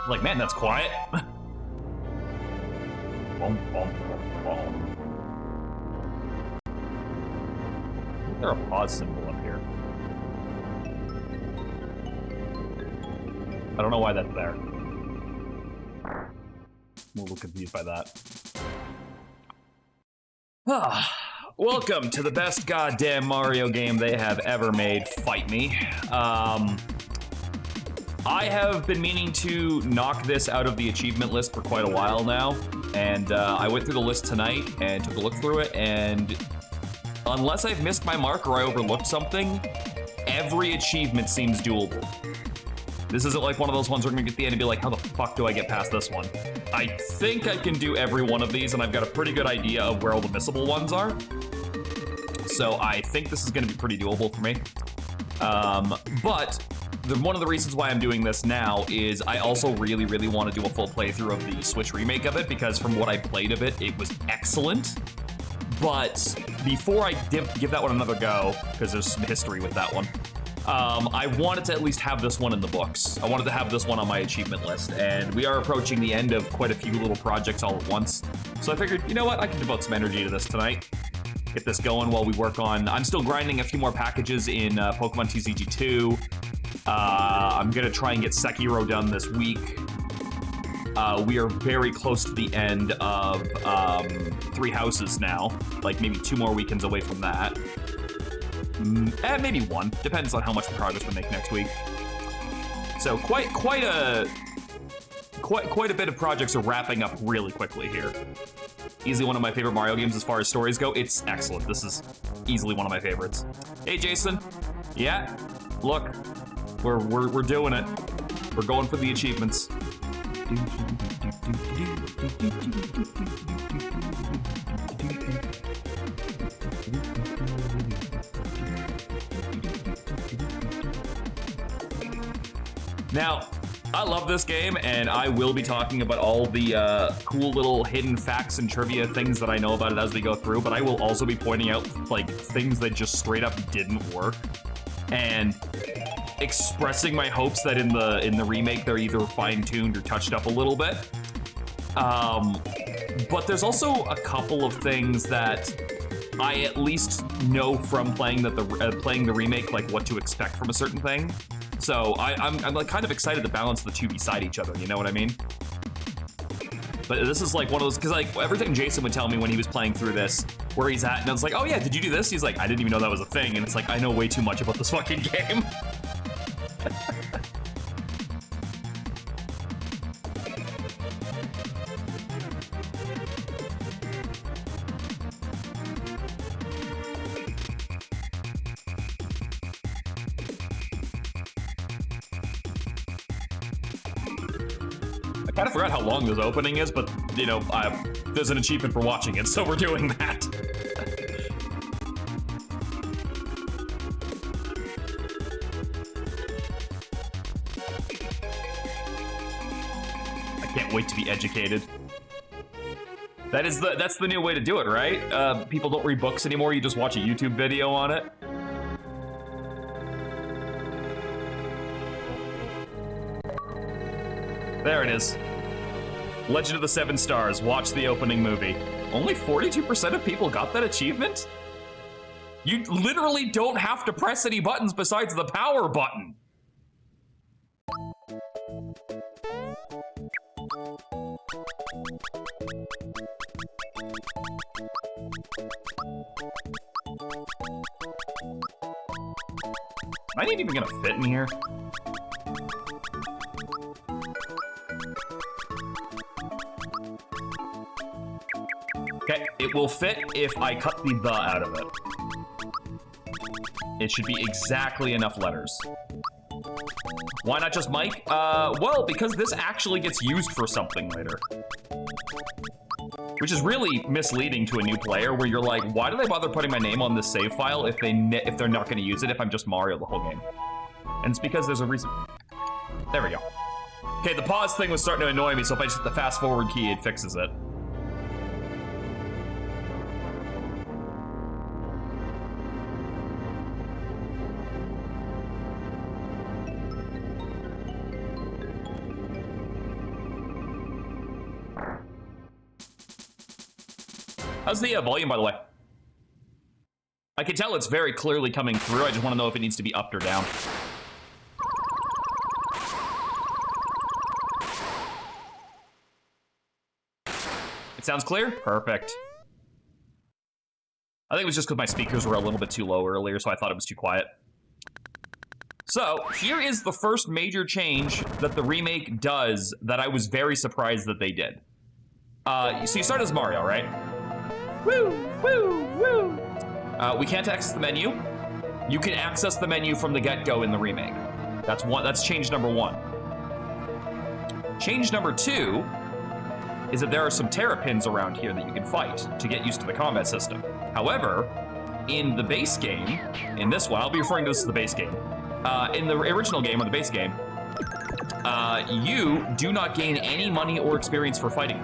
Like, man, that's quiet. Bum, bum, bum, bum. Is there a pause symbol up here? I don't know why that's there. I'm a little confused by that. Welcome to the best goddamn Mario game they have ever made. Fight me. I have been meaning to knock this out of the achievement list for quite a while now, and I went through the list tonight and took a look through it, and unless I've missed my mark or I overlooked something, every achievement seems doable. This isn't like one of those ones where I'm gonna get to the end and be like, how the fuck do I get past this one? I think I can do every one of these, and I've got a pretty good idea of where all the missable ones are. So I think this is gonna be pretty doable for me. But one of the reasons why I'm doing this now is I also really, really want to do a full playthrough of the Switch remake of it, because from what I played of it, it was excellent. But before I give that one another go, because there's some history with that one, I wanted to at least have this one in the books. I wanted to have this one on my achievement list, and we are approaching the end of quite a few little projects all at once. So I figured, you know what, I can devote some energy to this tonight. Get this going while we work on... I'm still grinding a few more packages in Pokemon TCG 2. I'm gonna try and get Sekiro done this week. We are very close to the end of Three Houses now. Like maybe 2 more weekends away from that. Maybe 1. Depends on how much progress we make next week. So quite a bit of projects are wrapping up really quickly here. Easily one of my favorite Mario games as far as stories go. It's excellent. This is easily one of my favorites. Hey, Jason. Yeah. Look, we're doing it. We're going for the achievements. Now, I love this game, and I will be talking about all the cool little hidden facts and trivia things that I know about it as we go through, but I will also be pointing out, like, things that just straight up didn't work, and expressing my hopes that in the remake they're either fine-tuned or touched up a little bit. But there's also a couple of things that I at least know from playing the remake, like what to expect from a certain thing. So I'm like kind of excited to balance the two beside each other, you know what I mean? But this is like one of those, because like everything Jason would tell me when he was playing through this, where he's at, and I was like, oh yeah, did you do this? He's like, I didn't even know that was a thing, and it's like, I know way too much about this fucking game. I kind of forgot how long this opening is, but, you know, there's an achievement for watching it, so we're doing that. I can't wait to be educated. That's the new way to do it, right? People don't read books anymore, you just watch a YouTube video on it. There it is. Legend of the Seven Stars. Watch the opening movie. Only 42% of people got that achievement? You literally don't have to press any buttons besides the power button. Am I even gonna fit in here? Okay, it will fit if I cut the out of it. It should be exactly enough letters. Why not just Mike? Well, because this actually gets used for something later. Which is really misleading to a new player, where you're like, why do they bother putting my name on this save file if they're not going to use it if I'm just Mario the whole game? And it's because there's a reason. There we go. Okay, the pause thing was starting to annoy me, so if I just hit the fast forward key, it fixes it. How's the volume, by the way? I can tell it's very clearly coming through. I just want to know if it needs to be upped or down. It sounds clear? Perfect. I think it was just because my speakers were a little bit too low earlier, so I thought it was too quiet. So, here is the first major change that the remake does that I was very surprised that they did. So you start as Mario, right? Woo! Woo! Woo! We can't access the menu. You can access the menu from the get-go in the remake. That's change number 1. Change number 2 is that there are some terrapins around here that you can fight to get used to the combat system. However, in the base game, in this one, I'll be referring to this as the base game. In the original game, or the base game, you do not gain any money or experience for fighting.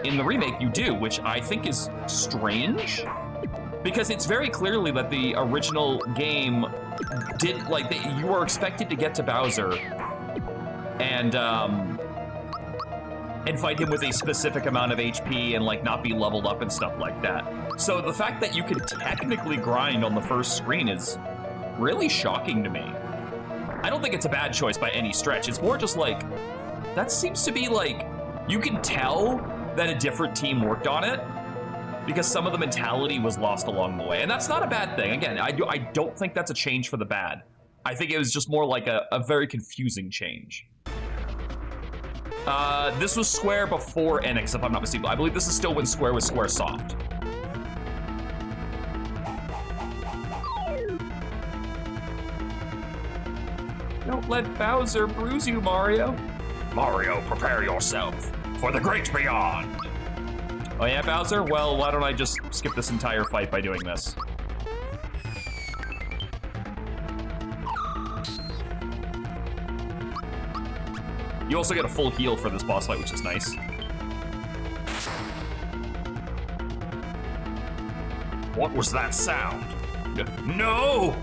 In the remake, you do, which I think is strange, because it's very clearly that the original game did, like, you were expected to get to Bowser and fight him with a specific amount of HP and, like, not be leveled up and stuff like that. So the fact that you could technically grind on the first screen is really shocking to me. I don't think it's a bad choice by any stretch. It's more just like, that seems to be like, you can tell that a different team worked on it because some of the mentality was lost along the way. And that's not a bad thing. Again, I don't think that's a change for the bad. I think it was just more like a very confusing change. This was Square before Enix, if I'm not mistaken. I believe this is still when Square was Squaresoft. Don't let Bowser bruise you, Mario. Mario, prepare yourself for the great beyond. Oh yeah, Bowser? Well, why don't I just skip this entire fight by doing this? You also get a full heal for this boss fight, which is nice. What was that sound? No!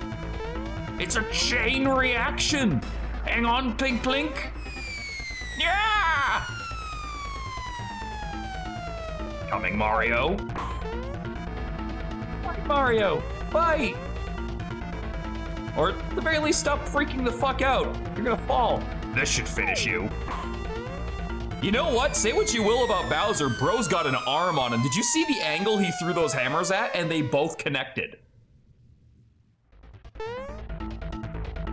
It's a chain reaction! Hang on, Plink Plink! Yeah! Coming, Mario. Fight, Mario! Fight! Or at the very least, stop freaking the fuck out. You're gonna fall. This should finish you. You know what? Say what you will about Bowser, bro's got an arm on him. Did you see the angle he threw those hammers at? And they both connected.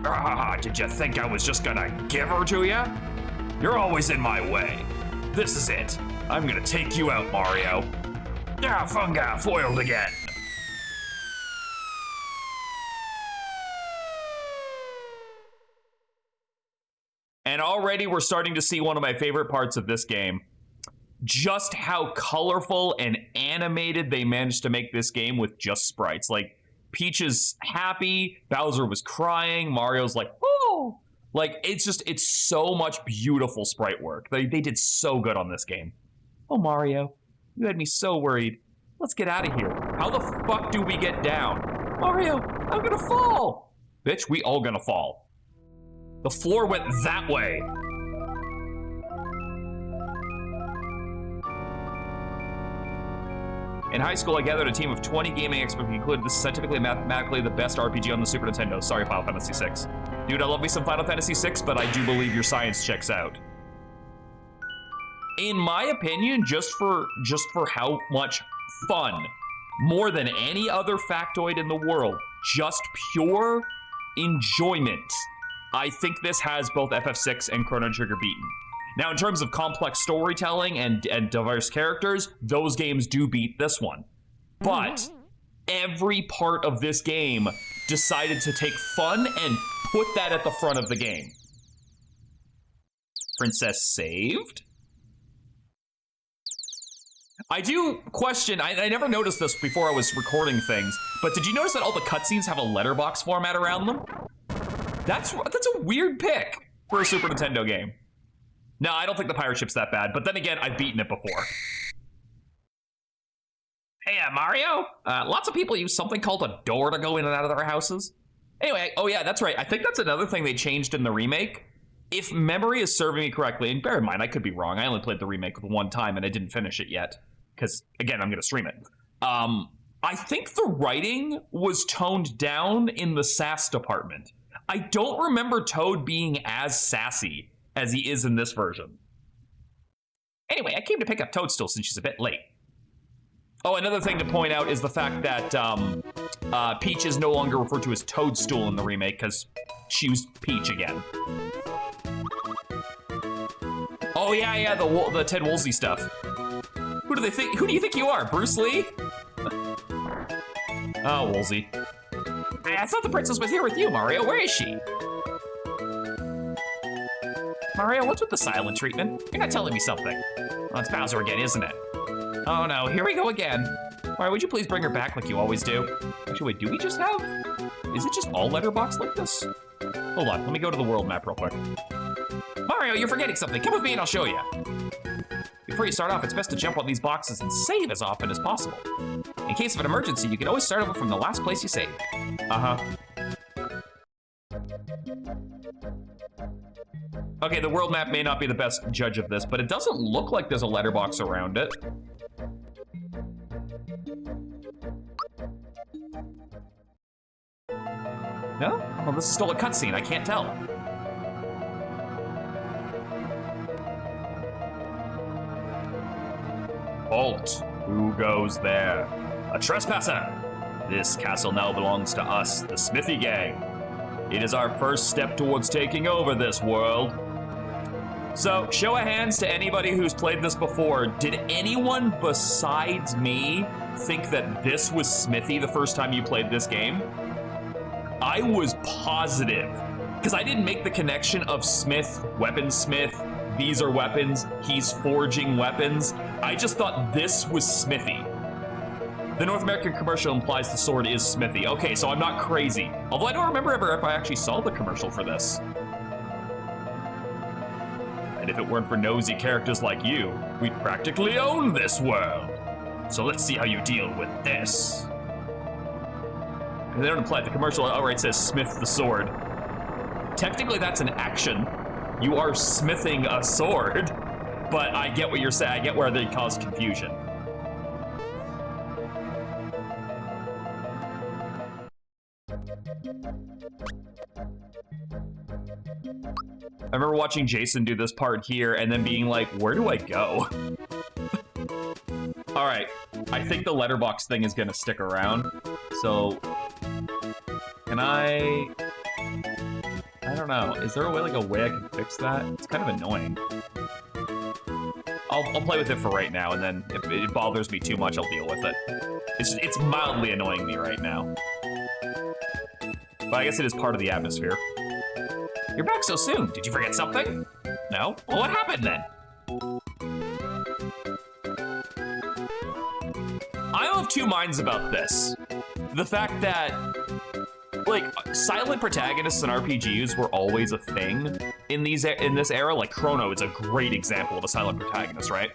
Ah, did you think I was just gonna give her to you? You're always in my way. This is it. I'm gonna take you out, Mario. Ah, funga, foiled again. And already we're starting to see one of my favorite parts of this game. Just how colorful and animated they managed to make this game with just sprites. Like, Peach is happy, Bowser was crying, Mario's like, oh! Like, it's so much beautiful sprite work. They did so good on this game. Oh, Mario, you had me so worried. Let's get out of here. How the fuck do we get down? Mario, I'm gonna fall! Bitch, we all gonna fall. The floor went that way. In high school, I gathered a team of 20 gaming experts who concluded this is scientifically and mathematically the best RPG on the Super Nintendo. Sorry, Final Fantasy VI. Dude, I love me some Final Fantasy VI, but I do believe your science checks out. In my opinion, just for how much fun, more than any other factoid in the world, just pure enjoyment, I think this has both FF6 and Chrono Trigger beaten. Now, in terms of complex storytelling and diverse characters, those games do beat this one. But every part of this game decided to take fun and put that at the front of the game. Princess saved? I do question, I never noticed this before I was recording things, but did you notice that all the cutscenes have a letterbox format around them? That's a weird pick for a Super Nintendo game. No, I don't think the pirate ship's that bad, but then again, I've beaten it before. Hey, Mario? Lots of people use something called a door to go in and out of their houses. Anyway, oh yeah, that's right. I think that's another thing they changed in the remake. If memory is serving me correctly, and bear in mind, I could be wrong. I only played the remake one time and I didn't finish it yet. because, again, I'm going to stream it. I think the writing was toned down in the sass department. I don't remember Toad being as sassy as he is in this version. Anyway, I came to pick up Toadstool since she's a bit late. Oh, another thing to point out is the fact that Peach is no longer referred to as Toadstool in the remake because she was Peach again. Oh yeah, the Ted Woolsey stuff. Who do you think you are, Bruce Lee? Oh, Woolsey. I thought the princess was here with you, Mario. Where is she? Mario, what's with the silent treatment? You're not telling me something. Oh, it's Bowser again, isn't it? Oh no, here we go again. Mario, would you please bring her back like you always do? Actually, wait, do we just have... Is it just all letterbox like this? Hold on, let me go to the world map real quick. Mario, you're forgetting something. Come with me and I'll show you. Before you start off, it's best to jump on these boxes and save as often as possible. In case of an emergency, you can always start over from the last place you saved. Uh-huh. Okay, the world map may not be the best judge of this, but it doesn't look like there's a letterbox around it. No? Well, this is still a cutscene. I can't tell. Halt. Who goes there? A trespasser. This castle now belongs to us, the Smithy Gang. It is our first step towards taking over this world. So, show of hands to anybody who's played this before. Did anyone besides me think that this was Smithy the first time you played this game? I was positive, because I didn't make the connection of Smith, weaponsmith, these are weapons, he's forging weapons. I just thought this was Smithy. The North American commercial implies the sword is Smithy. Okay, so I'm not crazy. Although I don't remember ever if I actually saw the commercial for this. And if it weren't for nosy characters like you, we'd practically own this world. So let's see how you deal with this. And they don't imply the commercial outright says Smith the sword. Technically that's an action. You are smithing a sword, but I get what you're saying. I get where they cause confusion. I remember watching Jason do this part here and then being like, where do I go? All right, I think the letterbox thing is gonna stick around. So, can I don't know. Is there a way I can fix that? It's kind of annoying. I'll play with it for right now, and then if it bothers me too much, I'll deal with it. It's mildly annoying me right now. But I guess it is part of the atmosphere. You're back so soon. Did you forget something? No? Well, what happened then? I have two minds about this. The fact that, like, silent protagonists in RPGs were always a thing in this era. Like, Chrono is a great example of a silent protagonist, right?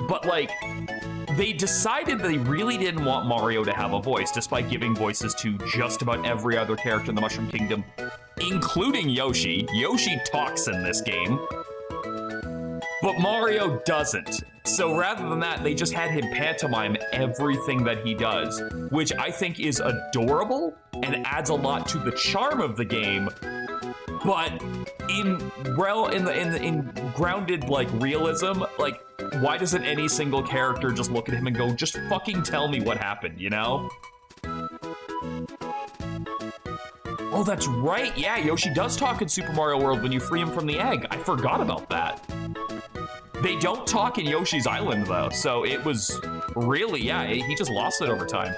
But, like, they decided they really didn't want Mario to have a voice, despite giving voices to just about every other character in the Mushroom Kingdom, including Yoshi. Yoshi talks in this game, but Mario doesn't. So rather than that, they just had him pantomime everything that he does, which I think is adorable and adds a lot to the charm of the game. But in grounded like realism, like, why doesn't any single character just look at him and go, just fucking tell me what happened, you know? Oh, that's right. Yeah, Yoshi does talk in Super Mario World when you free him from the egg. I forgot about that. They don't talk in Yoshi's Island, though, so it was really, yeah, he just lost it over time.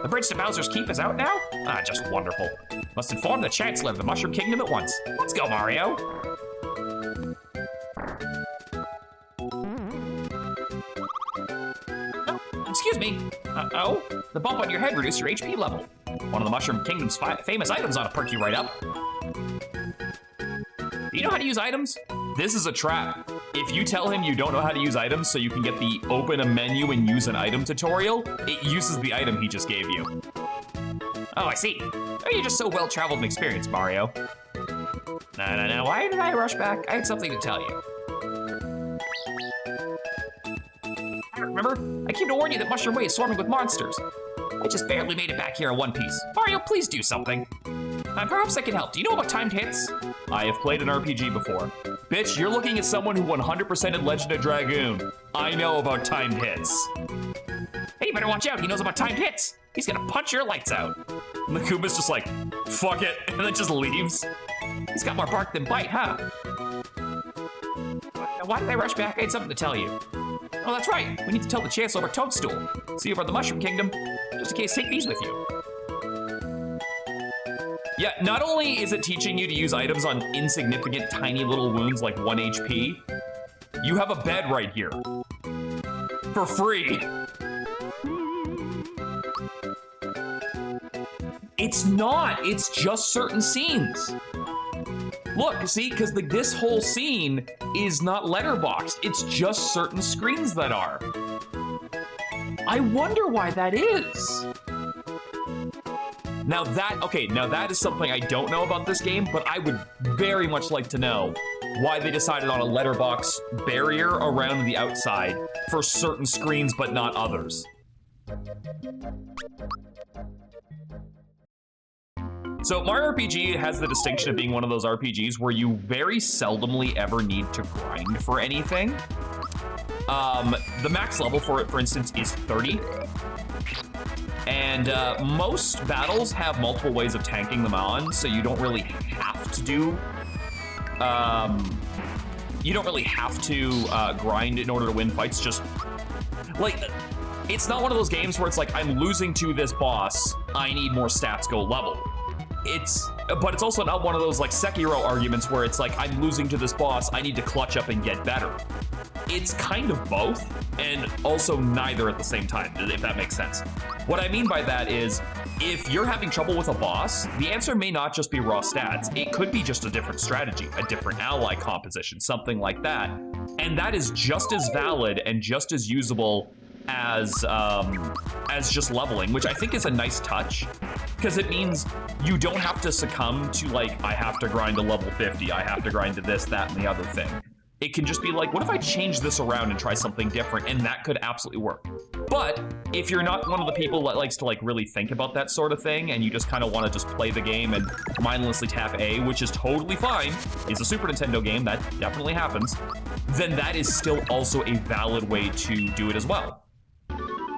The bridge to Bowser's Keep is out now? Ah, just wonderful. Must inform the Chancellor of the Mushroom Kingdom at once. Let's go, Mario. Oh, excuse me. Oh, the bump on your head reduced your HP level. One of the Mushroom Kingdom's famous items ought to perk you right up. Do you know how to use items? This is a trap. If you tell him you don't know how to use items so you can get the open a menu and use an item tutorial, it uses the item he just gave you. Oh, I see. Oh, you're just so well-traveled and experienced, Mario. No. Why did I rush back? I had something to tell you. remember? I came to warn you that Mushroom Way is swarming with monsters. I just barely made it back here in one piece. Mario, please do something. Perhaps I can help. Do you know about timed hits? I have played an RPG before. Bitch, you're looking at someone who 100%ed Legend of Dragoon. I know about timed hits. Hey, you better watch out. He knows about timed hits. He's gonna punch your lights out. And the Goomba's just like, fuck it, and then just leaves. He's got more bark than bite, huh? Why did I rush back? I had something to tell you. Oh, that's right. We need to tell the Chancellor about Toadstool. See you about the Mushroom Kingdom. Just in case, take these with you. Yeah, not only is it teaching you to use items on insignificant, tiny little wounds like 1 HP, you have a bed right here. For free. It's not. It's just certain scenes. Look, see, because this whole scene is not letterboxed. It's just certain screens that are. I wonder why that is. Now that is something I don't know about this game, but I would very much like to know why they decided on a letterbox barrier around the outside for certain screens, but not others. So Mario RPG has the distinction of being one of those RPGs where you very seldomly ever need to grind for anything. The max level for it, for instance, is 30. And most battles have multiple ways of tanking them on, so you don't really have to do... grind in order to win fights, just... Like, it's not one of those games where it's like, I'm losing to this boss, I need more stats, go level. But it's also not one of those like Sekiro arguments where it's like, I'm losing to this boss, I need to clutch up and get better. It's kind of both, and also neither at the same time, if that makes sense. What I mean by that is, if you're having trouble with a boss, the answer may not just be raw stats. It could be just a different strategy, a different ally composition, something like that. And that is just as valid and just as usable as just leveling, which I think is a nice touch, because it means you don't have to succumb to like, I have to grind to level 50, I have to grind to this, that, and the other thing. It can just be like, what if I change this around and try something different? And that could absolutely work. But if you're not one of the people that likes to like really think about that sort of thing, and you just kind of want to just play the game and mindlessly tap A, which is totally fine, it's a Super Nintendo game, that definitely happens, then that is still also a valid way to do it as well.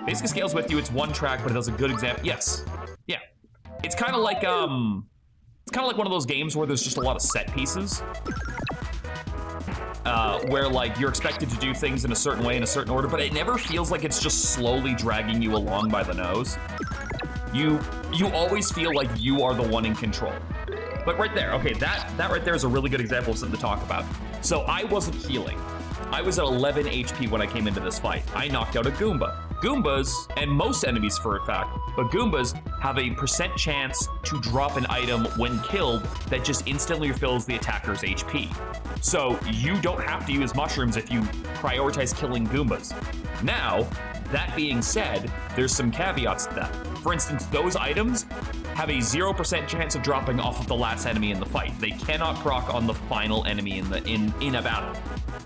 Basically scales with you, it's one track, but it does a good example. Yes, yeah. It's kind of like one of those games where there's just a lot of set pieces. Where like you're expected to do things in a certain way in a certain order, but it never feels like it's just slowly dragging you along by the nose. You always feel like you are the one in control. But right there, okay, that right there is a really good example of something to talk about. So I wasn't healing. I was at 11 HP when I came into this fight. I knocked out a Goomba. Goombas, and most enemies for a fact, but Goombas have a % chance to drop an item when killed that just instantly refills the attacker's HP. So you don't have to use mushrooms if you prioritize killing Goombas. Now, that being said, there's some caveats to that. For instance, those items have a 0% chance of dropping off of the last enemy in the fight. They cannot proc on the final enemy in a battle.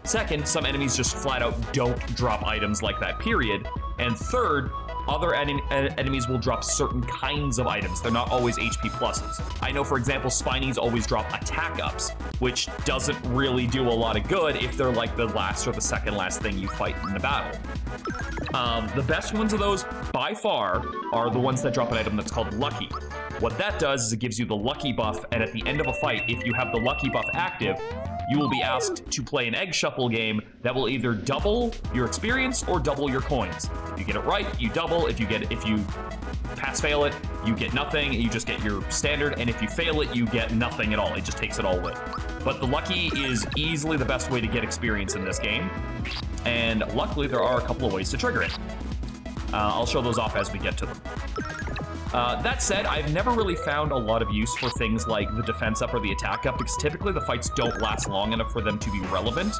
Second, some enemies just flat out don't drop items like that, period. And third, other enemies will drop certain kinds of items. They're not always HP pluses. I know, for example, Spinies always drop attack ups, which doesn't really do a lot of good if they're like the last or the second last thing you fight in the battle. The best ones of those, by far, are the ones that drop an item that's called Lucky. What that does is it gives you the Lucky buff, and at the end of a fight, if you have the Lucky buff active, you will be asked to play an egg shuffle game that will either double your experience or double your coins. If you get it right, you double. If you pass-fail it, you get nothing. You just get your standard. And if you fail it, you get nothing at all. It just takes it all away. But the Lucky is easily the best way to get experience in this game. And luckily, there are a couple of ways to trigger it. I'll show those off as we get to them. That said, I've never really found a lot of use for things like the defense up or the attack up, because typically the fights don't last long enough for them to be relevant.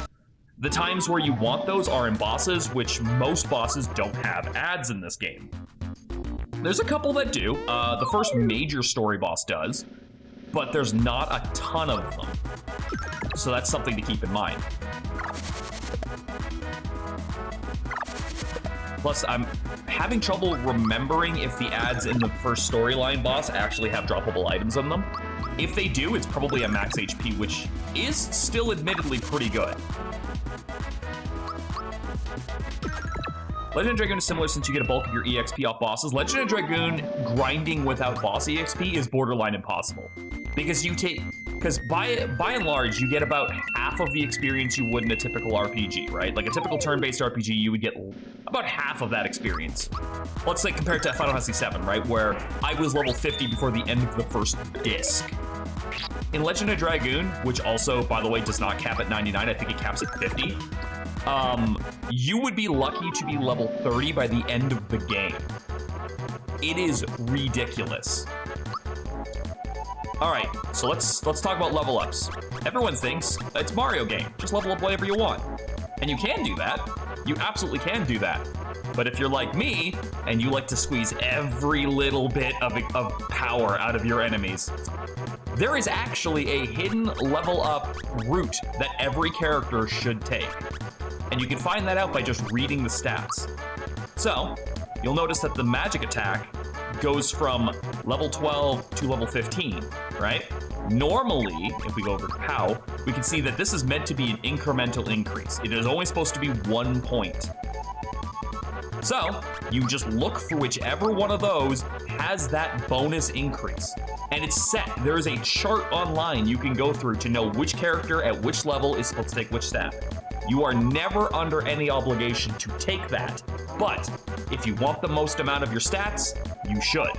The times where you want those are in bosses, which most bosses don't have ads in this game. There's a couple that do. The first major story boss does, but there's not a ton of them. So that's something to keep in mind. Plus, I'm having trouble remembering if the ads in the first storyline boss actually have droppable items in them. If they do, it's probably a max HP, which is still admittedly pretty good. Legend of Dragoon is similar since you get a bulk of your EXP off bosses. Legend of Dragoon grinding without boss EXP is borderline impossible. Because by and large, you get about half of the experience you would in a typical RPG, right? Like a typical turn-based RPG, you would get about half of that experience. Let's say compared to Final Fantasy VII, right? Where I was level 50 before the end of the first disc. In Legend of Dragoon, which also, by the way, does not cap at 99, I think it caps at 50, you would be lucky to be level 30 by the end of the game. It is ridiculous. All right, so let's talk about level ups. Everyone thinks it's Mario game. Just level up whatever you want. And you can do that. You absolutely can do that. But if you're like me, and you like to squeeze every little bit of power out of your enemies, there is actually a hidden level up route that every character should take. And you can find that out by just reading the stats. So, you'll notice that the magic attack goes from level 12 to level 15, right? Normally, if we go over to POW, we can see that this is meant to be an incremental increase. It is only supposed to be 1 point. So, you just look for whichever one of those has that bonus increase. And it's set. There is a chart online you can go through to know which character at which level is supposed to take which stat. You are never under any obligation to take that. But if you want the most amount of your stats, you should.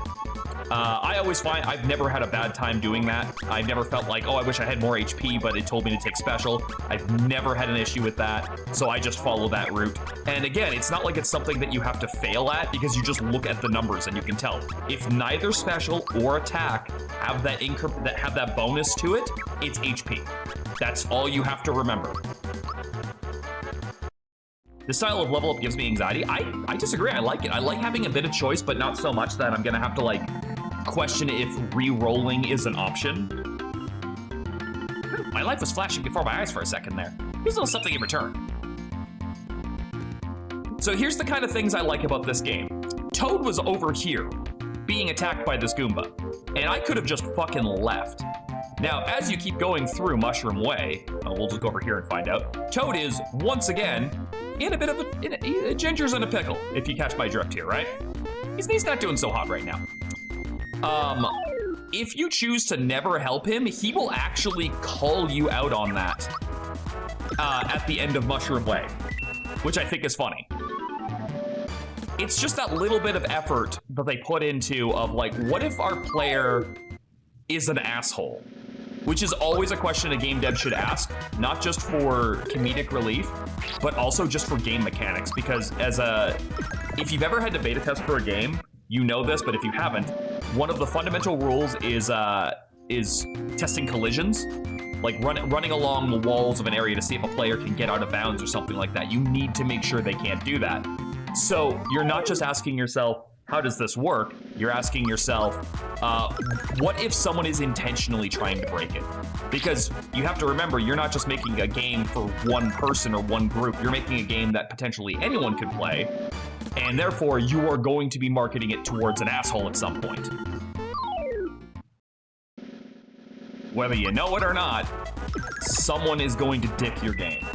I always find I've never had a bad time doing that. I've never felt like, oh, I wish I had more HP, but it told me to take special. I've never had an issue with that, so I just follow that route. And again, it's not like it's something that you have to fail at, because you just look at the numbers and you can tell. If neither special or attack have that bonus to it, it's HP. That's all you have to remember. This style of level up gives me anxiety. I disagree. I like it. I like having a bit of choice, but not so much that I'm gonna have to like question if re-rolling is an option. My life was flashing before my eyes for a second there. Here's a little something in return. So here's the kind of things I like about this game. Toad was over here, being attacked by this Goomba, and I could have just fucking left. Now, as you keep going through Mushroom Way, we'll just go over here and find out, Toad is, once again, in a bit of a ginger's in a pickle, if you catch my drift here, right? He's not doing so hot right now. If you choose to never help him, he will actually call you out on that at the end of Mushroom Way, which I think is funny. It's just that little bit of effort that they put into of like, what if our player is an asshole? Which is always a question a game dev should ask, not just for comedic relief, but also just for game mechanics. Because if you've ever had to beta test for a game, you know this, but if you haven't, one of the fundamental rules is testing collisions. Like running along the walls of an area to see if a player can get out of bounds or something like that. You need to make sure they can't do that. So you're not just asking yourself, how does this work? You're asking yourself, what if someone is intentionally trying to break it? Because you have to remember, you're not just making a game for one person or one group. You're making a game that potentially anyone could play, and therefore you are going to be marketing it towards an asshole at some point. Whether you know it or not, someone is going to dick your game.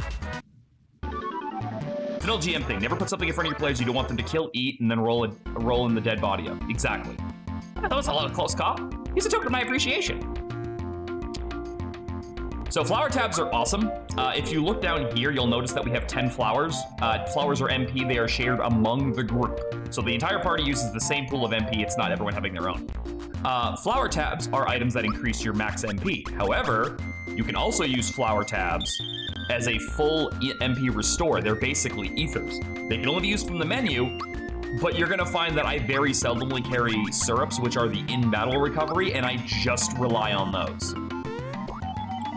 It's an old GM thing. Never put something in front of your players you don't want them to kill, eat, and then roll in the dead body of. Exactly. That was a lot of close call. Here's a token of my appreciation. So flower tabs are awesome. If you look down here, you'll notice that we have 10 flowers. Flowers are MP. They are shared among the group. So the entire party uses the same pool of MP. It's not everyone having their own. Flower tabs are items that increase your max MP. However, you can also use flower tabs as a full MP restore. They're basically ethers. They can only be used from the menu, but you're gonna find that I very seldomly carry syrups, which are the in-battle recovery, and I just rely on those.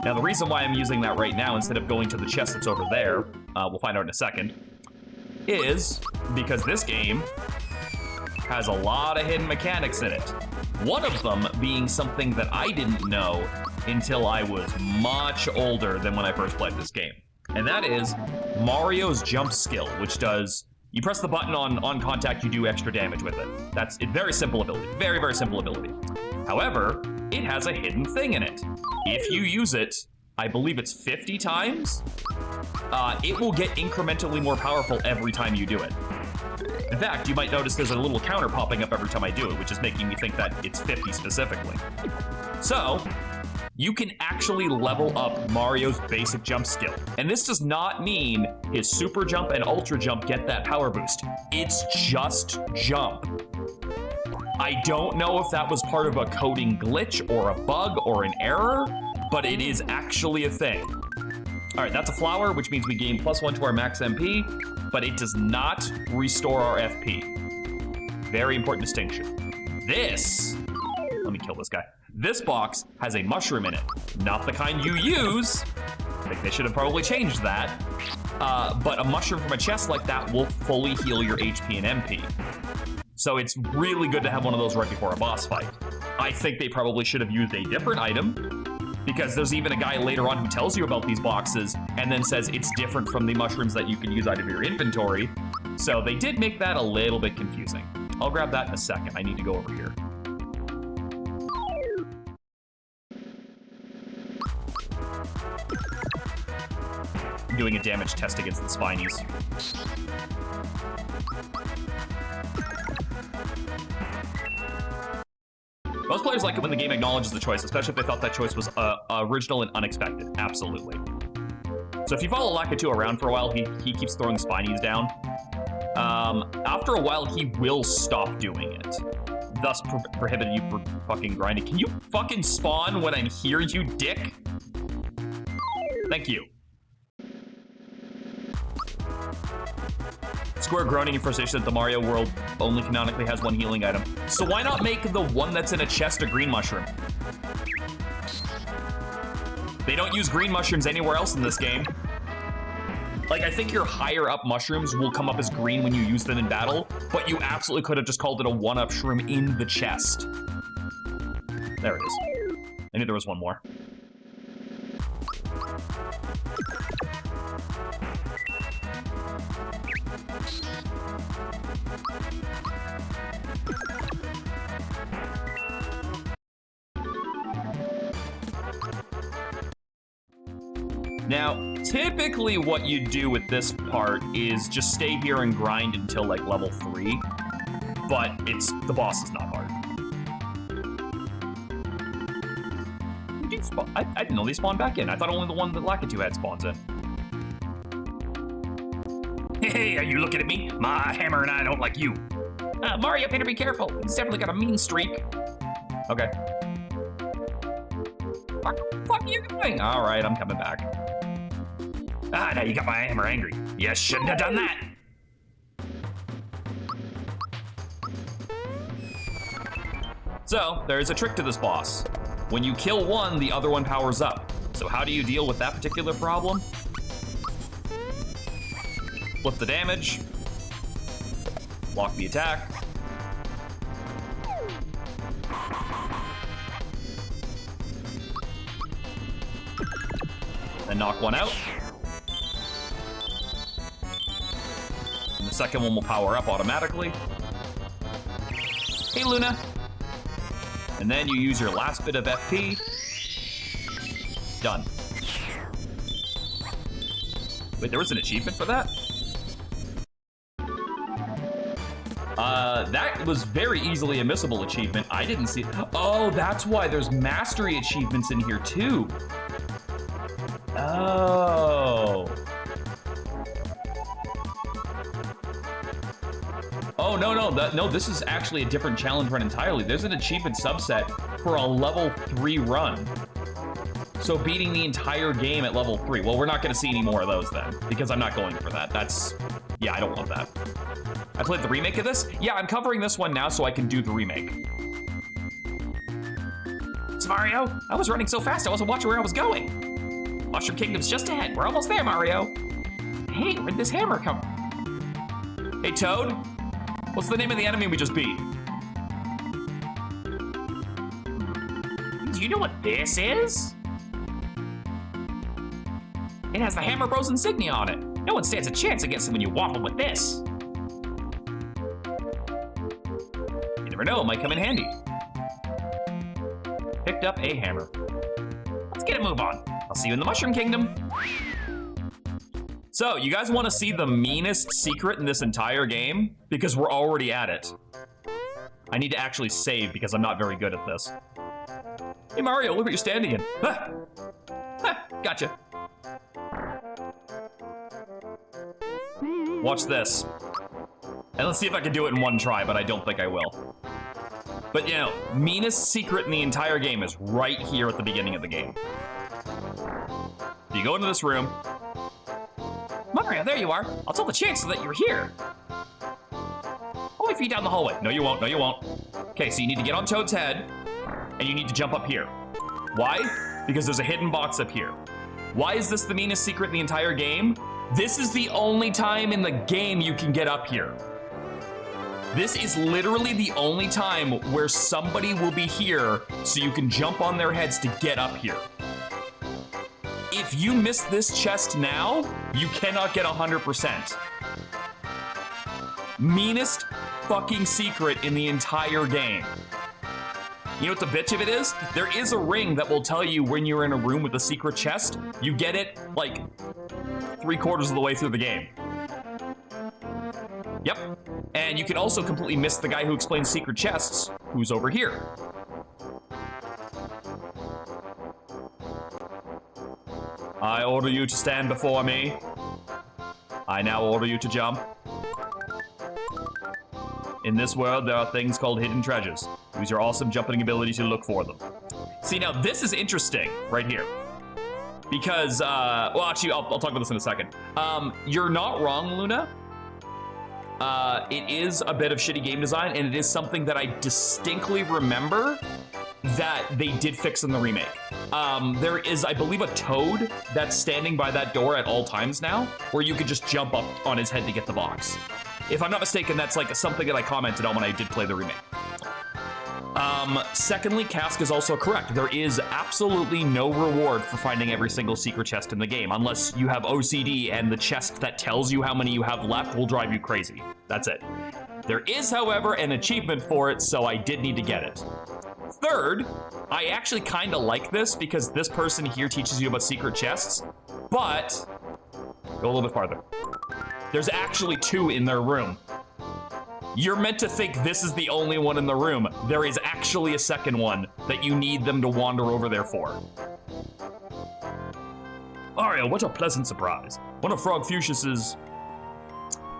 Now, the reason why I'm using that right now instead of going to the chest that's over there, we'll find out in a second, is because this game has a lot of hidden mechanics in it. One of them being something that I didn't know until I was much older than when I first played this game. And that is Mario's jump skill, which does, You press the button on contact, you do extra damage with it. That's a very simple ability. Very, very simple ability. However, it has a hidden thing in it. If you use it, I believe it's 50 times, it will get incrementally more powerful every time you do it. In fact, you might notice there's a little counter popping up every time I do it, which is making me think that it's 50 specifically. So, you can actually level up Mario's basic jump skill. And this does not mean his super jump and ultra jump get that power boost. It's just jump. I don't know if that was part of a coding glitch or a bug or an error, but it is actually a thing. All right, that's a flower, which means we gain +1 to our max MP, but it does not restore our FP. Very important distinction. This, let me kill this guy. This box has a mushroom in it. Not the kind you use. I think they should have probably changed that. But a mushroom from a chest like that will fully heal your HP and MP. So it's really good to have one of those right before a boss fight. I think they probably should have used a different item, because there's even a guy later on who tells you about these boxes and then says it's different from the mushrooms that you can use out of your inventory. So they did make that a little bit confusing. I'll grab that in a second. I need to go over here. I'm doing a damage test against the Spinies. Most players like it when the game acknowledges the choice, especially if they thought that choice was original and unexpected. Absolutely. So if you follow Lakitu around for a while, he keeps throwing Spinies down. After a while, he will stop doing it. Thus prohibiting you from fucking grinding. Can you fucking spawn when I'm here, you dick? Thank you. Square groaning in frustration that the Mario world only canonically has one healing item. So why not make the one that's in a chest a green mushroom? They don't use green mushrooms anywhere else in this game. Like, I think your higher up mushrooms will come up as green when you use them in battle, but you absolutely could have just called it a one-up shroom in the chest. There it is. I knew there was one more. Now, typically what you do with this part is just stay here and grind until like level 3, but the boss is not hard. I didn't know they spawned back in. I thought only the one that Lakitu had spawns in. Hey, are you looking at me? My hammer and I don't like you. Mario, better be careful. He's definitely got a mean streak. Okay. What the fuck are you doing? All right, I'm coming back. Ah, now you got my hammer angry. You shouldn't have done that. So, there's a trick to this boss. When you kill one, the other one powers up. So how do you deal with that particular problem? Flip the damage. Block the attack. Then knock one out. And the second one will power up automatically. Hey, Luna. And then you use your last bit of FP. Done. Wait, there was an achievement for that? That was very easily a missable achievement. I didn't see it. Oh, that's why there's mastery achievements in here too. Oh. Oh, no, this is actually a different challenge run entirely. There's an achievement subset for a level 3 run. So beating the entire game at level 3. Well, we're not gonna see any more of those then, because I'm not going for that. Yeah, I don't want that. I played the remake of this? Yeah, I'm covering this one now so I can do the remake. It's Mario. I was running so fast I wasn't watching where I was going. Mushroom Kingdom's just ahead. We're almost there, Mario. Hey, where'd this hammer come from? Hey, Toad. What's the name of the enemy we just beat? Do you know what this is? It has the Hammer Bros insignia on it. No one stands a chance against it when you waffle with this. Never know, it might come in handy. Picked up a hammer. Let's get a move on. I'll see you in the Mushroom Kingdom. So, you guys want to see the meanest secret in this entire game? Because we're already at it. I need to actually save because I'm not very good at this. Hey Mario, look what you're standing in. Ah. Ah, gotcha. Watch this. And let's see if I can do it in one try, but I don't think I will. But you know, meanest secret in the entire game is right here at the beginning of the game. You go into this room. Mario, there you are. I'll tell the chancellor that you're here. I'll wait for you down the hallway. No, you won't. No, you won't. Okay, so you need to get on Toad's head, and you need to jump up here. Why? Because there's a hidden box up here. Why is this the meanest secret in the entire game? This is the only time in the game you can get up here. This is literally the only time where somebody will be here so you can jump on their heads to get up here. If you miss this chest now, you cannot get 100%. Meanest fucking secret in the entire game. You know what the bitch of it is? There is a ring that will tell you when you're in a room with a secret chest. You get it like 3/4 of the way through the game. Yep. And you can also completely miss the guy who explains secret chests, who's over here. I order you to stand before me. I now order you to jump. In this world, there are things called hidden treasures. Use your awesome jumping ability to look for them. See, now this is interesting right here. Because, well, actually, I'll talk about this in a second. You're not wrong, Luna. It is a bit of shitty game design, and it is something that I distinctly remember that they did fix in the remake. There is, I believe, a Toad that's standing by that door at all times now, where you could just jump up on his head to get the box. If I'm not mistaken, that's like something that I commented on when I did play the remake. Secondly, Cask is also correct. There is absolutely no reward for finding every single secret chest in the game, unless you have OCD and the chest that tells you how many you have left will drive you crazy. That's it. There is, however, an achievement for it, so I did need to get it. Third, I actually kind of like this because this person here teaches you about secret chests, but go a little bit farther. There's actually 2 in their room. You're meant to think this is the only one in the room. There is actually a second one that you need them to wander over there for. Mario, what a pleasant surprise. One of Frog Fuchsia's...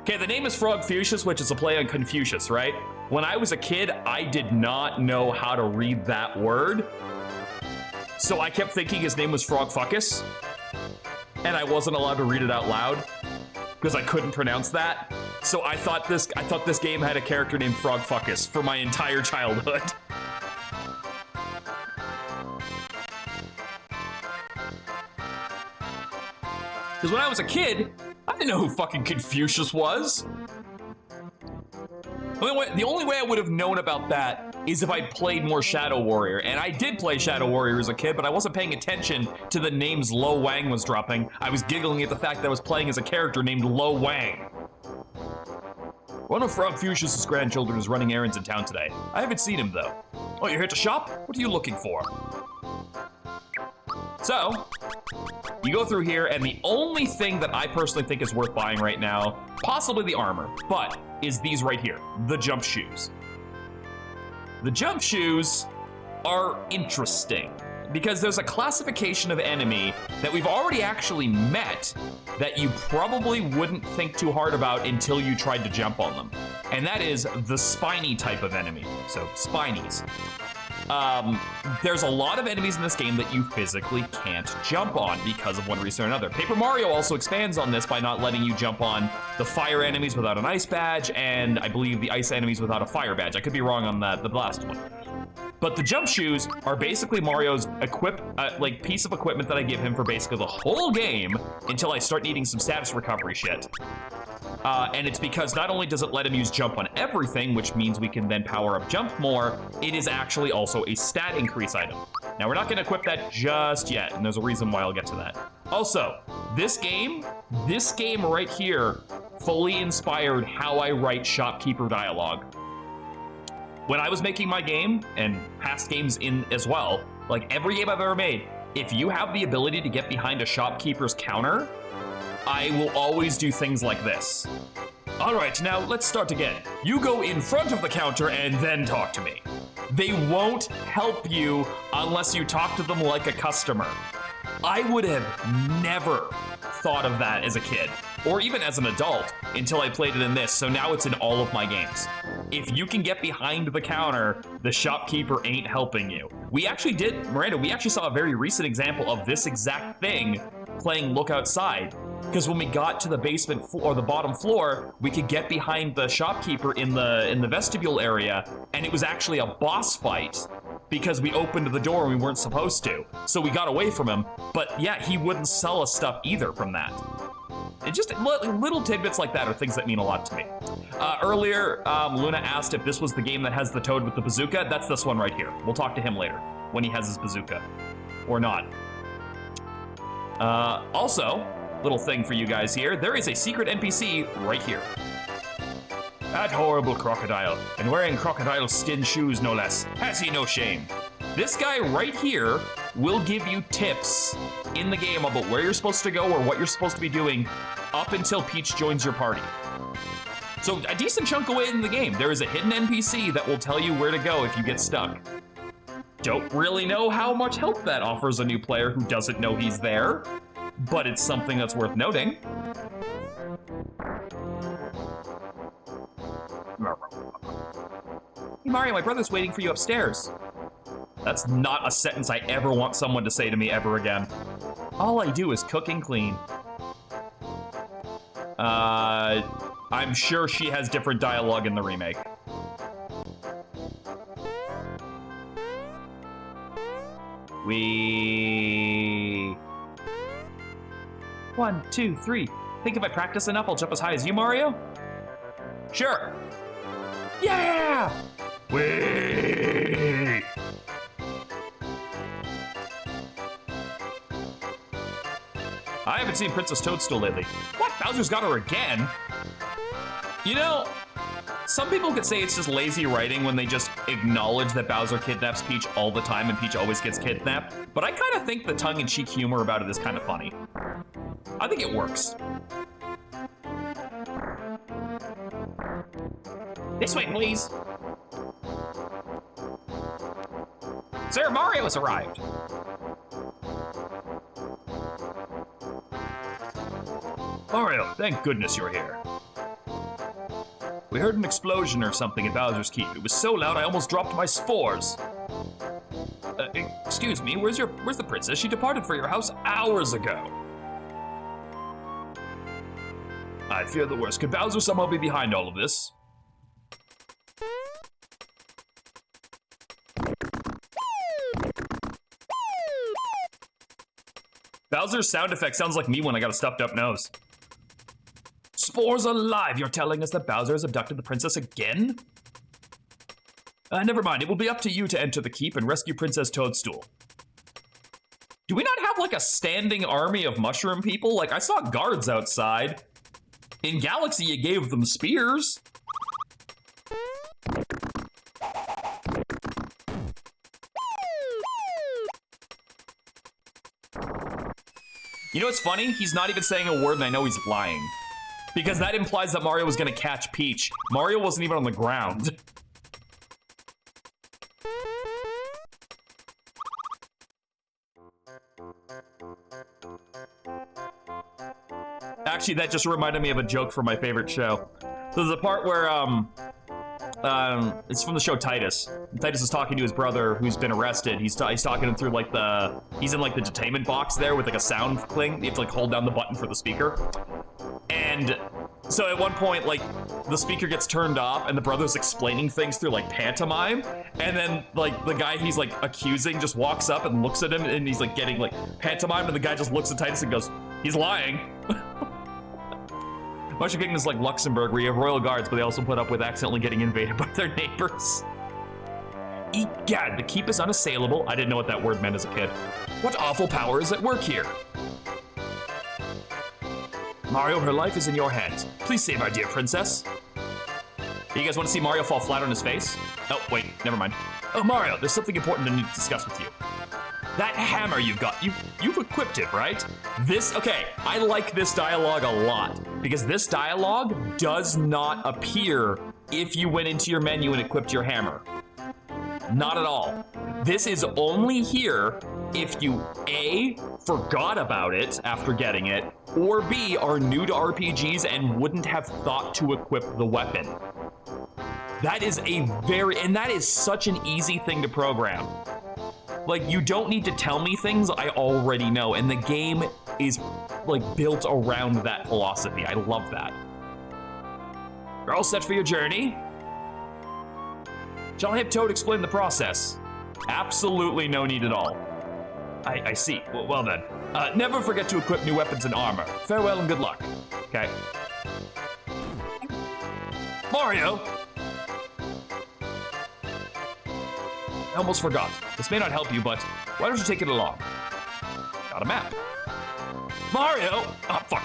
Okay, the name is Frog Fuchsius, which is a play on Confucius, right? When I was a kid, I did not know how to read that word. So I kept thinking his name was Frog Fuckus. And I wasn't allowed to read it out loud because I couldn't pronounce that. So I thought this game had a character named Frog Fuckus for my entire childhood. Because when I was a kid, I didn't know who fucking Confucius was. The only way I would have known about that is if I played more Shadow Warrior. And I did play Shadow Warrior as a kid, but I wasn't paying attention to the names Lo Wang was dropping. I was giggling at the fact that I was playing as a character named Lo Wang. One of Frog Fuchsia's grandchildren is running errands in town today. I haven't seen him, though. Oh, you're here to shop? What are you looking for? So, you go through here, and the only thing that I personally think is worth buying right now, possibly the armor, but is these right here, the jump shoes. The jump shoes are interesting because there's a classification of enemy that we've already actually met that you probably wouldn't think too hard about until you tried to jump on them. And that is the spiny type of enemy, so spinies. There's a lot of enemies in this game that you physically can't jump on because of one reason or another. Paper Mario also expands on this by not letting you jump on the fire enemies without an ice badge, and I believe the ice enemies without a fire badge. I could be wrong on the last one. But the jump shoes are basically Mario's piece of equipment that I give him for basically the whole game until I start needing some status recovery shit. And it's because not only does it let him use jump on everything, which means we can then power up jump more, it is actually also a stat increase item. Now, we're not going to equip that just yet, and there's a reason why I'll get to that. Also, this game right here fully inspired how I write shopkeeper dialogue. when I was making my game, and past games in as well, like every game I've ever made, if you have the ability to get behind a shopkeeper's counter, I will always do things like this. All right, now let's start again. You go in front of the counter and then talk to me. They won't help you unless you talk to them like a customer. I would have never thought of that as a kid, or even as an adult, until I played it in this, so now it's in all of my games. If you can get behind the counter, the shopkeeper ain't helping you. We actually did, Miranda, we actually saw a very recent example of this exact thing playing Look Outside. Because when we got to the basement or the bottom floor, we could get behind the shopkeeper in the vestibule area, and it was actually a boss fight because we opened the door and we weren't supposed to. So we got away from him, but yeah, he wouldn't sell us stuff either from that. It just little tidbits like that are things that mean a lot to me. Earlier, Luna asked if this was the game that has the toad with the bazooka. That's this one right here. We'll talk to him later when he has his bazooka, or not. Also, little thing for you guys here, there is a secret NPC right here. That horrible crocodile, and wearing crocodile skin shoes no less. Has he no shame? This guy right here will give you tips in the game about where you're supposed to go or what you're supposed to be doing up until Peach joins your party. So a decent chunk away in the game, there is a hidden NPC that will tell you where to go if you get stuck. Don't really know how much help that offers a new player who doesn't know he's there, but it's something that's worth noting. Hey Mario, my brother's waiting for you upstairs. That's not a sentence I ever want someone to say to me ever again. All I do is cook and clean. I'm sure she has different dialogue in the remake. We... 1, 2, 3. Think if I practice enough, I'll jump as high as you, Mario? Sure. Yeah! Whee! I haven't seen Princess Toadstool lately. What? Bowser's got her again? You know, some people could say it's just lazy writing when they just acknowledge that Bowser kidnaps Peach all the time and Peach always gets kidnapped, but I kind of think the tongue-in-cheek humor about it is kind of funny. I think it works. This way, please. Sir, Mario has arrived. Mario, thank goodness you're here. We heard an explosion or something at Bowser's Keep. It was so loud I almost dropped my spores. Excuse me, where's the princess? She departed for your house hours ago. I fear the worst. Could Bowser somehow be behind all of this? Bowser's sound effect sounds like me when I got a stuffed up nose. Spores alive, you're telling us that Bowser has abducted the princess again? Never mind, it will be up to you to enter the keep and rescue Princess Toadstool. Do we not have like a standing army of mushroom people? Like I saw guards outside. In Galaxy, you gave them spears. You know what's funny? He's not even saying a word and I know he's lying. Because that implies that Mario was gonna catch Peach. Mario wasn't even on the ground. Actually, that just reminded me of a joke from my favorite show. There's a part where, it's from the show Titus. Titus is talking to his brother who's been arrested. He's talking to him through like he's in like the detainment box there with like a sound cling. You have to like hold down the button for the speaker. And so at one point, like the speaker gets turned off and the brother's explaining things through like pantomime. And then like the guy he's like accusing just walks up and looks at him and he's like getting like pantomime and the guy just looks at Titus and goes, he's lying. Mushroom Kingdom is like Luxembourg, where you have royal guards, but they also put up with accidentally getting invaded by their neighbors. Egad, the keep is unassailable. I didn't know what that word meant as a kid. What awful power is at work here? Mario, her life is in your hands. Please save our dear princess. You guys want to see Mario fall flat on his face? Oh, wait, never mind. Oh, Mario, there's something important I need to discuss with you. That hammer you've got, you've equipped it, right? Okay, I like this dialogue a lot because this dialogue does not appear if you went into your menu and equipped your hammer. Not at all. This is only here if you A, forgot about it after getting it, or B, are new to RPGs and wouldn't have thought to equip the weapon. That is and that is such an easy thing to program. Like, you don't need to tell me things I already know, and the game is, like, built around that philosophy. I love that. You're all set for your journey? Shall I have Toad explain the process? Absolutely no need at all. I see. Well then. Never forget to equip new weapons and armor. Farewell and good luck. Okay. Mario! I almost forgot. This may not help you, but why don't you take it along? Got a map. Mario! Oh, fuck!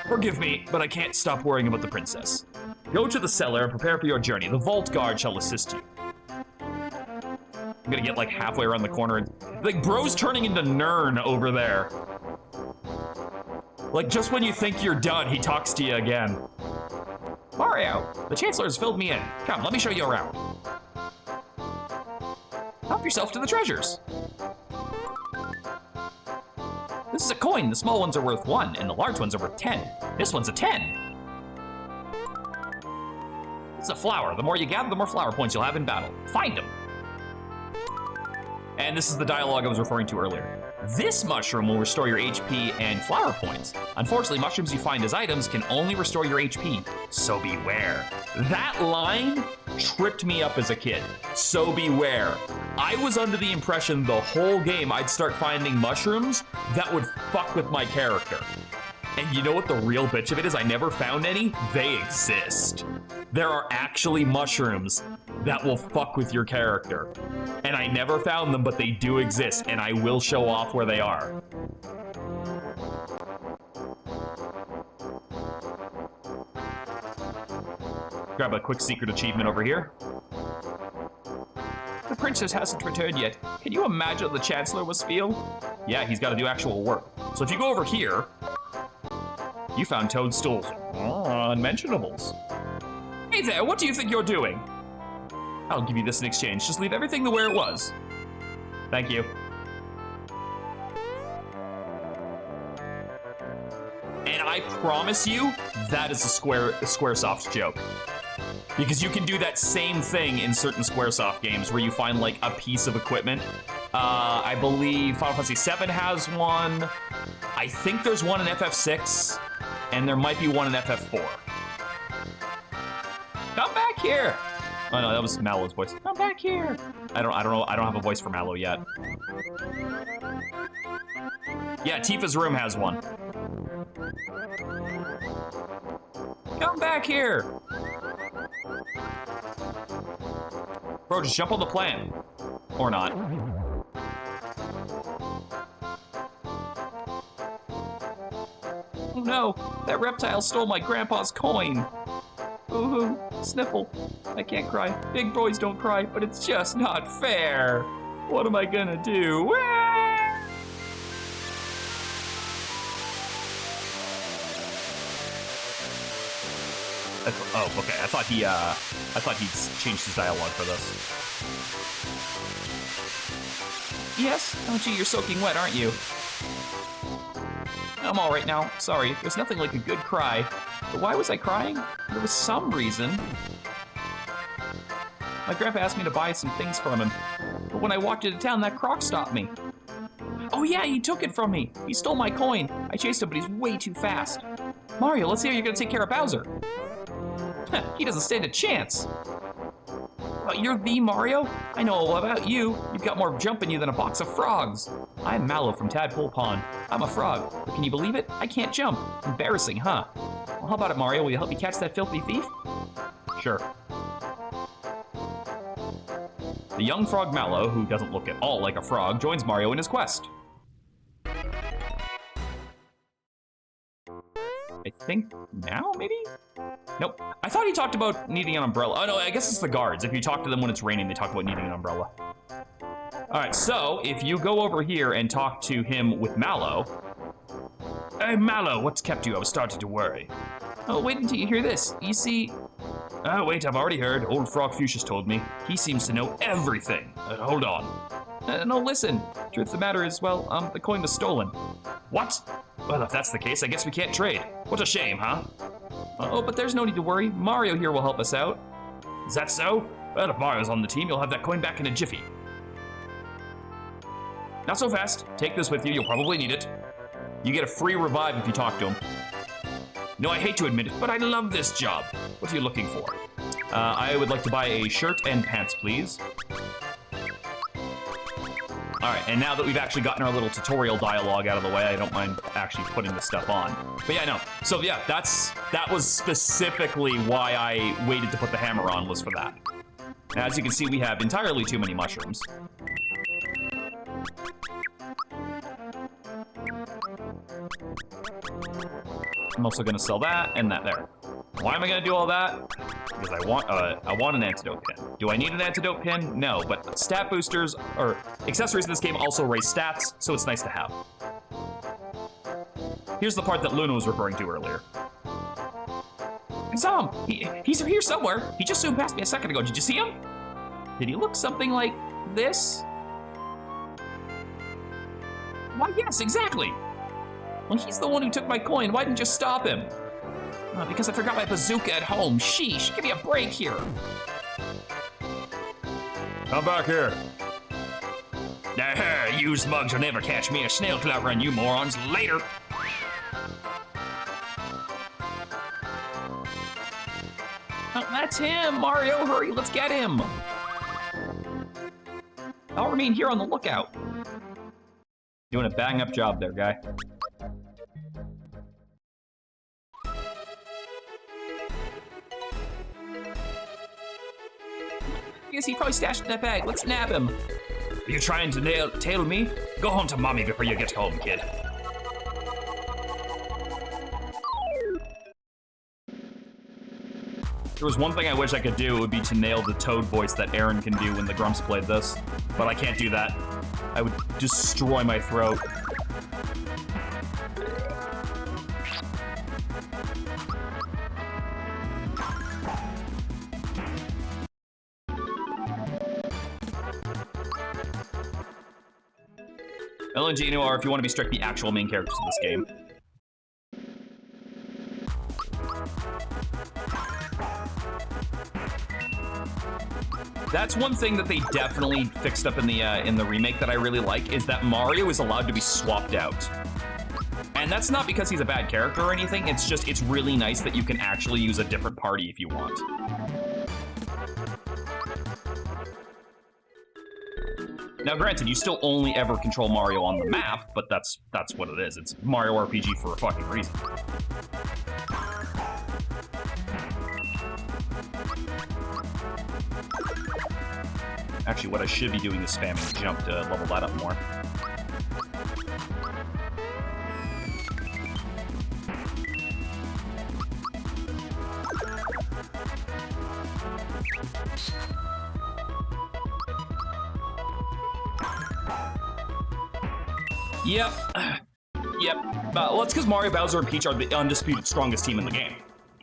Forgive me, but I can't stop worrying about the princess. Go to the cellar and prepare for your journey. The vault guard shall assist you. I'm gonna get like halfway around the corner and like bro's turning into Nern over there. Like just when you think you're done, he talks to you again. Mario, the Chancellor has filled me in. Come, let me show you around. Help yourself to the treasures. This is a coin. The small ones are worth 1, and the large ones are worth 10. This one's a 10. This is a flower. The more you gather, the more flower points you'll have in battle. Find them. And this is the dialogue I was referring to earlier. This mushroom will restore your HP and flower points. Unfortunately, mushrooms you find as items can only restore your HP, so beware. That line tripped me up as a kid. So beware. I was under the impression the whole game I'd start finding mushrooms that would fuck with my character. And you know what the real bitch of it is? I never found any. They exist. There are actually mushrooms that will fuck with your character. And I never found them, but they do exist, and I will show off where they are. Grab a quick secret achievement over here. The princess hasn't returned yet. Can you imagine what the Chancellor must feel? Yeah, he's got to do actual work. So if you go over here, you found toadstools. Oh, unmentionables. Hey there, what do you think you're doing? I'll give you this in exchange. Just leave everything the way it was. Thank you. And I promise you, that is a Squaresoft joke. Because you can do that same thing in certain Squaresoft games where you find like a piece of equipment. I believe Final Fantasy VII has one. I think there's one in FF6, and there might be one in FF4. Come back here! Oh no, that was Mallow's voice. Come back here! I don't know. I don't have a voice for Mallow yet. Yeah, Tifa's room has one. Come back here! Bro, just jump on the plant. Or not. Oh no, that reptile stole my grandpa's coin. Ooh, sniffle. I can't cry. Big boys don't cry, but it's just not fair. What am I gonna do? Oh, okay. I thought he'd changed his dialogue for this. Yes, don't you? You're soaking wet, aren't you? I'm all right now. Sorry. There's nothing like a good cry. But why was I crying? There was some reason. My grandpa asked me to buy some things from him. But when I walked into town, that croc stopped me. Oh yeah, he took it from me. He stole my coin. I chased him, but he's way too fast. Mario, let's see how you're gonna take care of Bowser. He doesn't stand a chance. You're the Mario? I know all about you. You've got more jump in you than a box of frogs. I'm Mallow from Tadpole Pond. I'm a frog, but can you believe it? I can't jump. Embarrassing, huh? Well, how about it, Mario? Will you help me catch that filthy thief? Sure. The young frog Mallow, who doesn't look at all like a frog, joins Mario in his quest. I think now, maybe? Nope. I thought he talked about needing an umbrella. Oh, no, I guess it's the guards. If you talk to them when it's raining, they talk about needing an umbrella. All right, so if you go over here and talk to him with Mallow. Hey, Mallow, what's kept you? I was starting to worry. Oh, wait until you hear this. You see... Oh, wait, I've already heard. Old Frog Fuchsia's told me. He seems to know everything. Hold on. No, listen. Truth of the matter is, well, the coin was stolen. What? Well, if that's the case, I guess we can't trade. What a shame, huh? Oh, but there's no need to worry. Mario here will help us out. Is that so? Well, if Mario's on the team, you'll have that coin back in a jiffy. Not so fast. Take this with you. You'll probably need it. You get a free revive if you talk to him. No, I hate to admit it, but I love this job. What are you looking for? I would like to buy a shirt and pants, please. All right, and now that we've actually gotten our little tutorial dialogue out of the way, I don't mind actually putting this stuff on. But yeah, no. So yeah, that was specifically why I waited to put the hammer on, was for that. Now, as you can see, we have entirely too many mushrooms. I'm also gonna sell that and that there. Why am I gonna do all that? Because I want an antidote pin. Do I need an antidote pin? No, but stat boosters or accessories in this game also raise stats, so it's nice to have. Here's the part that Luna was referring to earlier. I saw him. He's here somewhere. He just zoomed past me a second ago. Did you see him? Did he look something like this? Why, yes, exactly. Well, he's the one who took my coin. Why didn't you stop him? Because I forgot my bazooka at home. Sheesh, give me a break here. Come back here. You smugs will never catch me. A snail till outrun you morons. Later. Oh, that's him. Mario, hurry, let's get him. I'll remain here on the lookout. Doing a bang-up job there, guy. Yes, he probably stashed in that bag. Let's nab him. Are you trying to tail me? Go home to mommy before you get home, kid. There was one thing I wish I could do, it would be to nail the Toad voice that Aaron can do when the Grumps played this. But I can't do that. I would destroy my throat. Ellen and Gino are, if you want to be strict, the actual main characters in this game. That's one thing that they definitely fixed up in the remake that I really like, is that Mario is allowed to be swapped out. And that's not because he's a bad character or anything, it's just, it's really nice that you can actually use a different party if you want. Now, granted, you still only ever control Mario on the map, but that's what it is. It's Mario RPG for a fucking reason. Actually, what I should be doing is spamming jump to level that up more. Yep. Yep. Well, it's because Mario, Bowser, and Peach are the undisputed strongest team in the game.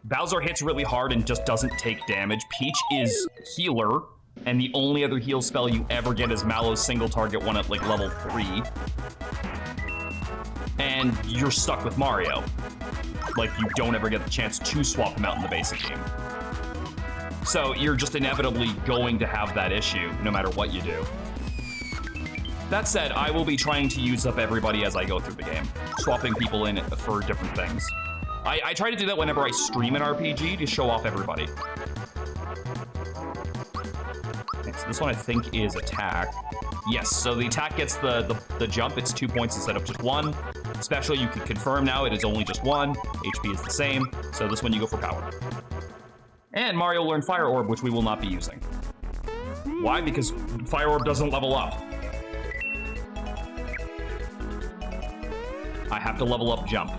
Bowser hits really hard and just doesn't take damage. Peach is healer, and the only other heal spell you ever get is Mallow's single target one at like level 3. And you're stuck with Mario. Like, you don't ever get the chance to swap him out in the basic game. So you're just inevitably going to have that issue no matter what you do. That said, I will be trying to use up everybody as I go through the game, swapping people in for different things. I try to do that whenever I stream an RPG to show off everybody. Okay, so this one I think is attack. Yes, so the attack gets the jump, it's 2 points instead of just 1. Special, you can confirm now, it is only just 1. HP is the same, so this one you go for power. And Mario will learn Fire Orb, which we will not be using. Why? Because Fire Orb doesn't level up. I have to level up jump.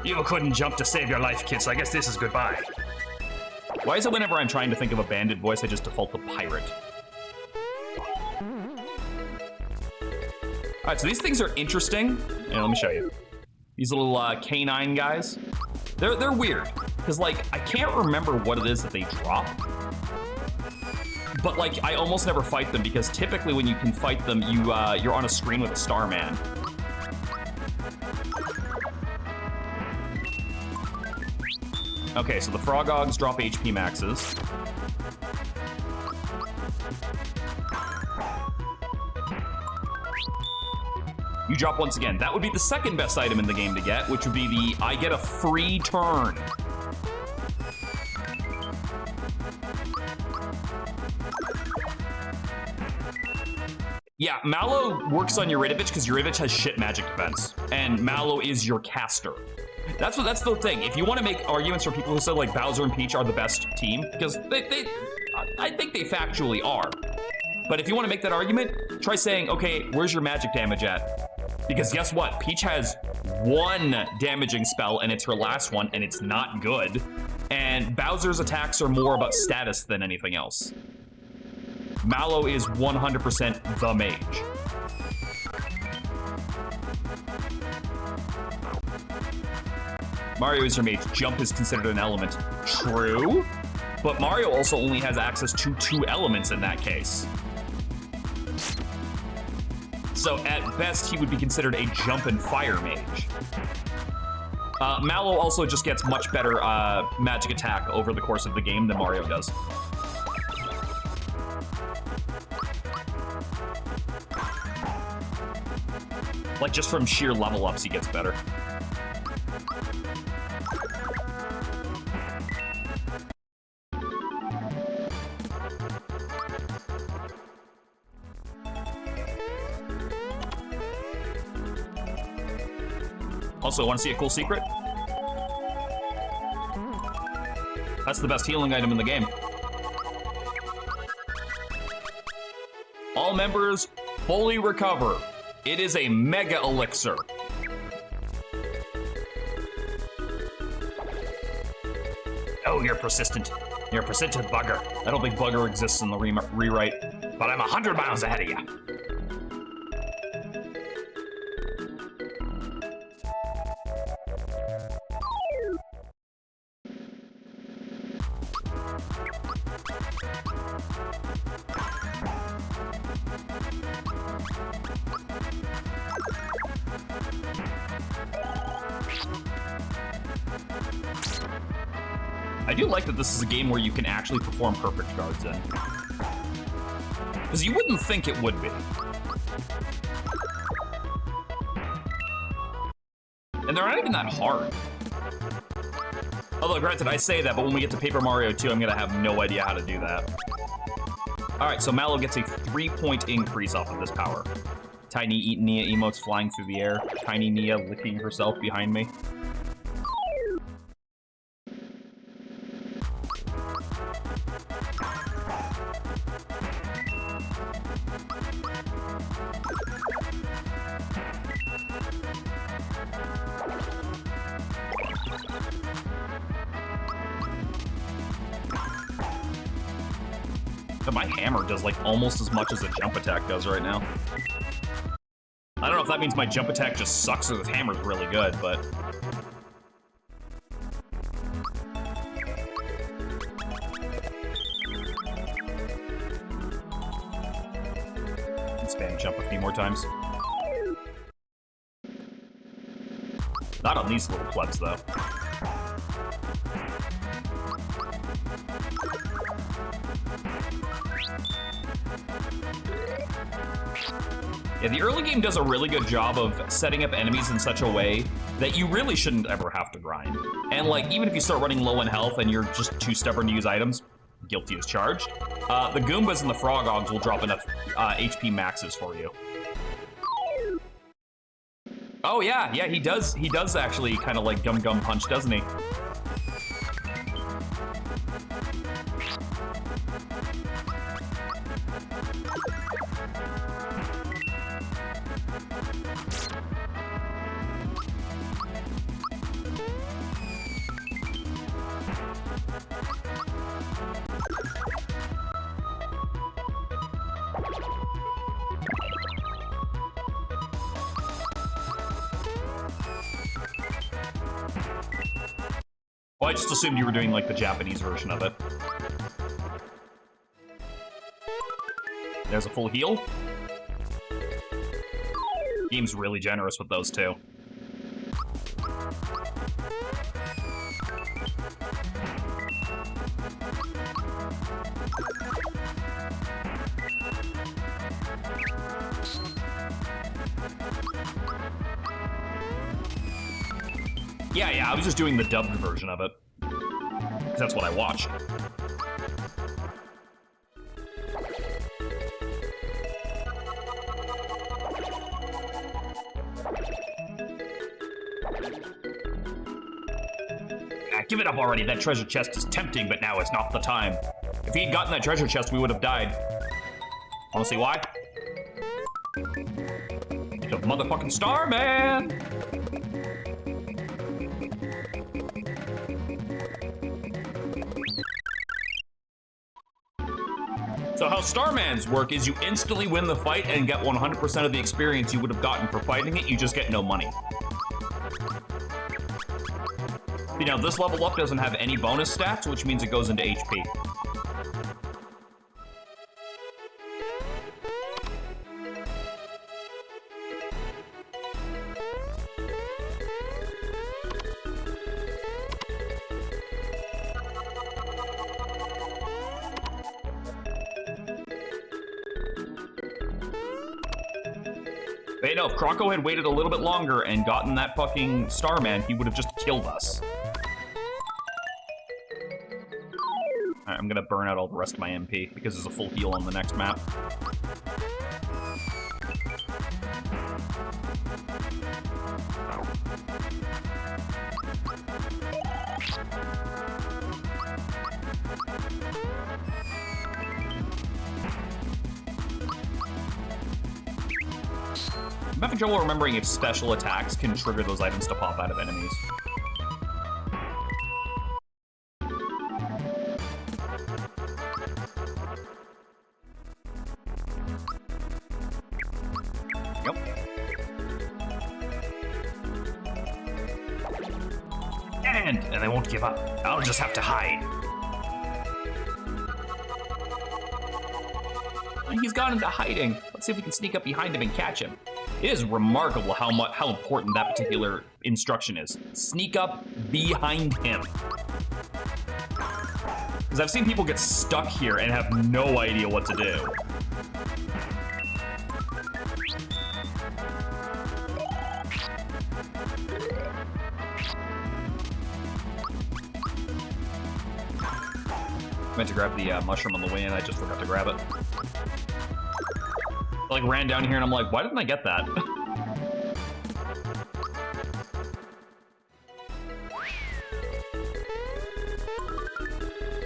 You couldn't jump to save your life, kid, so I guess this is goodbye. Why is it whenever I'm trying to think of a bandit voice, I just default to pirate? All right, so these things are interesting. Yeah, let me show you. These little canine guys. They're weird, because, like, I can't remember what it is that they drop. But, like, I almost never fight them, because typically when you can fight them, you're on a screen with a Starman. Okay, so the Frogogs drop HP maxes. You drop once again. That would be the second best item in the game to get, which would be the I get a free turn. Yeah, Mallow works on Eurytovich because Eurytovich has shit magic defense, and Mallow is your caster. That's the thing. If you want to make arguments for people who say like Bowser and Peach are the best team, because I think they factually are. But if you want to make that argument, try saying, okay, where's your magic damage at? Because guess what? Peach has one damaging spell, and it's her last one, and it's not good. And Bowser's attacks are more about status than anything else. Mallow is 100% the mage. Mario is your mage. Jump is considered an element. True, but Mario also only has access to 2 elements in that case. So at best, he would be considered a jump and fire mage. Mallow also just gets much better magic attack over the course of the game than Mario does. Like, just from sheer level ups, he gets better. Also, want to see a cool secret? That's the best healing item in the game. All members fully recover. It is a mega elixir. Oh, you're persistent. You're a persistent bugger. I don't think bugger exists in the rewrite, but I'm 100 miles ahead of you. I do like that this is a game where you can actually perform perfect guards in. Because you wouldn't think it would be. And they're not even that hard. Although, granted, I say that, but when we get to Paper Mario 2, I'm going to have no idea how to do that. Alright, so Mallow gets a 3-point increase off of this power. Tiny Nia emotes flying through the air. Tiny Nia licking herself behind me. But my hammer does like almost as much as a jump attack does right now. I don't know if that means my jump attack just sucks or the hammer's really good, but... Spam jump a few more times. Not on these little plebs, though. Yeah, the early game does a really good job of setting up enemies in such a way that you really shouldn't ever have to grind. And, like, even if you start running low on health and you're just too stubborn to use items, guilty as charged, the Goombas and the Frogogs will drop enough HP maxes for you. Oh, yeah, he does actually kind of like Gum Gum Punch, doesn't he? Oh, I just assumed you were doing, like, the Japanese version of it. There's a full heal. Game's really generous with those two. Yeah, I was just doing the dubbed version of it. Because that's what I watched. Give it up already. That treasure chest is tempting, but now is not the time. If he'd gotten that treasure chest, we would have died. Wanna see why? The motherfucking Starman! So how Starmans work is you instantly win the fight and get 100% of the experience you would have gotten for fighting it, you just get no money. You know, this level up doesn't have any bonus stats, which means it goes into HP. But you know, if Croco had waited a little bit longer and gotten that fucking Starman, he would have just killed us. Alright, I'm gonna burn out all the rest of my MP, because there's a full heal on the next map. I'm having trouble remembering if special attacks can trigger those items to pop out of enemies. Yep. And they won't give up. I'll just have to hide. He's gone into hiding. Let's see if we can sneak up behind him and catch him. It is remarkable how important that particular instruction is. Sneak up behind him. Because I've seen people get stuck here and have no idea what to do. I meant to grab the mushroom on the way in, I just forgot to grab it. I, like, ran down here and I'm like, why didn't I get that?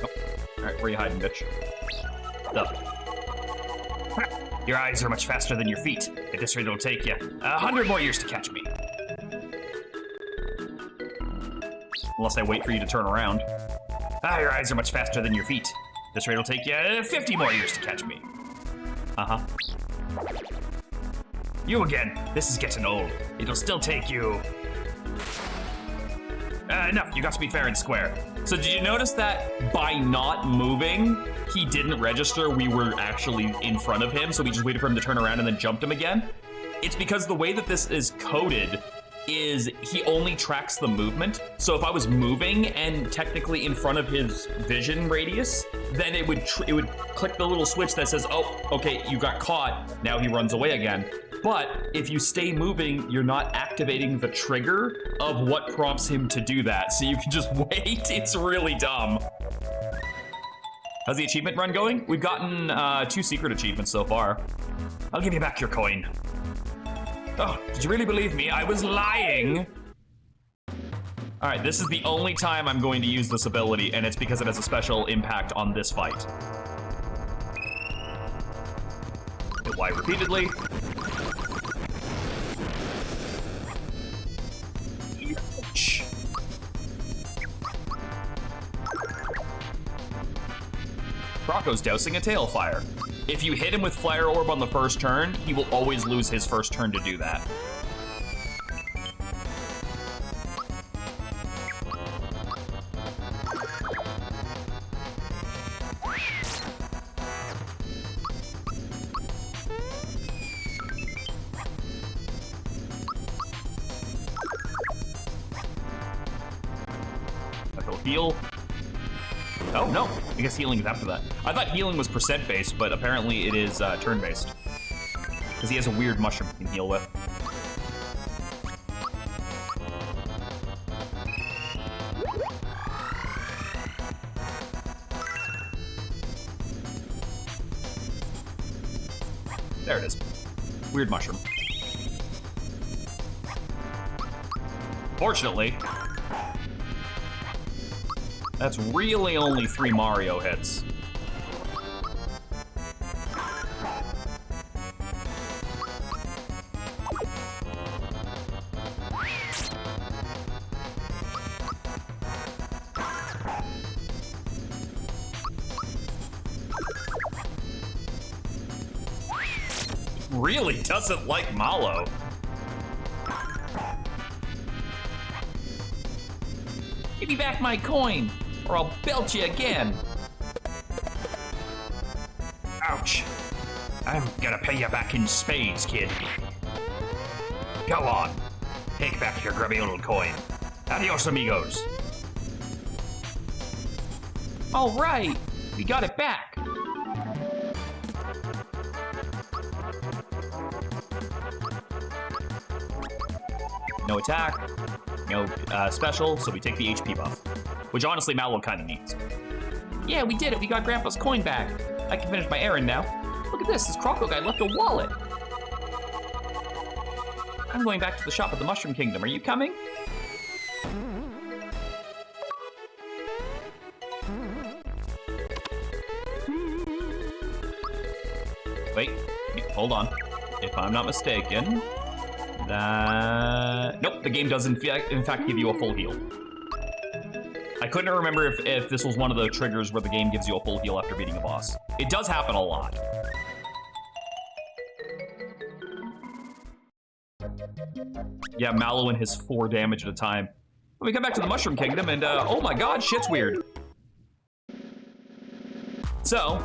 Oh. Alright, where are you hiding, bitch? Up. Your eyes are much faster than your feet. At this rate, it'll take you 100 more years to catch me. Unless I wait for you to turn around. Your eyes are much faster than your feet. This rate will take you 50 more years to catch me. Uh-huh. You again. This is getting old. It'll still take you... enough. You got to be fair and square. So did you notice that by not moving, he didn't register we were actually in front of him, so we just waited for him to turn around and then jumped him again? It's because the way that this is coded is he only tracks the movement. So if I was moving and technically in front of his vision radius, then it would click the little switch that says, oh, okay, you got caught. Now he runs away again. But if you stay moving, you're not activating the trigger of what prompts him to do that. So you can just wait. It's really dumb. How's the achievement run going? We've gotten 2 secret achievements so far. I'll give you back your coin. Oh, did you really believe me? I was lying. All right, this is the only time I'm going to use this ability, and it's because it has a special impact on this fight. Hit Y repeatedly. Ouch. Croco's dousing a tail fire. If you hit him with Fire Orb on the first turn, he will always lose his first turn to do that. But he'll heal. Oh, no. I guess healing is after that. I thought healing was percent-based, but apparently it is turn-based. Because he has a weird mushroom he can heal with. There it is. Weird mushroom. Fortunately, that's really only 3 Mario hits. Really doesn't like Mallow. Give me back my coin, or I'll belt you again. Ouch. I'm gonna pay you back in spades, kid. Go on. Take back your grubby little coin. Adios, amigos. All right, we got it back. No attack, no special, so we take the HP buff. Which honestly Mallow kind of needs. Yeah, we did it, we got Grandpa's coin back. I can finish my errand now. Look at this Croco guy left a wallet. I'm going back to the shop at the Mushroom Kingdom, are you coming? Wait, hold on. If I'm not mistaken, nope, the game does in fact give you a full heal. I couldn't remember if this was one of the triggers where the game gives you a full heal after beating a boss. It does happen a lot. Yeah, Mallow and his 4 damage at a time. When we come back to the Mushroom Kingdom and, oh my god, shit's weird. So,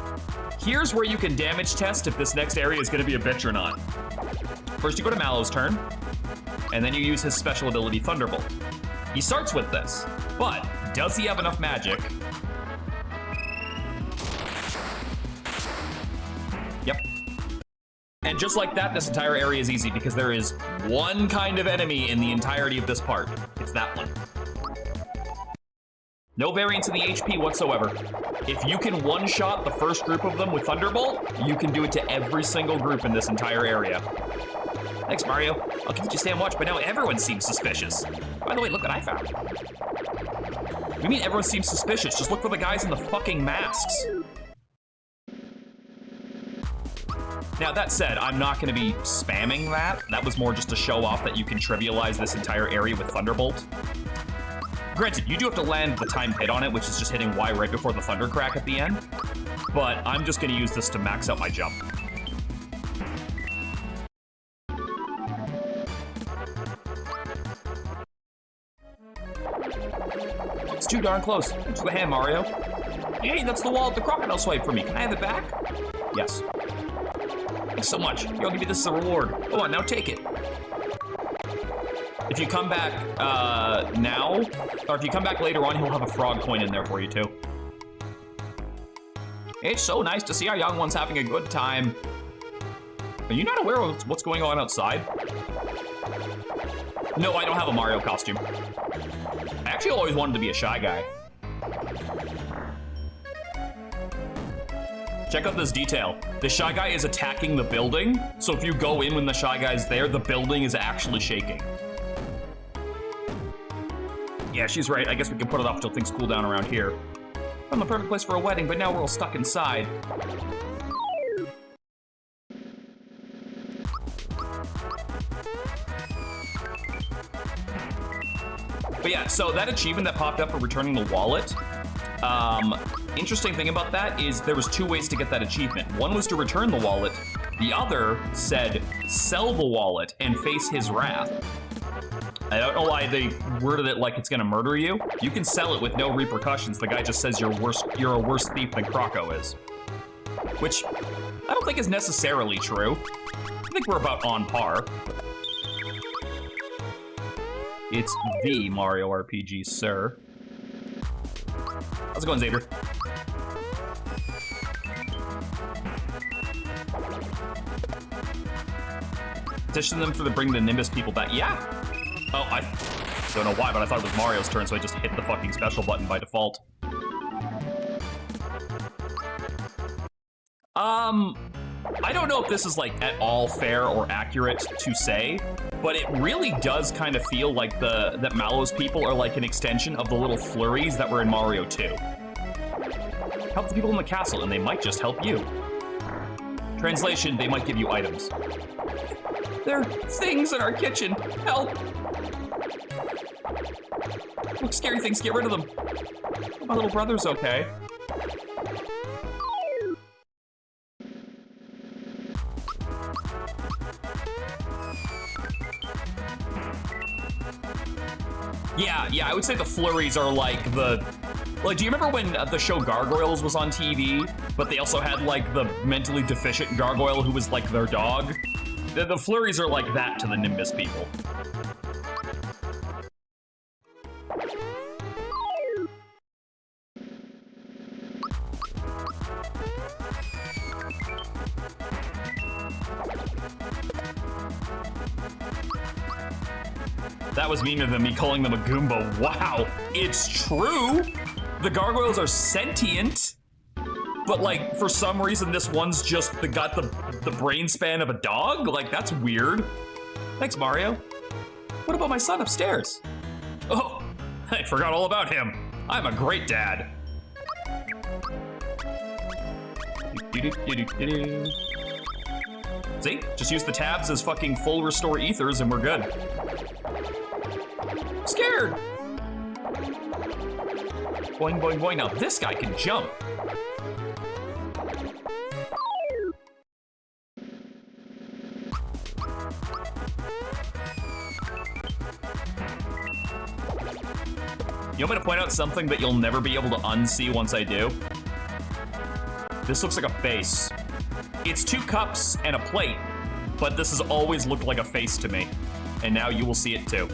here's where you can damage test if this next area is gonna be a bitch or not. First you go to Mallow's turn, and then you use his special ability, Thunderbolt. He starts with this, but does he have enough magic? Yep. And just like that, this entire area is easy because there is one kind of enemy in the entirety of this part. It's that one. No variance in the HP whatsoever. If you can one-shot the first group of them with Thunderbolt, you can do it to every single group in this entire area. Thanks, Mario. I'll keep you stay and watch, but now everyone seems suspicious. By the way, look what I found. What do you mean everyone seems suspicious? Just look for the guys in the fucking masks. Now, that said, I'm not gonna be spamming that. That was more just to show off that you can trivialize this entire area with Thunderbolt. Granted, you do have to land the timed hit on it, which is just hitting Y right before the Thunder Crack at the end. But I'm just gonna use this to max out my jump. It's too darn close. Into the hand, Mario. Hey, that's the wall the crocodile swiped for me. Can I have it back? Yes. Thanks so much. Here, I'll give you this as a reward. Go on, now take it. If you come back now, or if you come back later on, he'll have a frog coin in there for you too. It's so nice to see our young ones having a good time. Are you not aware of what's going on outside? No, I don't have a Mario costume. I actually always wanted to be a Shy Guy. Check out this detail. The Shy Guy is attacking the building, so if you go in when the Shy Guy's there, the building is actually shaking. Yeah, she's right. I guess we can put it off until things cool down around here. Found the perfect place for a wedding, but now we're all stuck inside. But yeah, so that achievement that popped up for returning the wallet, interesting thing about that is there was 2 ways to get that achievement. One was to return the wallet. The other said, sell the wallet and face his wrath. I don't know why they worded it like it's gonna murder you. You can sell it with no repercussions. The guy just says you're a worse thief than Croco is. Which I don't think is necessarily true. I think we're about on par. It's the Mario RPG, sir. How's it going, Xavier? Petition them for the bring the Nimbus people back. Yeah. Oh, I don't know why, but I thought it was Mario's turn, so I just hit the fucking special button by default. I don't know if this is like at all fair or accurate to say, but it really does kind of feel like that Mallow's people are like an extension of the little flurries that were in Mario 2. Help the people in the castle, and they might just help you. Translation, they might give you items. There are things in our kitchen. Help! Look, scary things, get rid of them. My little brother's okay. Yeah, I would say the flurries are like the... Like, do you remember when the show Gargoyles was on TV, but they also had, like, the mentally deficient gargoyle who was, like, their dog? The flurries are like that to the Nimbus people. That was meaner than me calling them a Goomba. Wow, it's true. The gargoyles are sentient, but like for some reason this one's just got the brain span of a dog. Like that's weird. Thanks, Mario. What about my son upstairs? Oh, I forgot all about him. I'm a great dad. See, just use the tabs as fucking full restore ethers and we're good. I'm scared. Boing, boing, boing. Now this guy can jump. You want me to point out something that you'll never be able to unsee once I do? This looks like a face. It's 2 cups and a plate, but this has always looked like a face to me. And now you will see it too.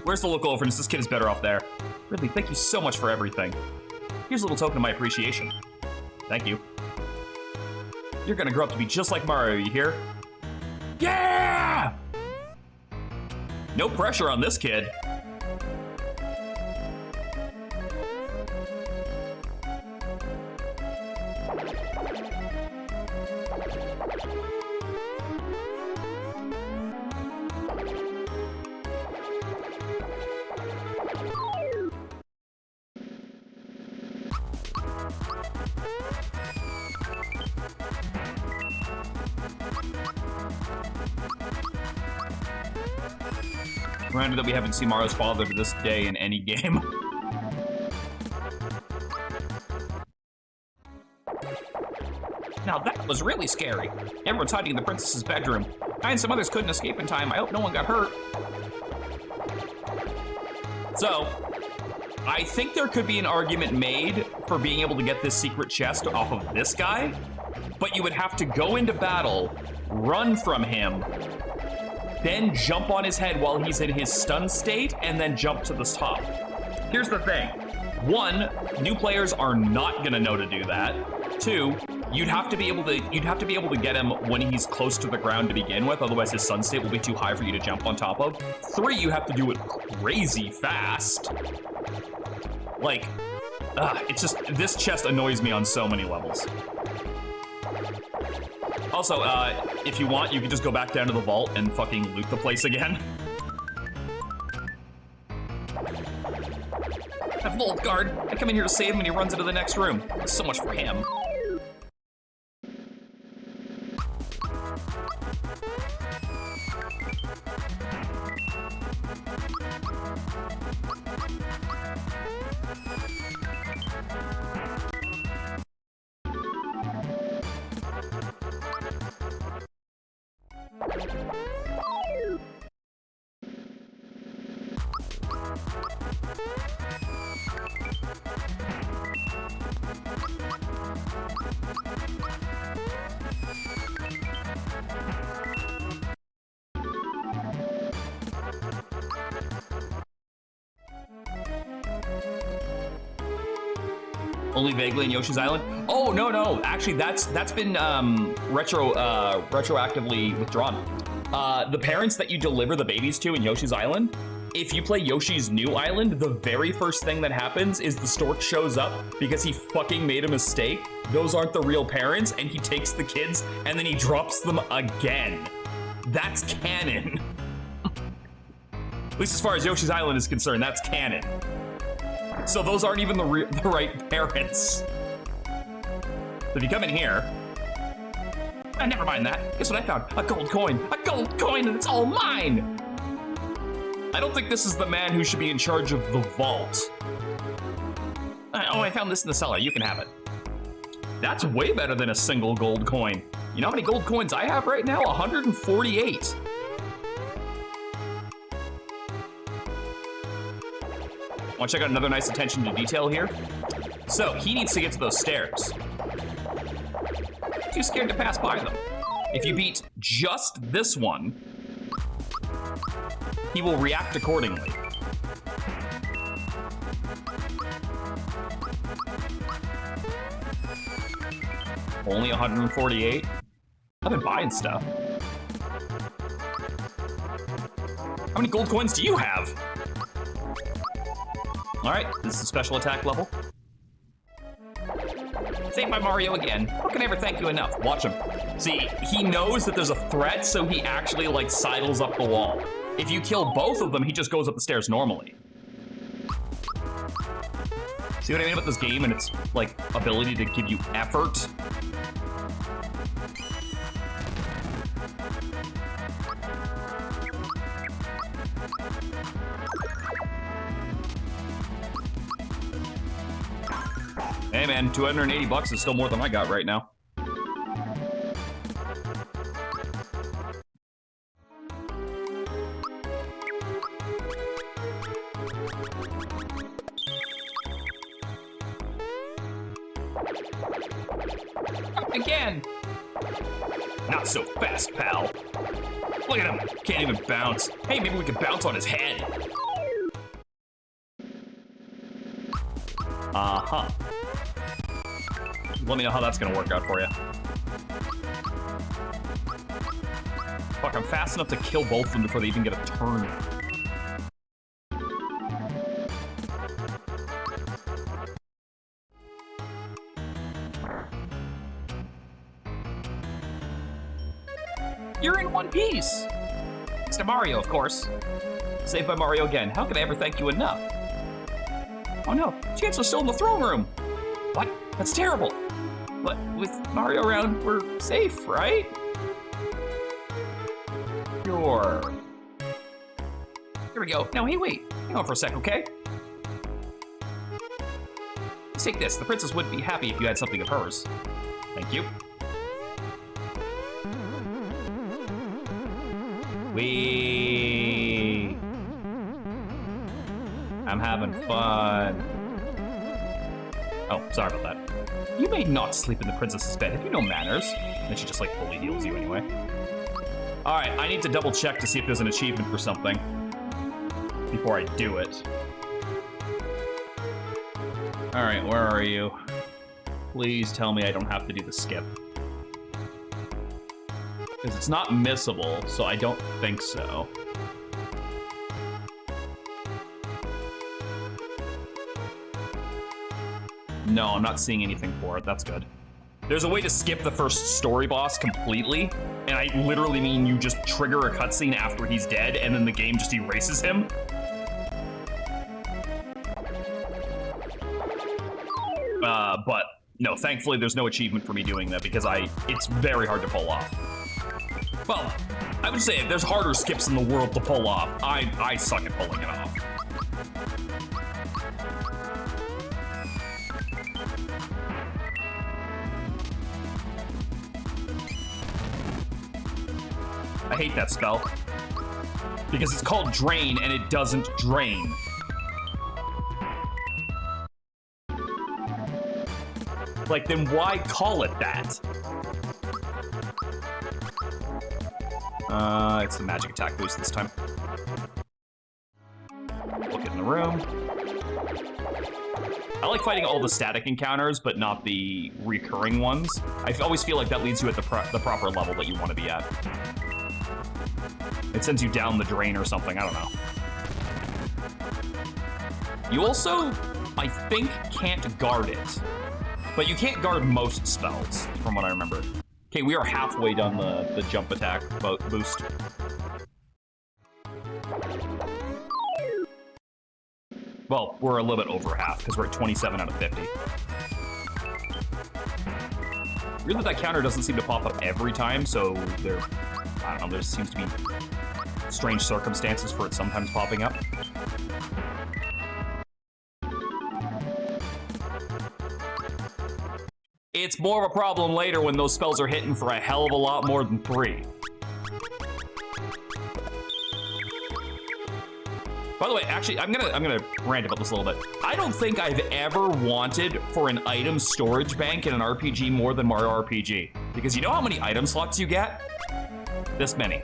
Where's the local orphanage? This kid is better off there. Ridley, thank you so much for everything. Here's a little token of my appreciation. Thank you. You're gonna grow up to be just like Mario, you hear? Yeah! No pressure on this kid. Reminded that we haven't seen Mario's father to this day in any game. Now that was really scary. Everyone's hiding in the princess's bedroom. I and some others couldn't escape in time. I hope no one got hurt. So, I think there could be an argument made for being able to get this secret chest off of this guy, but you would have to go into battle, run from him, then jump on his head while he's in his stun state, and then jump to the top. Here's the thing. 1, new players are not gonna know to do that. 2, you'd have to be able to get him when he's close to the ground to begin with, otherwise his stun state will be too high for you to jump on top of. 3, you have to do it crazy fast. Like, it's just, this chest annoys me on so many levels. Also, if you want, you can just go back down to the vault and fucking loot the place again. That vault guard, I come in here to save him and he runs into the next room. So much for him. Only vaguely in Yoshi's Island? Oh, no. Actually, that's been retroactively withdrawn. The parents that you deliver the babies to in Yoshi's Island, if you play Yoshi's New Island, the very first thing that happens is the stork shows up because he fucking made a mistake. Those aren't the real parents, and he takes the kids, and then he drops them again. That's canon. At least as far as Yoshi's Island is concerned, that's canon. So those aren't even the right parents. So if you come in here... never mind that. Guess what I found? A gold coin. A gold coin, and it's all mine! I don't think this is the man who should be in charge of the vault. Oh, I found this in the cellar. You can have it. That's way better than a single gold coin. You know how many gold coins I have right now? 148. Want to check out another nice attention to detail here? So, he needs to get to those stairs. Too scared to pass by them. If you beat just this one, he will react accordingly. Only 148? I've been buying stuff. How many gold coins do you have? All right, this is a special attack level. Saved by Mario again. How can I ever thank you enough? Watch him. See, he knows that there's a threat, so he actually, like, sidles up the wall. If you kill both of them, he just goes up the stairs normally. See what I mean about this game and its, like, ability to give you effort? Hey man, 280 bucks is still more than I got right now. Again! Not so fast, pal. Look at him, can't even bounce. Hey, maybe we could bounce on his head. Uh-huh. Let me know how that's gonna work out for you. Fuck, I'm fast enough to kill both of them before they even get a turn. You're in one piece! It's to Mario, of course. Saved by Mario again. How could I ever thank you enough? Oh no, Chancellor's still in the throne room! What? That's terrible! But with Mario around, we're safe, right? Sure. Here we go. Now, hey, wait. Hang on for a sec, okay? Let's take this. The princess would be happy if you had something of hers. Thank you. Wee. I'm having fun. Oh, sorry about that. You may not sleep in the princess's bed. Have you no manners? And she just, like, fully heals you anyway. All right, I need to double check to see if there's an achievement for something before I do it. All right, where are you? Please tell me I don't have to do the skip. Because it's not missable, so I don't think so. No, I'm not seeing anything for it. That's good. There's a way to skip the first story boss completely, and I literally mean you just trigger a cutscene after he's dead, and then the game just erases him. But no, thankfully there's no achievement for me doing that because it's very hard to pull off. Well, I would say if there's harder skips in the world to pull off, I suck at pulling it off. I hate that spell. Because it's called Drain, and it doesn't drain. Like, then why call it that? It's the magic attack boost this time. Look in the room. I like fighting all the static encounters, but not the recurring ones. I always feel like that leads you at the proper level that you want to be at. It sends you down the drain or something, I don't know. You also, I think, can't guard it. But you can't guard most spells, from what I remember. Okay, we are halfway done the jump attack boost. Well, we're a little bit over half, because we're at 27 out of 50. Really, that counter doesn't seem to pop up every time, so there, I don't know, there seems to be strange circumstances for it sometimes popping up. It's more of a problem later when those spells are hitting for a hell of a lot more than 3. By the way, actually, I'm gonna rant about this a little bit. I don't think I've ever wanted for an item storage bank in an RPG more than Mario RPG. Because you know how many item slots you get? This many.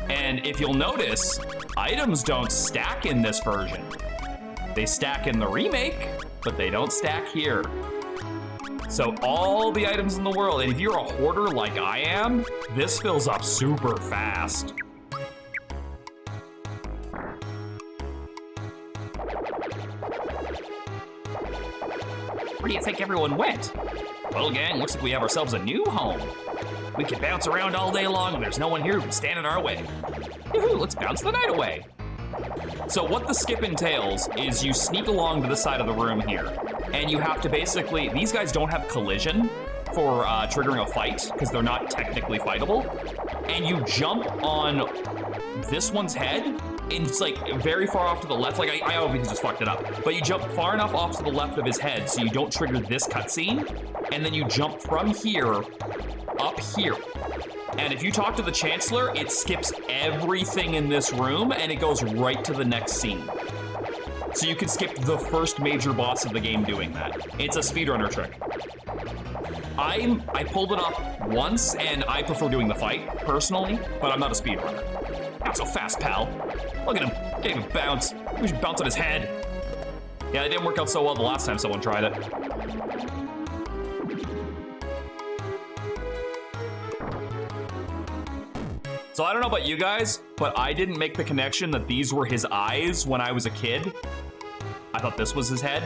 And if you'll notice, items don't stack in this version. They stack in the remake, but they don't stack here. So all the items in the world, and if you're a hoarder like I am, this fills up super fast. Where do you think everyone went? Well, gang, looks like we have ourselves a new home. We can bounce around all day long and there's no one here who can stand in our way. Yoo-hoo, let's bounce the night away. So what the skip entails is you sneak along to the side of the room here, and you have to basically, these guys don't have collision for triggering a fight, because they're not technically fightable, and you jump on this one's head, and it's like very far off to the left, like I obviously just fucked it up, but you jump far enough off to the left of his head so you don't trigger this cutscene, and then you jump from here up here. And if you talk to the Chancellor, it skips everything in this room and it goes right to the next scene. So you can skip the first major boss of the game doing that. It's a speedrunner trick. I pulled it off once and I prefer doing the fight, personally, but I'm not a speedrunner. Not so fast, pal. Look at him, can't even bounce. We should bounce on his head. Yeah, it didn't work out so well the last time someone tried it. So I don't know about you guys, but I didn't make the connection that these were his eyes when I was a kid. I thought this was his head.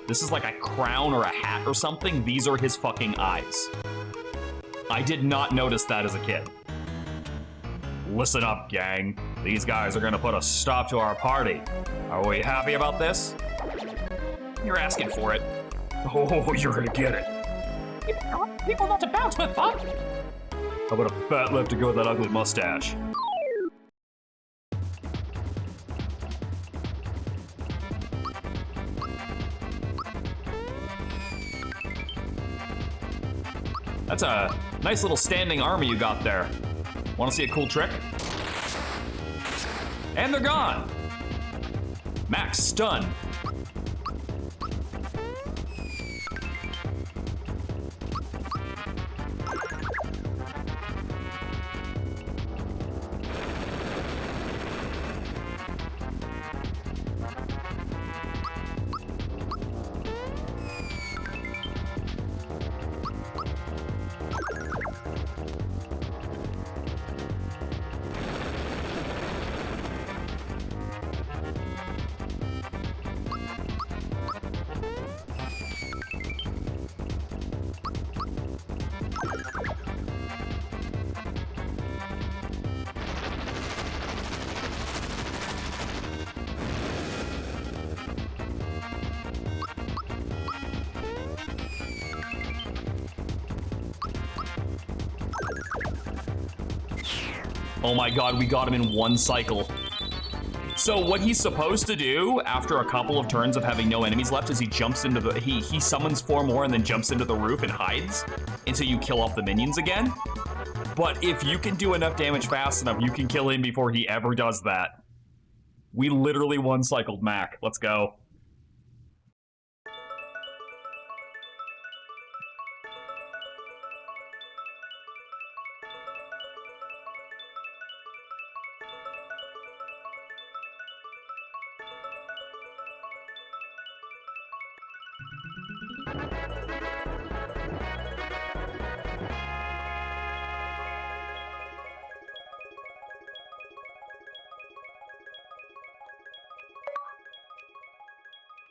This is like a crown or a hat or something. These are his fucking eyes. I did not notice that as a kid. Listen up, gang. These guys are gonna put a stop to our party. Are we happy about this? You're asking for it. Oh, you're gonna get it. People not to bounce with, Bob. How about a fat lip to go with that ugly mustache? That's a nice little standing army you got there. Want to see a cool trick? And they're gone. Max stun. Oh my god, we got him in one cycle. So what he's supposed to do after a couple of turns of having no enemies left is he jumps into the, he summons 4 more and then jumps into the roof and hides until you kill off the minions again. But if you can do enough damage fast enough, you can kill him before he ever does that. We literally one-cycled Mac. Let's go.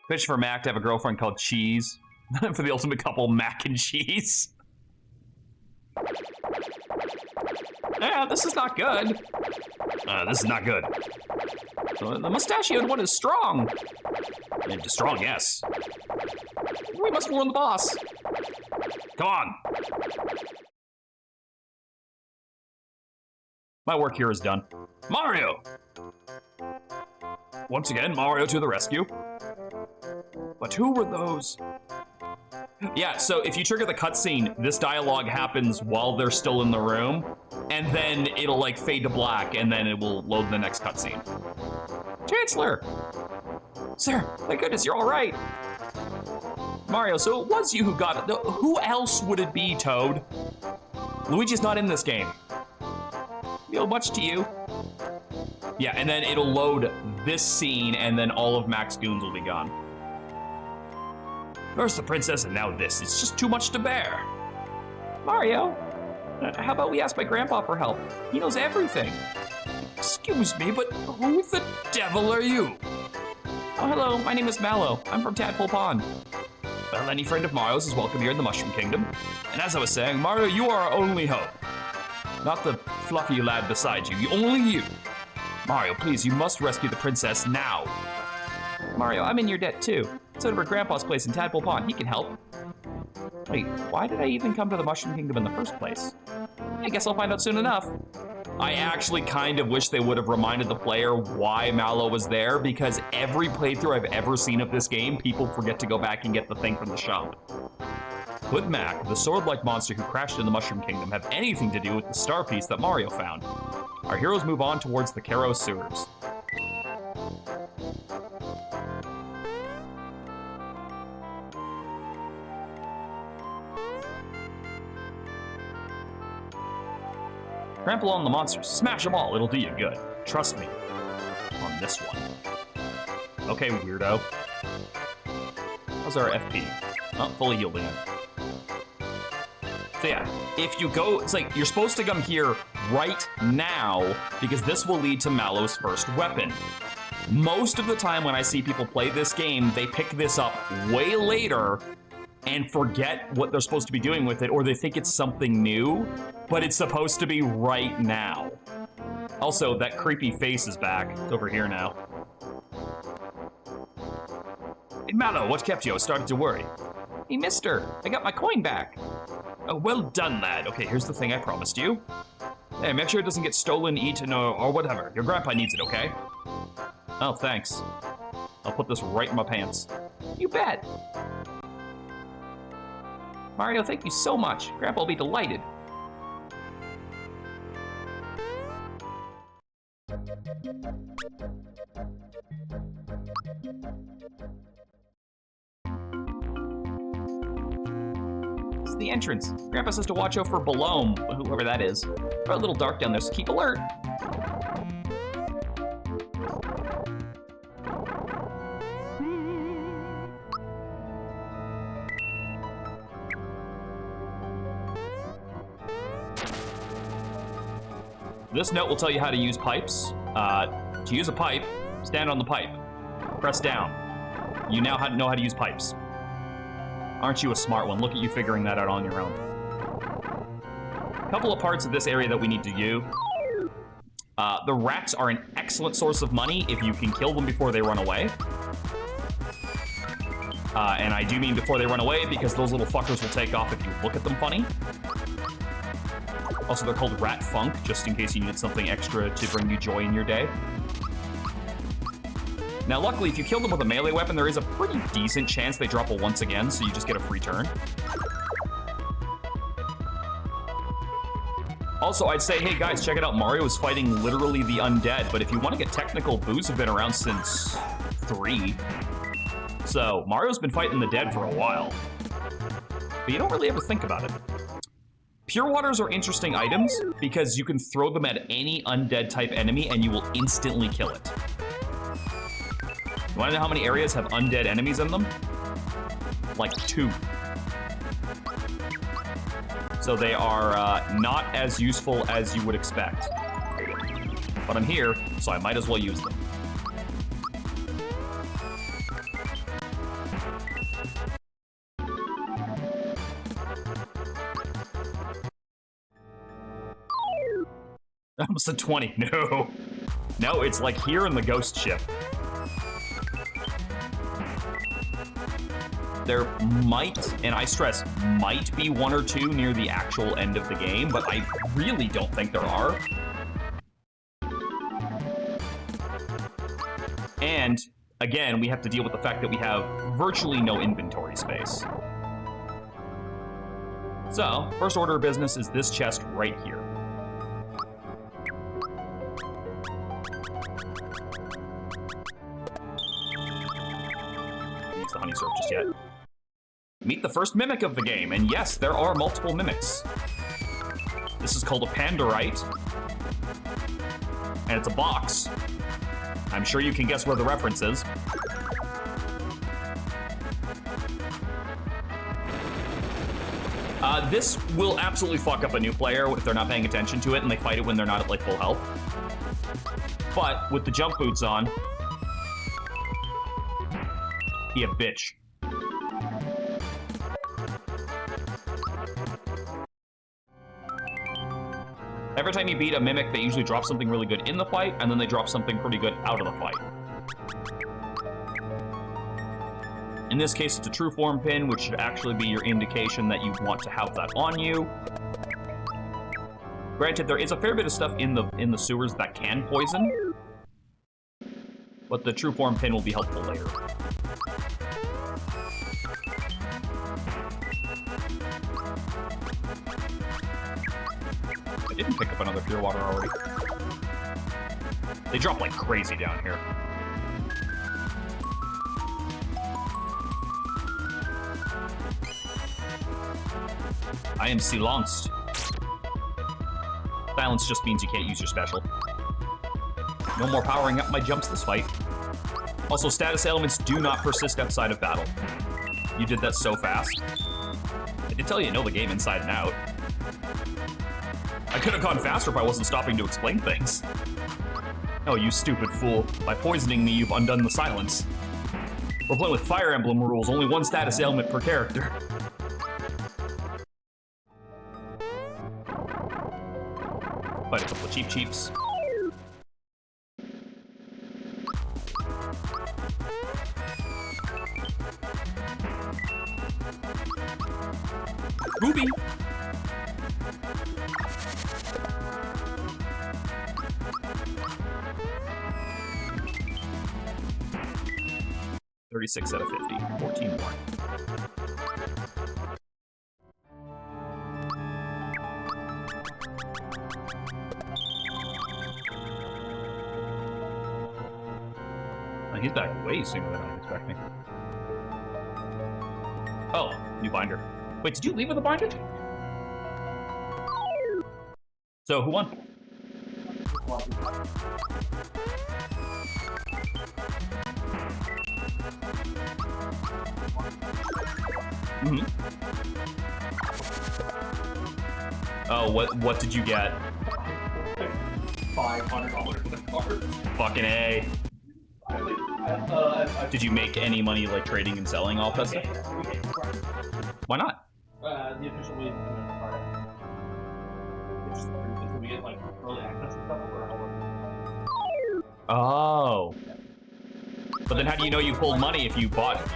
Pitch for Mac to have a girlfriend called Cheese. For the ultimate couple, Mac and Cheese. Yeah, this is not good. This is not good. The mustachioed one is strong. Strong, yes. We must warn the boss. Come on. My work here is done. Mario! Once again, Mario to the rescue. But who were those? Yeah, so if you trigger the cutscene, this dialogue happens while they're still in the room, and then it'll like fade to black, and then it will load the next cutscene. Chancellor! Sir, thank goodness you're all right. Mario, so it was you who got it. Who else would it be, Toad? Luigi's not in this game. You owe much to you. Yeah, and then it'll load this scene, and then all of Mac's goons will be gone. First the princess, and now this. It's just too much to bear. Mario, how about we ask my grandpa for help? He knows everything. Excuse me, but who the devil are you? Oh, hello, my name is Mallow. I'm from Tadpole Pond. Well, any friend of Mario's is welcome here in the Mushroom Kingdom. And as I was saying, Mario, you are our only hope. Not the fluffy lad beside you, only you. Mario, please, you must rescue the princess now. Mario, I'm in your debt too. It's over at Grandpa's place in Tadpole Pond. He can help. Wait, why did I even come to the Mushroom Kingdom in the first place? I guess I'll find out soon enough. I actually kind of wish they would have reminded the player why Mallow was there, because every playthrough I've ever seen of this game, people forget to go back and get the thing from the shop. Could Mac, the sword-like monster who crashed in the Mushroom Kingdom, have anything to do with the star piece that Mario found? Our heroes move on towards the Karo sewers. Trample on the monsters. Smash them all. It'll do you good. Trust me. On this one. Okay, weirdo. How's our FP? Oh, fully healed again. So yeah, if you go, it's like you're supposed to come here right now because this will lead to Mallow's first weapon. Most of the time when I see people play this game, they pick this up way later and forget what they're supposed to be doing with it, or they think it's something new, but it's supposed to be right now. Also, that creepy face is back. It's over here now. Hey, Mallow, what kept you? I was starting to worry. Hey, mister, I got my coin back. Oh, well done, lad. Okay, here's the thing I promised you. Hey, make sure it doesn't get stolen, eaten, or whatever. Your grandpa needs it, okay? Oh, thanks. I'll put this right in my pants. You bet. Mario, thank you so much. Grandpa will be delighted. This is the entrance. Grandpa says to watch out for below, whoever that is. It's a little dark down there, so keep alert. This note will tell you how to use pipes. To use a pipe, stand on the pipe. Press down. You now know how to use pipes. Aren't you a smart one? Look at you figuring that out on your own. A couple of parts of this area that we need to do. The rats are an excellent source of money if you can kill them before they run away. And I do mean before they run away because those little fuckers will take off if you look at them funny. Also, they're called Rat Funk, just in case you needed something extra to bring you joy in your day. Now, luckily, if you kill them with a melee weapon, there is a pretty decent chance they drop a once again, so you just get a free turn. Also, I'd say, hey guys, check it out. Mario is fighting literally the undead, but if you want to get technical, boos have been around since 3. So, Mario's been fighting the dead for a while. But you don't really ever think about it. Pure Waters are interesting items because you can throw them at any undead type enemy and you will instantly kill it. You want to know how many areas have undead enemies in them? Like 2. So they are not as useful as you would expect. But I'm here, so I might as well use them. Almost a 20. No. No, it's like here in the ghost ship. There might, and I stress, might be one or two near the actual end of the game, but I really don't think there are. And, again, we have to deal with the fact that we have virtually no inventory space. So, first order of business is this chest right here. Use the honey syrup just yet. Meet the first mimic of the game, and yes, there are multiple mimics. This is called a Pandarite, and it's a box. I'm sure you can guess where the reference is. This will absolutely fuck up a new player if they're not paying attention to it and they fight it when they're not at like full health. But with the jump boots on, he a bitch. Every time you beat a mimic, they usually drop something really good in the fight, and then they drop something pretty good out of the fight. In this case, it's a true form pin, which should actually be your indication that you want to have that on you. Granted, there is a fair bit of stuff in the sewers that can poison, but the true form pin will be helpful later. I didn't pick up another pure water already. They drop like crazy down here. I am silenced. Silence just means you can't use your special. No more powering up my jumps this fight. Also, status ailments do not persist outside of battle. You did that so fast. I did tell you know the game inside and out. I could have gone faster if I wasn't stopping to explain things. Oh, you stupid fool. By poisoning me, you've undone the silence. We're playing with Fire Emblem rules, only one status ailment per character. Fight a couple of cheeps. Booby! $36 out of 50. 14 more. He's back way sooner than I was expecting. Oh, new binder. Wait, did you leave with a binder? So, who won? Mm-hmm. Oh, what did you get? $500 for the card. Fucking A. Did you make any money like trading and selling all that stuff? Why not? The official way to do it. We get like early access and stuff or Oh. But then how do you know you pulled money if you bought it?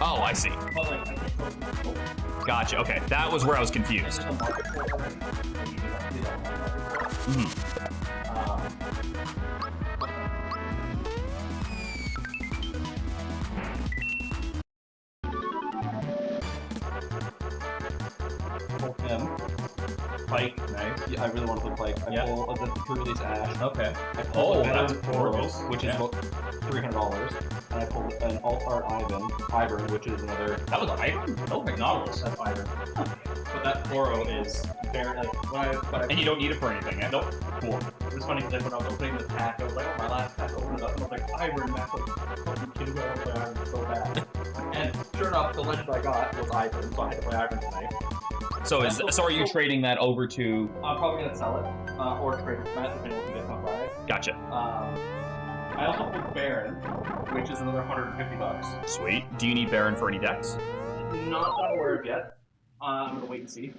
Oh, I see. Gotcha. Okay, that was where I was confused. Mm-hmm. Pike, nice. Yeah, I really want to play Pike. I pull the pre-release Ash. Okay. I pull that's a Boros, which is about $300, and I pulled an alt art Ivern, which is another. That was Ivern? Oh, Nautilus. That's Ivern. But that Boro is very like and you don't need it for anything, eh? Nope. Cool. It was funny because like, when I was opening the pack, I was like, oh, my last pack opened it up, and I was like, Ivern, man, like, fucking kidding me, I want to play Ivern so bad. And sure enough, the legend I got was Ivern, so I had to play Ivern tonight. So are you trading that over to? I'm probably gonna sell it or trade it. Depending on what we get on Friday. Gotcha. I also pulled Baron, which is another $150. Sweet. Do you need Baron for any decks? Not that I'm aware of yet. I'm gonna wait and see.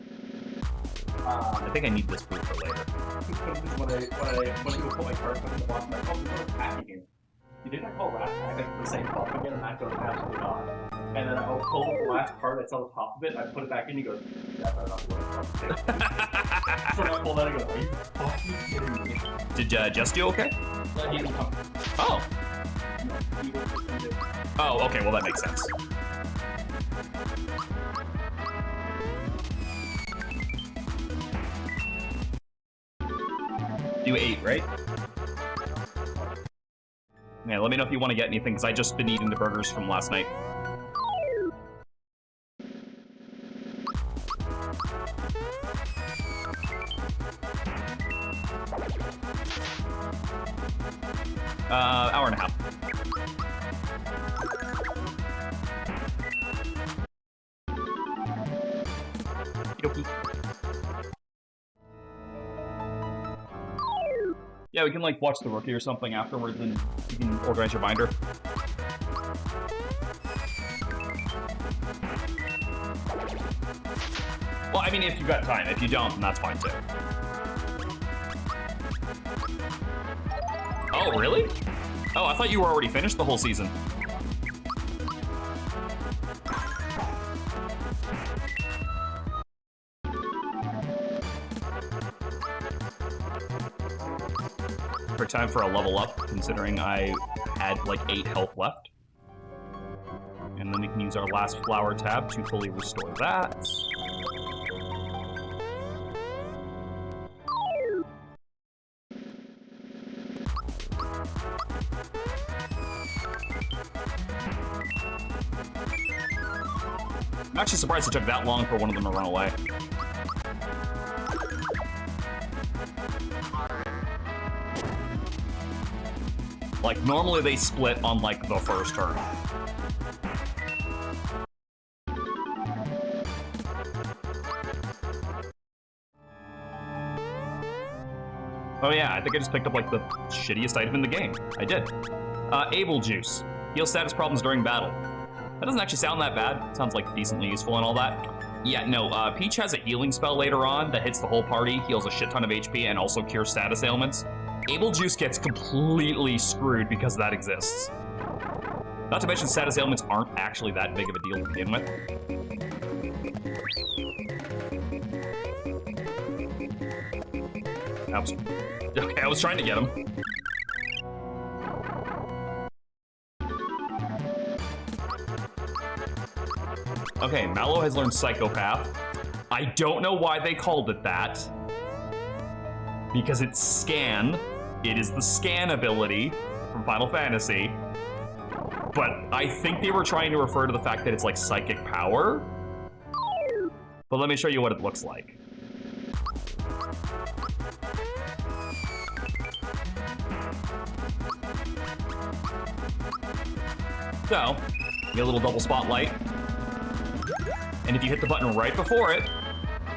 I think I need this food for later. when people put my cards in the box, I'm like, oh, there's another pack again. You did not call Rat Pack the same buff again? And Matt goes, absolutely not. And then I'll pull up the last card that's on the top of it, I put it back in, he goes, that's not what So I pull that and go, are you fucking kidding me? Did Jess do okay? He didn't come. Oh. No, he didn't. Oh, okay, well that makes sense. Do 8, right? Yeah, let me know if you want to get anything, because I just been eating the burgers from last night. Hour and a half. Okey-dokey. Yeah, we can like watch the rookie or something afterwards, and you can organize your binder. Well, I mean, if you've got time. If you don't, then that's fine too. Oh, really? Oh, I thought you were already finished the whole season. For time for a level up, considering I had like 8 health left. And then we can use our last flower tab to fully restore that. I'm actually surprised it took that long for one of them to run away. Like, normally they split on, like, the first turn. Oh yeah, I think I just picked up, like, the shittiest item in the game. I did. Able Juice. Heal status problems during battle. That doesn't actually sound that bad. It sounds, like, decently useful and all that. Yeah, no, Peach has a healing spell later on that hits the whole party, heals a shit ton of HP, and also cures status ailments. Able Juice gets completely screwed because that exists. Not to mention, status ailments aren't actually that big of a deal to begin with. Okay, I was trying to get him. Okay, Mallow has learned Psychopath. I don't know why they called it that. Because it's Scan. It is the Scan ability from Final Fantasy. But I think they were trying to refer to the fact that it's like psychic power. But let me show you what it looks like. So, you get a little double spotlight. And if you hit the button right before it,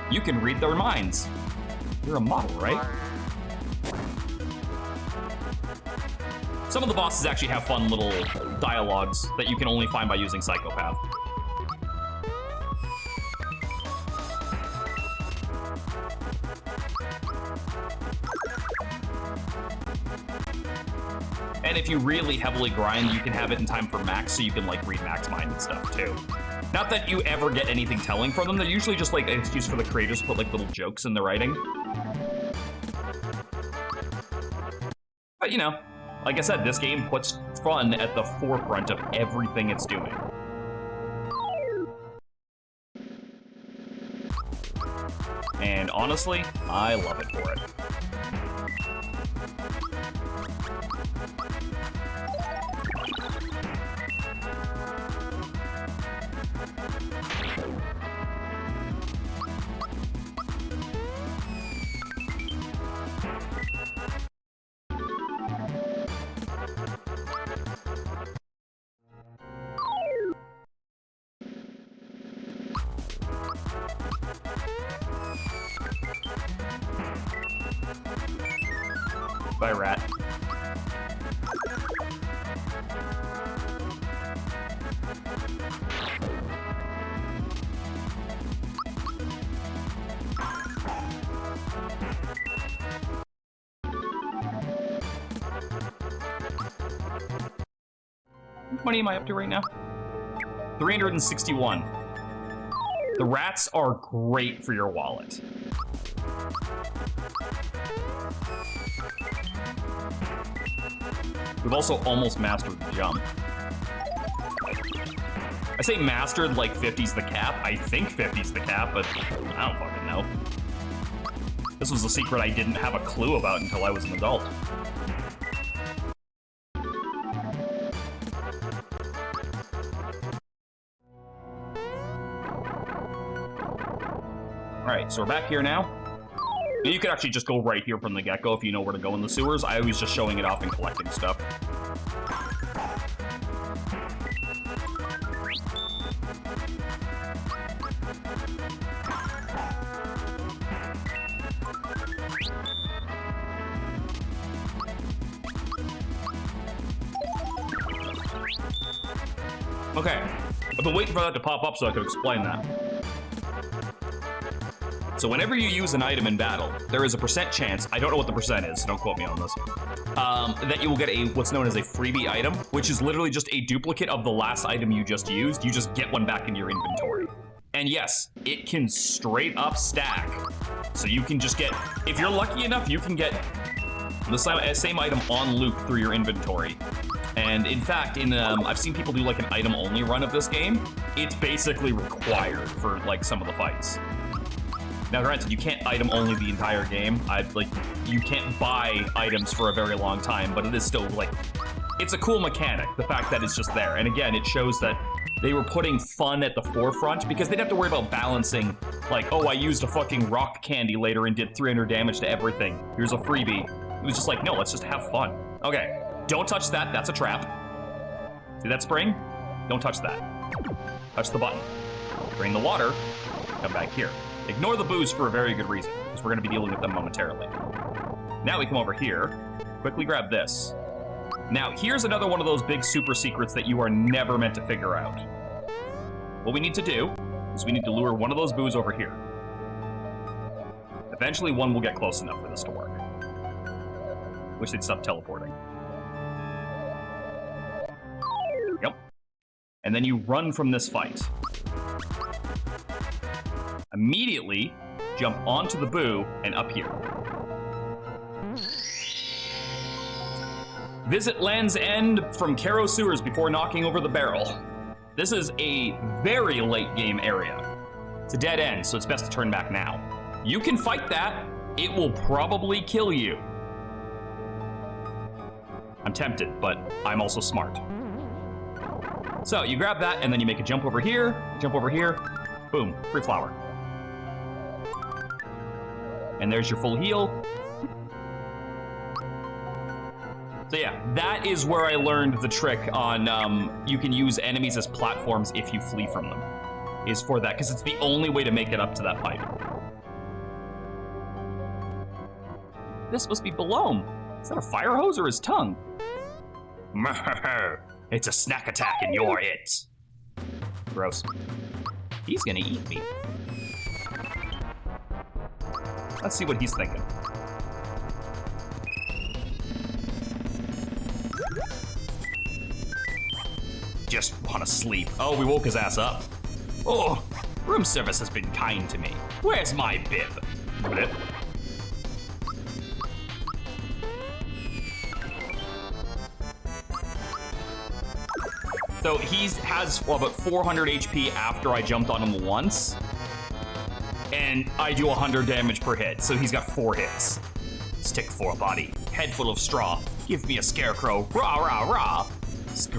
you can read their minds. You're a model, right? Some of the bosses actually have fun little dialogues that you can only find by using Psychopath. And if you really heavily grind, you can have it in time for max, so you can like read max mind and stuff too. Not that you ever get anything telling from them, they're usually just like an excuse for the creators to put like little jokes in the writing. But you know, like I said, this game puts fun at the forefront of everything it's doing. And honestly, I love it for it. Bye, rat. How much money am I up to right now? 361. The rats are great for your wallet. We've also almost mastered the jump. I say mastered like 50's the cap. I think 50's the cap, but I don't fucking know. This was a secret I didn't have a clue about until I was an adult. Alright, so we're back here now. You could actually just go right here from the get-go if you know where to go in the sewers. I was just showing it off and collecting stuff. Okay, I've been waiting for that to pop up so I could explain that. So whenever you use an item in battle, there is a percent chance, I don't know what the percent is, so don't quote me on this, that you will get a what's known as a freebie item, which is literally just a duplicate of the last item you just used. You just get one back in your inventory. And yes, it can straight up stack. So you can just get, if you're lucky enough, you can get the same item on loop through your inventory. And in fact, I've seen people do like an item only run of this game. It's basically required for like some of the fights. Now, granted, you can't item only the entire game. You can't buy items for a very long time, but it is still, like, it's a cool mechanic, the fact that it's just there. And again, it shows that they were putting fun at the forefront because they'd have to worry about balancing, like, oh, I used a fucking rock candy later and did 300 damage to everything. Here's a freebie. It was just like, no, let's just have fun. Okay, don't touch that. That's a trap. See that spring? Don't touch that. Touch the button. Drain the water. Come back here. Ignore the booze for a very good reason, because we're going to be dealing with them momentarily. Now we come over here, quickly grab this. Now, here's another one of those big super secrets that you are never meant to figure out. What we need to do is we need to lure one of those boos over here. Eventually, one will get close enough for this to work. Wish they'd stop teleporting. Yep. And then you run from this fight. Immediately jump onto the boo and up here. Visit Land's End from Caro Sewers before knocking over the barrel. This is a very late game area. It's a dead end, so it's best to turn back now. You can fight that. It will probably kill you. I'm tempted, but I'm also smart. So you grab that, and then you make a jump over here, boom, free flower. And there's your full heal. So yeah, that is where I learned the trick on you can use enemies as platforms if you flee from them. Is for that, because it's the only way to make it up to that pipe. This must be Belome. Is that a fire hose or his tongue? It's a snack attack and you're it. Gross. He's gonna eat me. Let's see what he's thinking. Just wanna sleep. Oh, we woke his ass up. Oh, room service has been kind to me. Where's my bib? Blip. So he has about 400 HP after I jumped on him once. And I do 100 damage per hit, so he's got 4 hits. Stick for a body, head full of straw. Give me a scarecrow, rah rah rah.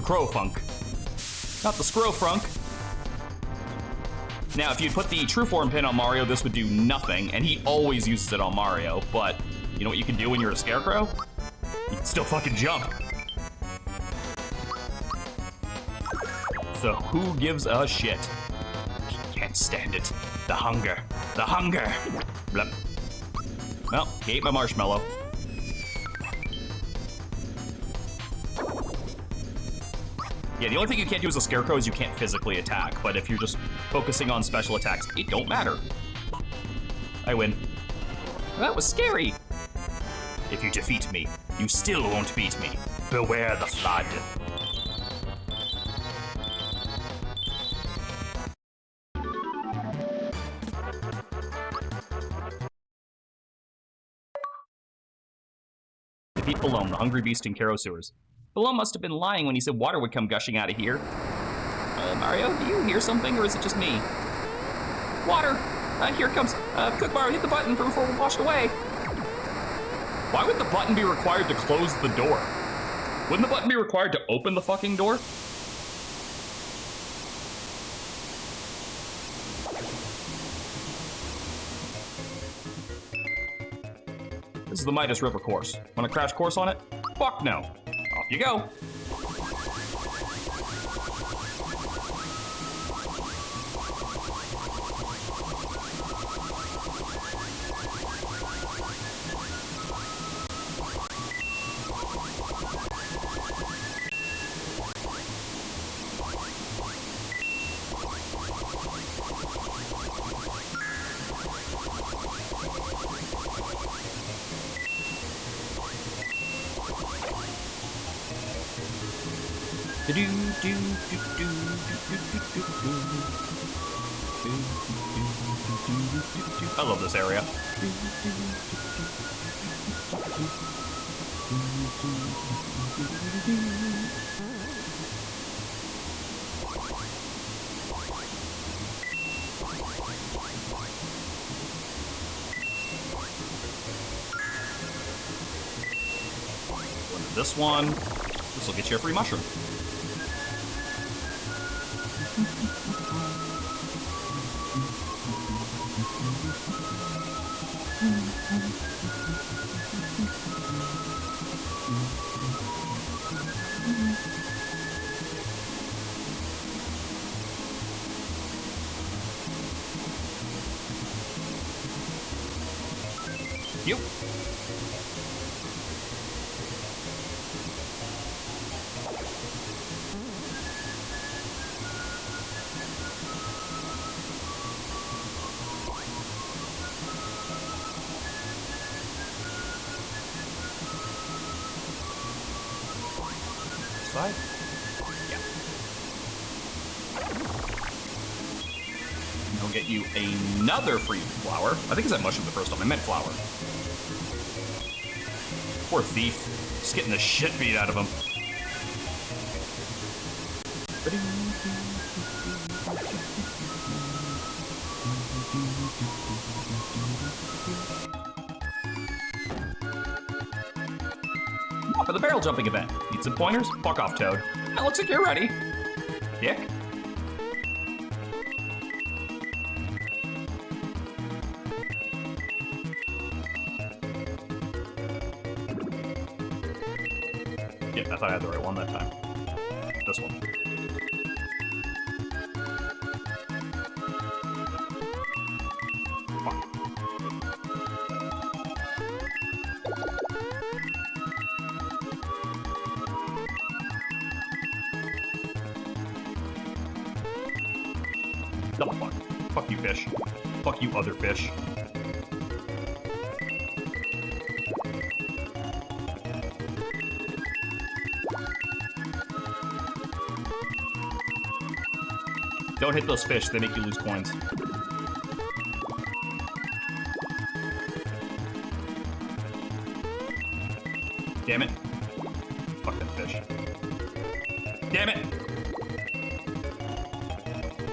Crow funk, not the scrow frunk. Now, if you put the true form pin on Mario, this would do nothing, and he always uses it on Mario. But you know what you can do when you're a scarecrow? You can still fucking jump. So who gives a shit? Can't stand it. The hunger. The hunger. Blup. Well, he ate my marshmallow. Yeah, the only thing you can't do as a scarecrow is you can't physically attack, but if you're just focusing on special attacks, it don't matter. I win. That was scary. If you defeat me, you still won't beat me. Beware the flood. Defeat Balloon, the hungry beast in Karo sewers. Balloon must have been lying when he said water would come gushing out of here. Mario, do you hear something, or is it just me? Water! Here it comes. Quick, Mario, hit the button before we're washed away. Why would the button be required to close the door? Wouldn't the button be required to open the fucking door? This is the Midas River course. Want to crash course on it? Fuck no. Off you go. I love this area. This one. This will get you a free mushroom. You. Side? Yeah. And I'll get you another free flower. I think I said mushroom the first time. I meant flower. Poor thief. Just getting the shit beat out of him. For the barrel jumping event. Need some pointers? Fuck off, Toad. It looks like you're ready. Dick. Yeah, I thought I had the right one that time. This one. Fuck. Double fuck. Fuck you, fish. Fuck you, other fish. Don't hit those fish, they make you lose coins. Damn it. Fuck that fish. Damn it!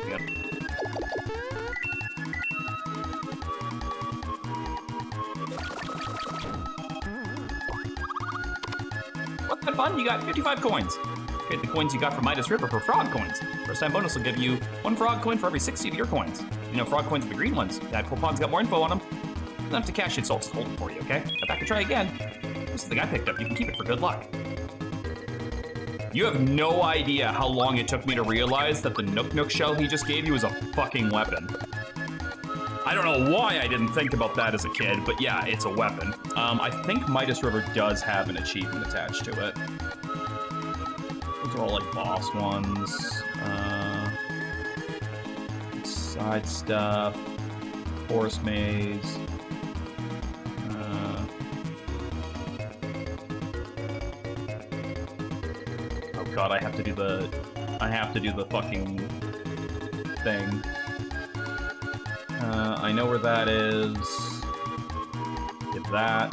Yep. What's that fun? You got 55 coins. Trade the coins you got from Midas River for frog coins. First time bonus will give you 1 frog coin for every 60 of your coins. You know frog coins are the green ones. That coupon's got more info on them. You don't have to cash it, so I'll just hold it for you, okay? Come back and try again. This is the thing I picked up. You can keep it for good luck. You have no idea how long it took me to realize that the Nook Nook shell he just gave you is a fucking weapon. I don't know why I didn't think about that as a kid, but yeah, it's a weapon. I think Midas River does have an achievement attached to it. Those are all like boss ones. Side stuff. Forest maze. Oh god, I have to do the fucking thing. I know where that is. Get that.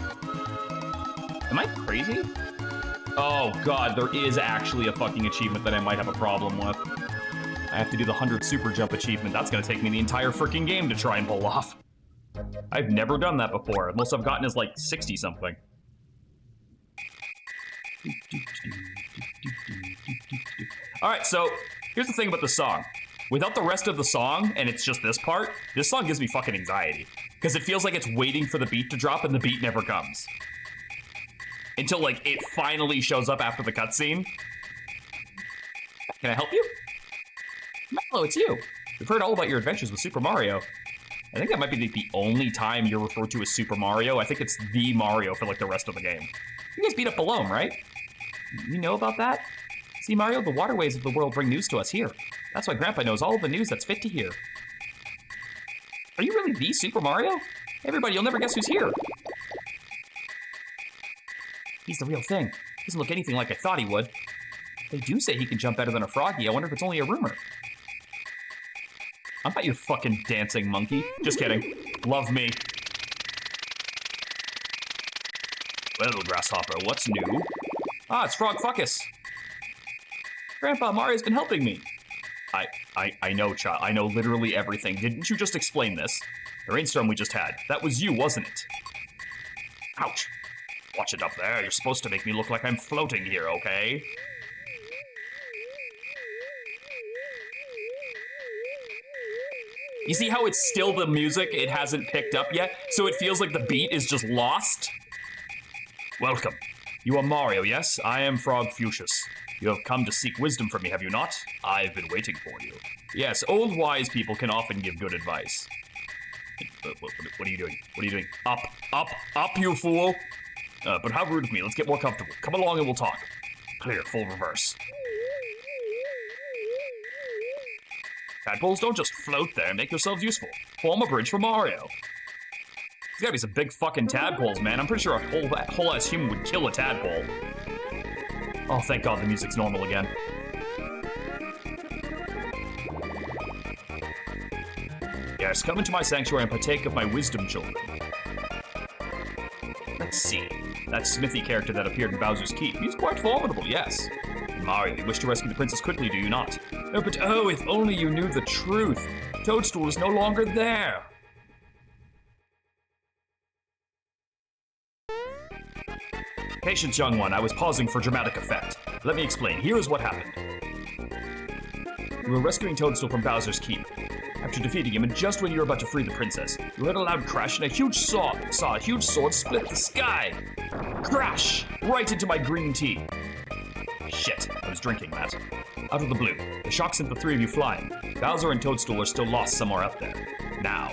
Am I crazy? Oh god, there is actually a fucking achievement that I might have a problem with. I have to do the 100 super jump achievement. That's gonna take me the entire freaking game to try and pull off. I've never done that before. The most I've gotten is like 60 something. All right, so here's the thing about the song. Without the rest of the song, and it's just this part, this song gives me fucking anxiety. Because it feels like it's waiting for the beat to drop and the beat never comes. Until, like, it finally shows up after the cutscene. Can I help you? Mallow, it's you. We've heard all about your adventures with Super Mario. I think that might be the only time you're referred to as Super Mario. I think it's the Mario for, like, the rest of the game. You guys beat up Balome, right? You know about that? See, Mario, the waterways of the world bring news to us here. That's why Grandpa knows all of the news that's fit to hear. Are you really the Super Mario? Everybody, you'll never guess who's here. He's the real thing. Doesn't look anything like I thought he would. They do say he can jump better than a froggy. I wonder if it's only a rumor. I'm not your fucking dancing monkey. Just kidding. Love me. Well, Grasshopper, what's new? Ah, it's Frog Fuckus. Grandpa, Mario's been helping me. I know, child. I know literally everything. Didn't you just explain this? The rainstorm we just had. That was you, wasn't it? Ouch. Watch it up there. You're supposed to make me look like I'm floating here, okay? You see how it's still the music? It hasn't picked up yet, so it feels like the beat is just lost? Welcome. You are Mario, yes? I am Frog Fuchsius. You have come to seek wisdom from me, have you not? I've been waiting for you. Yes, old wise people can often give good advice. What are you doing? What are you doing? Up, up, up, you fool! But how rude of me. Let's get more comfortable. Come along and we'll talk. Clear, full reverse. Tadpoles, don't just float there. Make yourselves useful. Form a bridge for Mario. There's gotta be some big fucking tadpoles, man. I'm pretty sure a whole-ass human would kill a tadpole. Oh, thank God the music's normal again. Yes, come into my sanctuary and partake of my wisdom, children. Let's see. That Smithy character that appeared in Bowser's Keep. He's quite formidable, yes. Mario, you wish to rescue the princess quickly, do you not? No, but oh, if only you knew the truth. Toadstool is no longer there. Patience, young one. I was pausing for dramatic effect. Let me explain. Here is what happened. You were rescuing Toadstool from Bowser's Keep. After defeating him, and just when you were about to free the princess, you heard a loud crash and a huge saw a huge sword split the sky. Crash! Right into my green tea. Shit, I was drinking that. Out of the blue, the shock sent the three of you flying. Bowser and Toadstool are still lost somewhere out there. Now.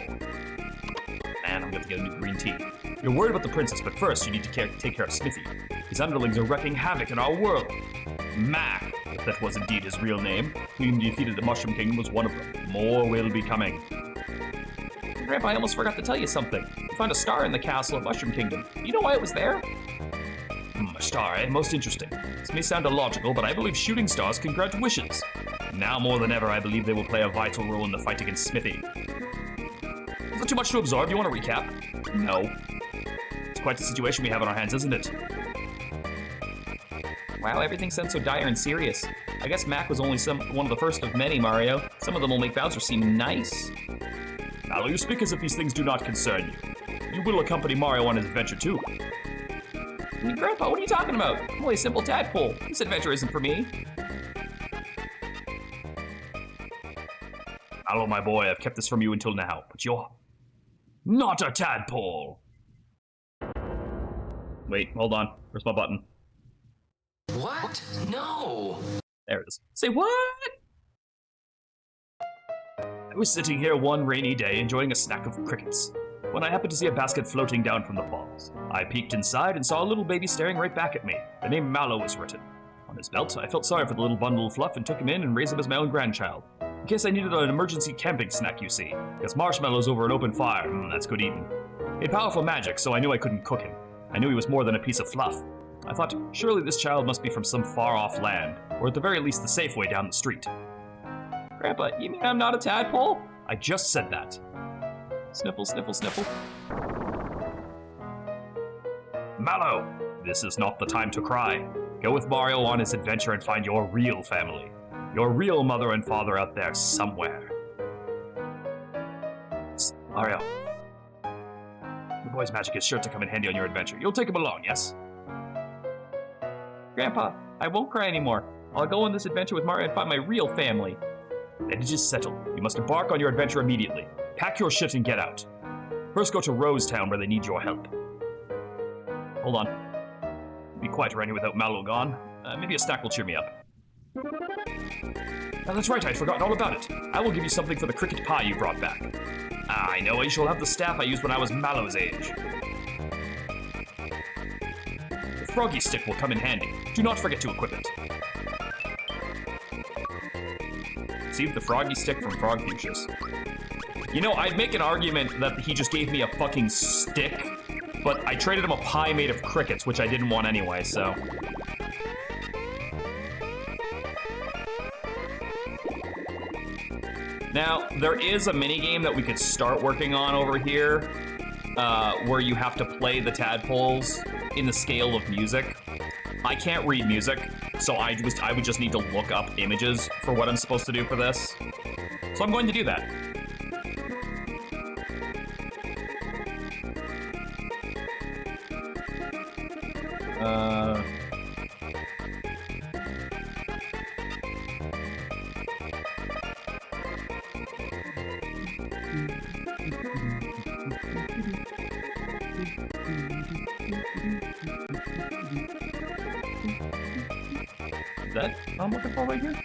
Man, I'm going to get a new green tea. You're worried about the princess, but first you need to take care of Smithy. His underlings are wreaking havoc in our world. Mac, if that was indeed his real name, who you defeated the Mushroom Kingdom, was one of them. More will be coming. Grandpa, I almost forgot to tell you something. You found a star in the castle of Mushroom Kingdom. Do you know why it was there? A star, eh? Most interesting. This may sound illogical, but I believe shooting stars can grant wishes. Now more than ever, I believe they will play a vital role in the fight against Smithy. Is that too much to absorb? Do you want to recap? No. It's quite the situation we have on our hands, isn't it? Wow, everything sounds so dire and serious. I guess Mac was only one of the first of many, Mario. Some of them will make Bowser seem nice. Now, you speak as if these things do not concern you. You will accompany Mario on his adventure, too. Grandpa, what are you talking about? I'm only a simple tadpole. This adventure isn't for me. Hello, my boy. I've kept this from you until now, but you're not a tadpole. Wait, hold on. Where's my button? What? No! There it is. Say what? I was sitting here one rainy day enjoying a snack of crickets when I happened to see a basket floating down from the falls. I peeked inside and saw a little baby staring right back at me. The name Mallow was written on his belt. I felt sorry for the little bundle of fluff and took him in and raised him as my own grandchild. In case I needed an emergency camping snack, you see. Because marshmallows over an open fire, that's good eating. He had powerful magic, so I knew I couldn't cook him. I knew he was more than a piece of fluff. I thought, surely this child must be from some far-off land, or at the very least the safe way down the street. Grandpa, you mean I'm not a tadpole? I just said that. Sniffle, sniffle, sniffle. Mallow, This is not the time to cry. Go with Mario on his adventure and find your real family. Your real mother and father out there somewhere. Mario. The boy's magic is sure to come in handy on your adventure. You'll take him along, yes? Grandpa, I won't cry anymore. I'll go on this adventure with Mario and find my real family. Then it is settled. You must embark on your adventure immediately. Pack your shit and get out. First go to Rosetown where they need your help. Hold on. Be quiet around here without Mallow gone. Maybe a snack will cheer me up. That's right, I'd forgotten all about it. I will give you something for the cricket pie you brought back. I know, you shall have the staff I used when I was Mallow's age. The froggy stick will come in handy. Do not forget to equip it. Receive the froggy stick from Frog Fuchsias. You know, I'd make an argument that he just gave me a fucking stick, but I traded him a pie made of crickets, which I didn't want anyway, so... Now, there is a minigame that we could start working on over here, where you have to play the tadpoles in the scale of music. I can't read music, so I would just need to look up images for what I'm supposed to do for this. So I'm going to do that. Is that what I'm looking for right here?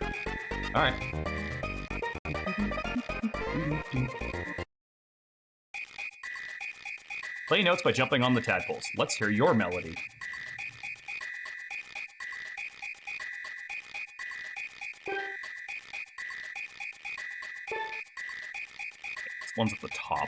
Alright. Play notes by jumping on the tadpoles. Let's hear your melody. This one's at the top.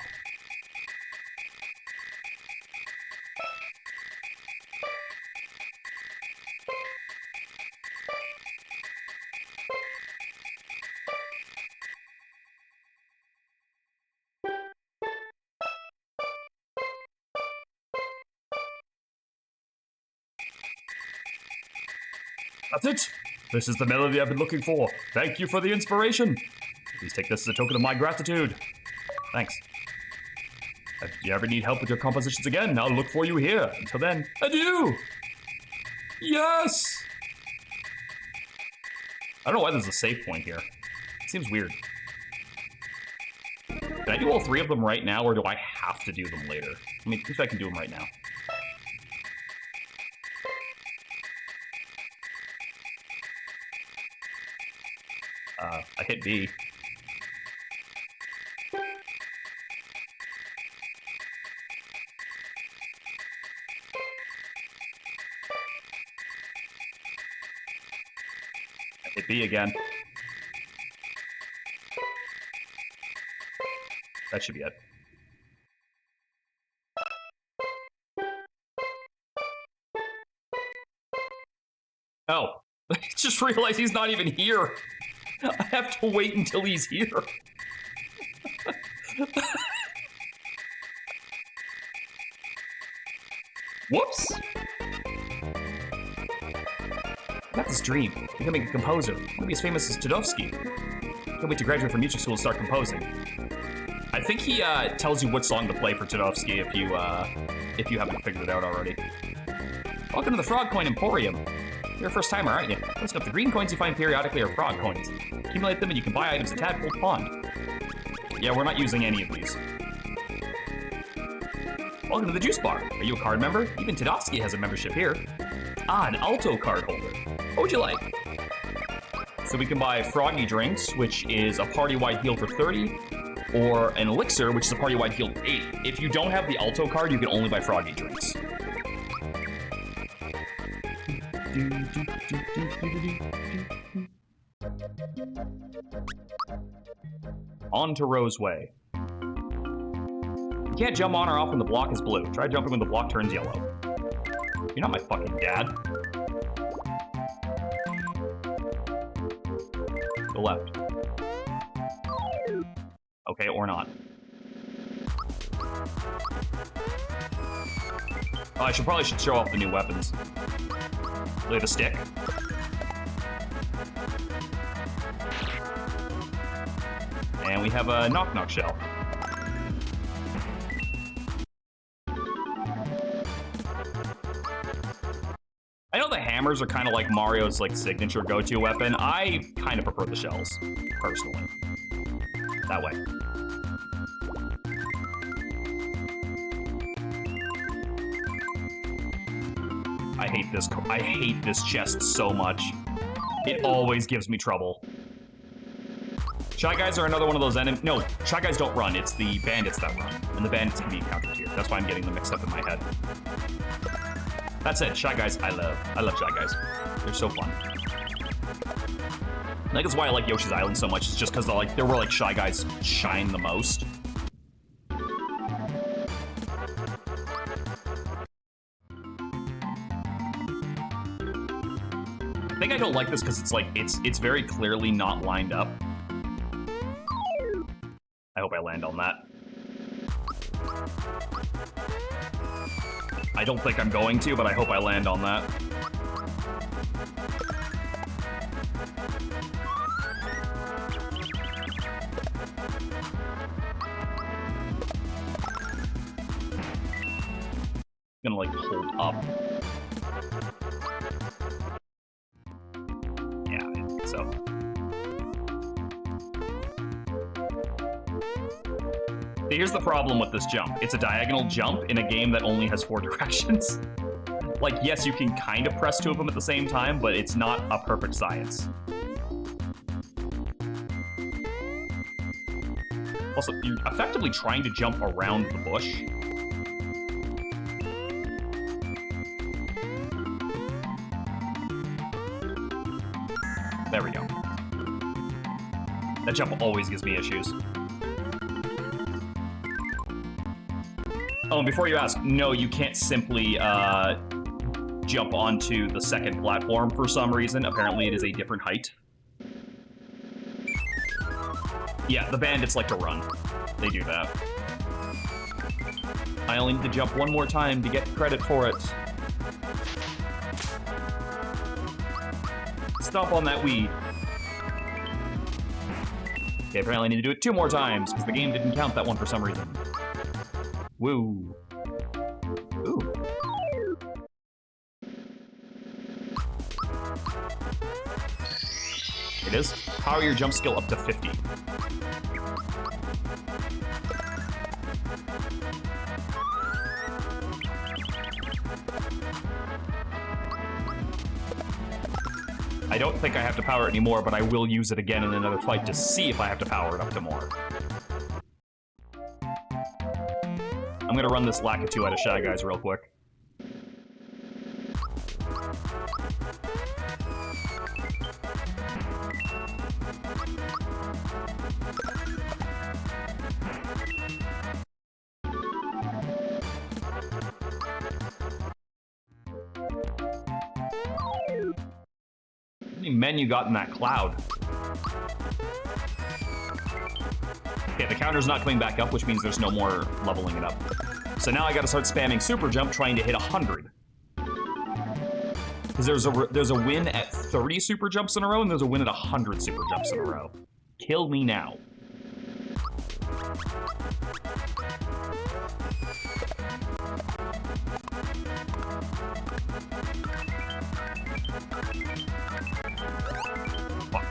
That's it! This is the melody I've been looking for. Thank you for the inspiration. Please take this as a token of my gratitude. Thanks. If you ever need help with your compositions again, I'll look for you here. Until then, adieu! Yes! I don't know why there's a save point here. It seems weird. Can I do all three of them right now, or do I have to do them later? I mean, if I can do them right now. I hit B. I hit B again. That should be it. Oh, I just realized he's not even here. I have to wait until he's here. Whoops! I got this dream, becoming a composer. I want to be as famous as Tudovsky. Can't wait to graduate from music school and start composing. I think he tells you what song to play for Tudovsky if you haven't figured it out already. Welcome to the Frog Coin Emporium. You're a first timer, aren't you? Listen up, the green coins you find periodically are frog coins. Accumulate them and you can buy items at Tadpole Pond. Yeah, we're not using any of these. Welcome to the Juice Bar. Are you a card member? Even Tudovsky has a membership here. Ah, an Alto card holder. What would you like? So we can buy Froggy Drinks, which is a party-wide heal for 30, or an Elixir, which is a party-wide heal for 8. If you don't have the Alto card, you can only buy Froggy Drinks. On to Roseway. You can't jump on or off when the block is blue. Try jumping when the block turns yellow. You're not my fucking dad. Go left. Okay, or not. Oh, I probably should show off the new weapons. Look at the stick. And we have a knock-knock shell. I know the hammers are kind of like Mario's like signature go-to weapon. I kind of prefer the shells, personally. That way. I hate this chest so much. It always gives me trouble. Shy Guys are another one of those enemies. No, Shy Guys don't run. It's the bandits that run. And the bandits can be encountered here. That's why I'm getting them mixed up in my head. That said, Shy Guys, I love Shy Guys. They're so fun. I think that's why I like Yoshi's Island so much. It's just because they're where like Shy Guys shine the most. I think I don't like this because it's like it's very clearly not lined up. I hope I land on that. I don't think I'm going to, but I hope I land on that. I'm gonna like hold up. Yeah, I think so. Here's the problem with this jump. It's a diagonal jump in a game that only has 4 directions. Like, yes, you can kind of press 2 of them at the same time, but it's not a perfect science. Also, you're effectively trying to jump around the bush. There we go. That jump always gives me issues. Oh, and before you ask, no, you can't simply jump onto the second platform for some reason. Apparently it is a different height. Yeah, the bandits like to run. They do that. I only need to jump one more time to get credit for it. Stomp on that weed. Okay, apparently I need to do it 2 more times, because the game didn't count that one for some reason. Woo. Ooh. It is. Power your jump skill up to 50. I don't think I have to power it anymore, but I will use it again in another fight to see if I have to power it up to more. I'm gonna run this Lakitu out of Shy Guys real quick. How many men you got in that cloud? Okay, the counter's not coming back up, which means there's no more leveling it up. So now I gotta start spamming super jump, trying to hit 100. Because there's a win at 30 super jumps in a row, and there's a win at 100 super jumps in a row. Kill me now. Fuck.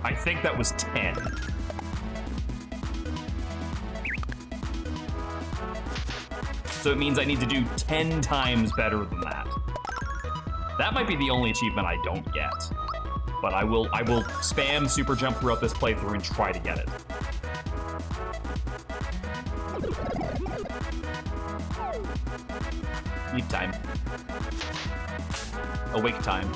I think that was 10. So it means I need to do 10 times better than that. That might be the only achievement I don't get. But I will spam super jump throughout this playthrough and try to get it. Leap time. Awake time.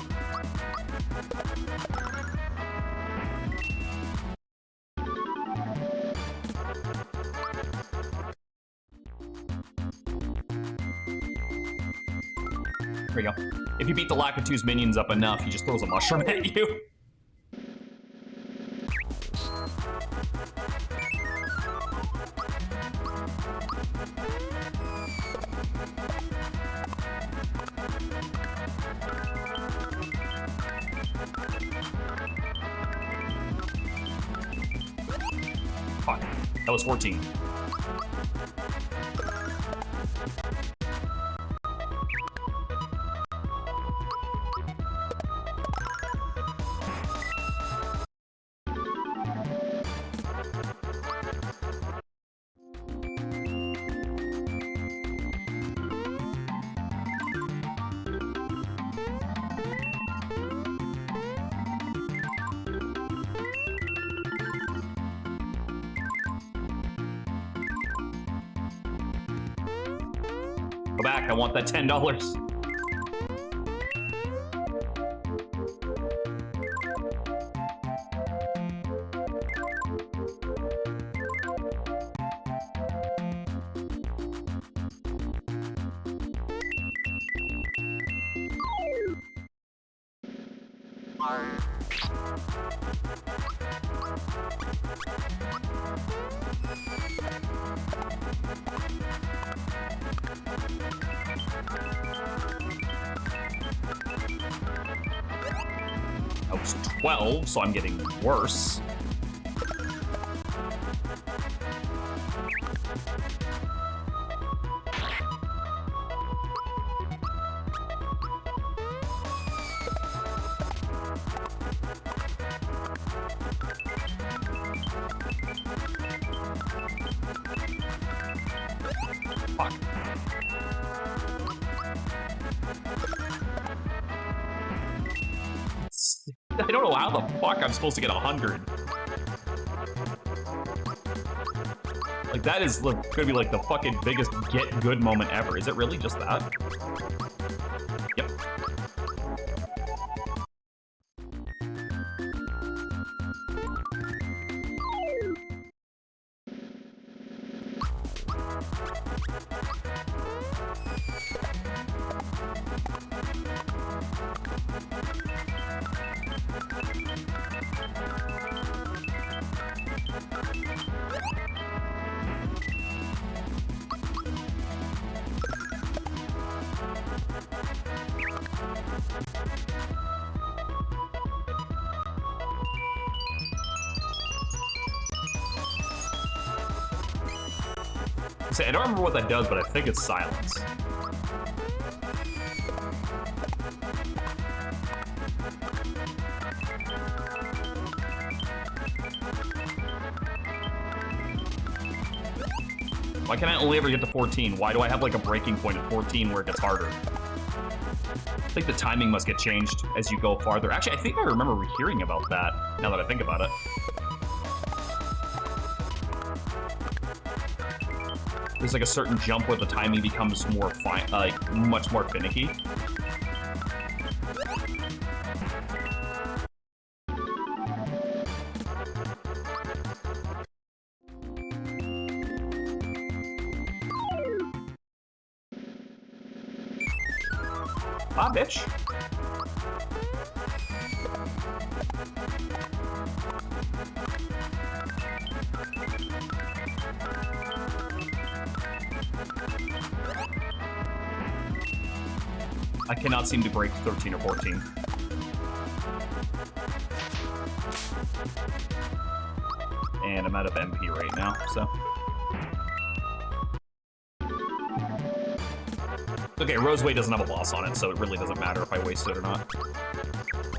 There we go. If you beat the Lakitu's minions up enough, he just throws a mushroom at you. That was 14. Go back, I want that $10. That was 12, so I'm getting worse. Fuck. I don't know how the fuck I'm supposed to get 100. Like, that is gonna be like the fucking biggest get good moment ever. Is it really just that? Yep. I don't remember what that does, but I think it's silence. Why can I only ever get to 14? Why do I have like a breaking point at 14 where it gets harder? I think the timing must get changed as you go farther. Actually, I think I remember hearing about that, now that I think about it. There's like a certain jump where the timing becomes more much more finicky. Ah, bitch. I cannot seem to break 13 or 14. And I'm out of MP right now, so. Okay, Roseway doesn't have a boss on it, so it really doesn't matter if I waste it or not.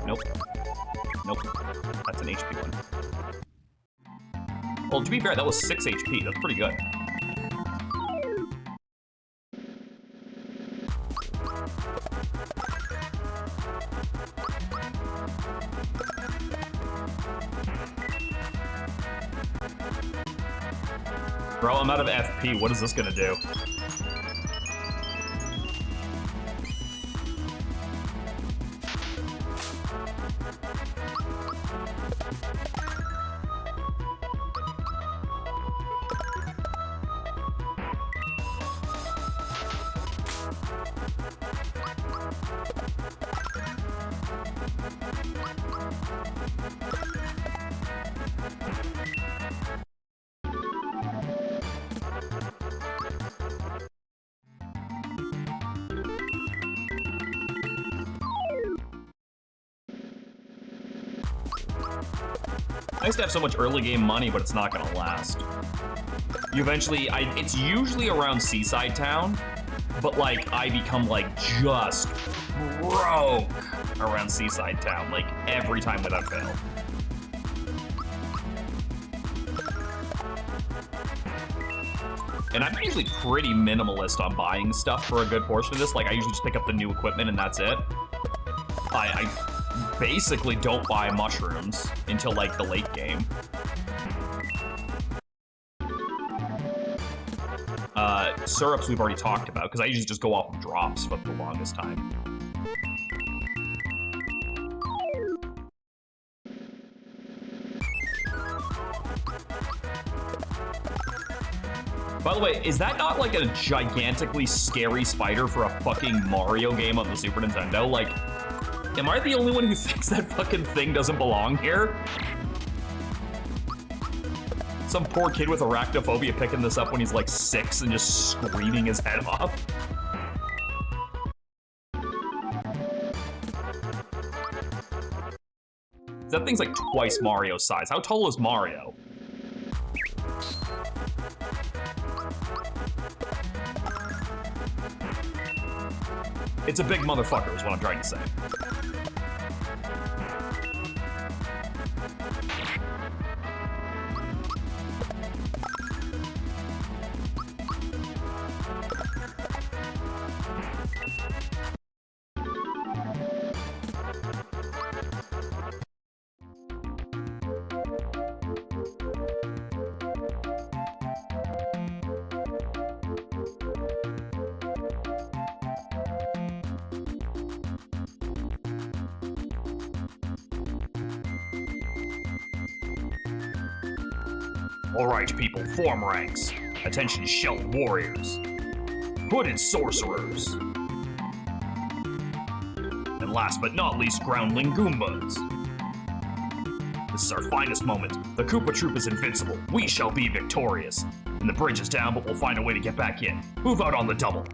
Nope. Nope. That's an HP one. Well, to be fair, that was 6 HP. That's pretty good. Bro, I'm out of FP. What is this gonna do? I used to have so much early game money, but it's not gonna last. You eventually, it's usually around Seaside Town, but like I become like just broke around Seaside Town, like every time without fail. And I'm usually pretty minimalist on buying stuff for a good portion of this. Like I usually just pick up the new equipment and that's it. I basically don't buy mushrooms until like the late game. Syrups we've already talked about, because I usually just go off of drops for the longest time. By the way, is that not like a gigantically scary spider for a fucking Mario game on the Super Nintendo? Like, am I the only one who thinks that fucking thing doesn't belong here? Some poor kid with arachnophobia picking this up when he's like 6 and just screaming his head off. That thing's like twice Mario's size. How tall is Mario? It's a big motherfucker is what I'm trying to say. Alright, people, form ranks. Attention, shell warriors. Hooded sorcerers. And last but not least, groundling Goombas. This is our finest moment. The Koopa Troop is invincible. We shall be victorious. And the bridge is down, but we'll find a way to get back in. Move out on the double.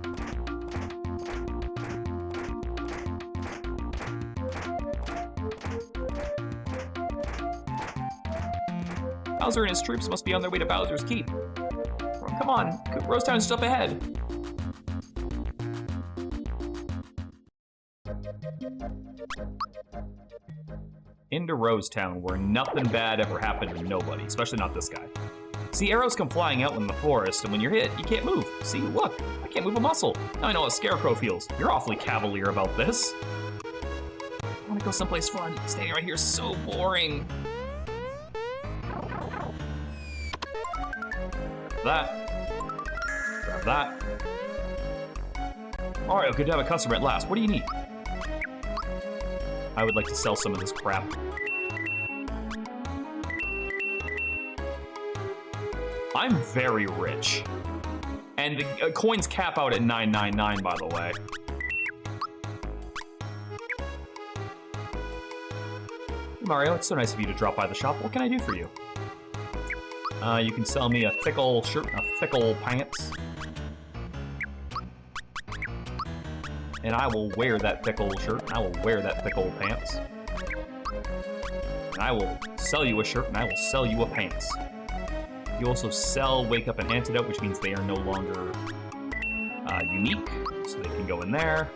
Bowser and his troops must be on their way to Bowser's Keep. Come on, Rosetown is just up ahead. Into Rosetown, where nothing bad ever happened to nobody, especially not this guy. See, arrows come flying out in the forest, and when you're hit, you can't move. See, look, I can't move a muscle. Now I know how a Scarecrow feels. You're awfully cavalier about this. I want to go someplace fun. Staying right here is so boring. That. Grab that. Mario, good to have a customer at last. What do you need? I would like to sell some of this crap. I'm very rich. And the coins cap out at 999, by the way. Hey Mario, it's so nice of you to drop by the shop. What can I do for you? You can sell me a fickle shirt, a fickle pants. And I will wear that fickle shirt, and I will wear that fickle pants. And I will sell you a shirt, and I will sell you a pants. You also sell Wake Up and Antidote, which means they are no longer unique, so they can go in there.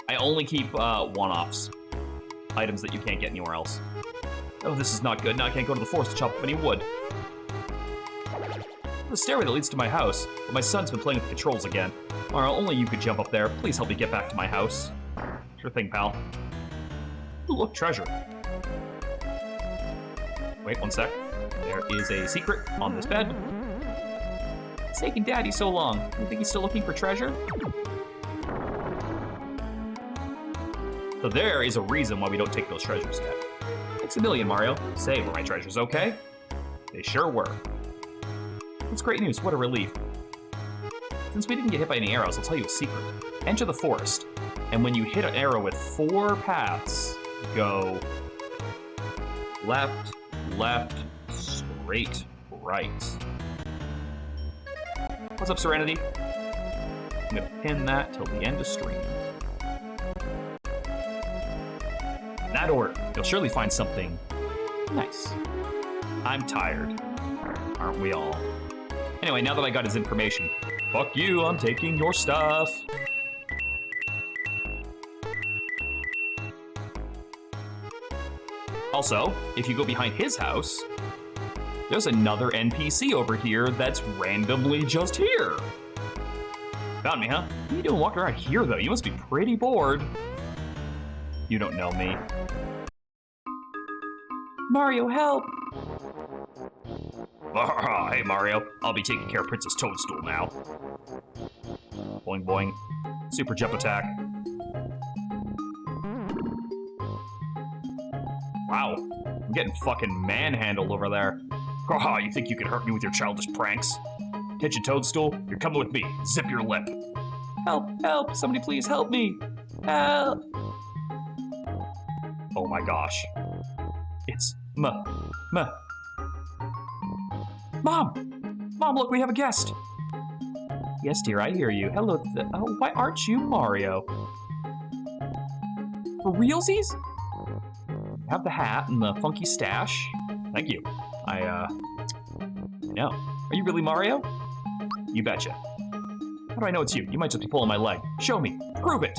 I only keep one-offs. Items that you can't get anywhere else. Oh, this is not good. Now I can't go to the forest to chop up any wood. The stairway that leads to my house, but my son's been playing with the controls again. Mario, only you could jump up there. Please help me get back to my house. Sure thing, pal. Ooh, look, treasure. Wait, one sec. There is a secret on this bed. It's taking Daddy so long. You think he's still looking for treasure? So there is a reason why we don't take those treasures yet. Thanks a million, Mario. Say, were my treasures okay? They sure were. That's great news. What a relief. Since we didn't get hit by any arrows, I'll tell you a secret. Enter the forest, and when you hit an arrow with 4 paths, go left, left, straight, right. What's up, Serenity? I'm gonna pin that till the end of stream. that order, you'll surely find something nice. I'm tired. Aren't we all? Anyway, now that I got his information, fuck you, I'm taking your stuff. Also, if you go behind his house, there's another NPC over here that's randomly just here. Found me, huh? What are you doing walking around here, though? You must be pretty bored. You don't know me. Mario, help! Hey, Mario. I'll be taking care of Princess Toadstool now. Boing, boing. Super jump attack. Wow. I'm getting fucking manhandled over there. Oh, you think you can hurt me with your childish pranks? Attention, Toadstool. You're coming with me. Zip your lip. Help, help. Somebody please help me. Help. Oh my gosh. It's Mom! Mom, look, we have a guest! Yes, dear, I hear you. Hello, oh, why aren't you Mario? For realsies? Have the hat and the funky stash. Thank you. I know. Are you really Mario? You betcha. How do I know it's you? You might just be pulling my leg. Show me. Prove it!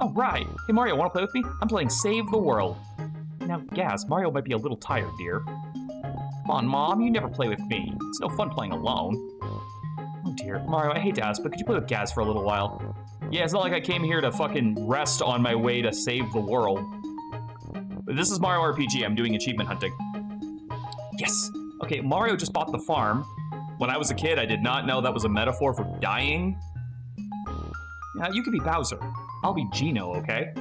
Oh, right. Hey, Mario, wanna play with me? I'm playing Save the World. Now, Gaz, Mario might be a little tired, dear. Come on, Mom, you never play with me. It's no fun playing alone. Oh, dear. Mario, I hate to ask, but could you play with Gaz for a little while? Yeah, it's not like I came here to fucking rest on my way to save the world. This is Mario RPG. I'm doing achievement hunting. Yes! Okay, Mario just bought the farm. When I was a kid, I did not know that was a metaphor for dying. Now, you could be Bowser. I'll be Gino, okay?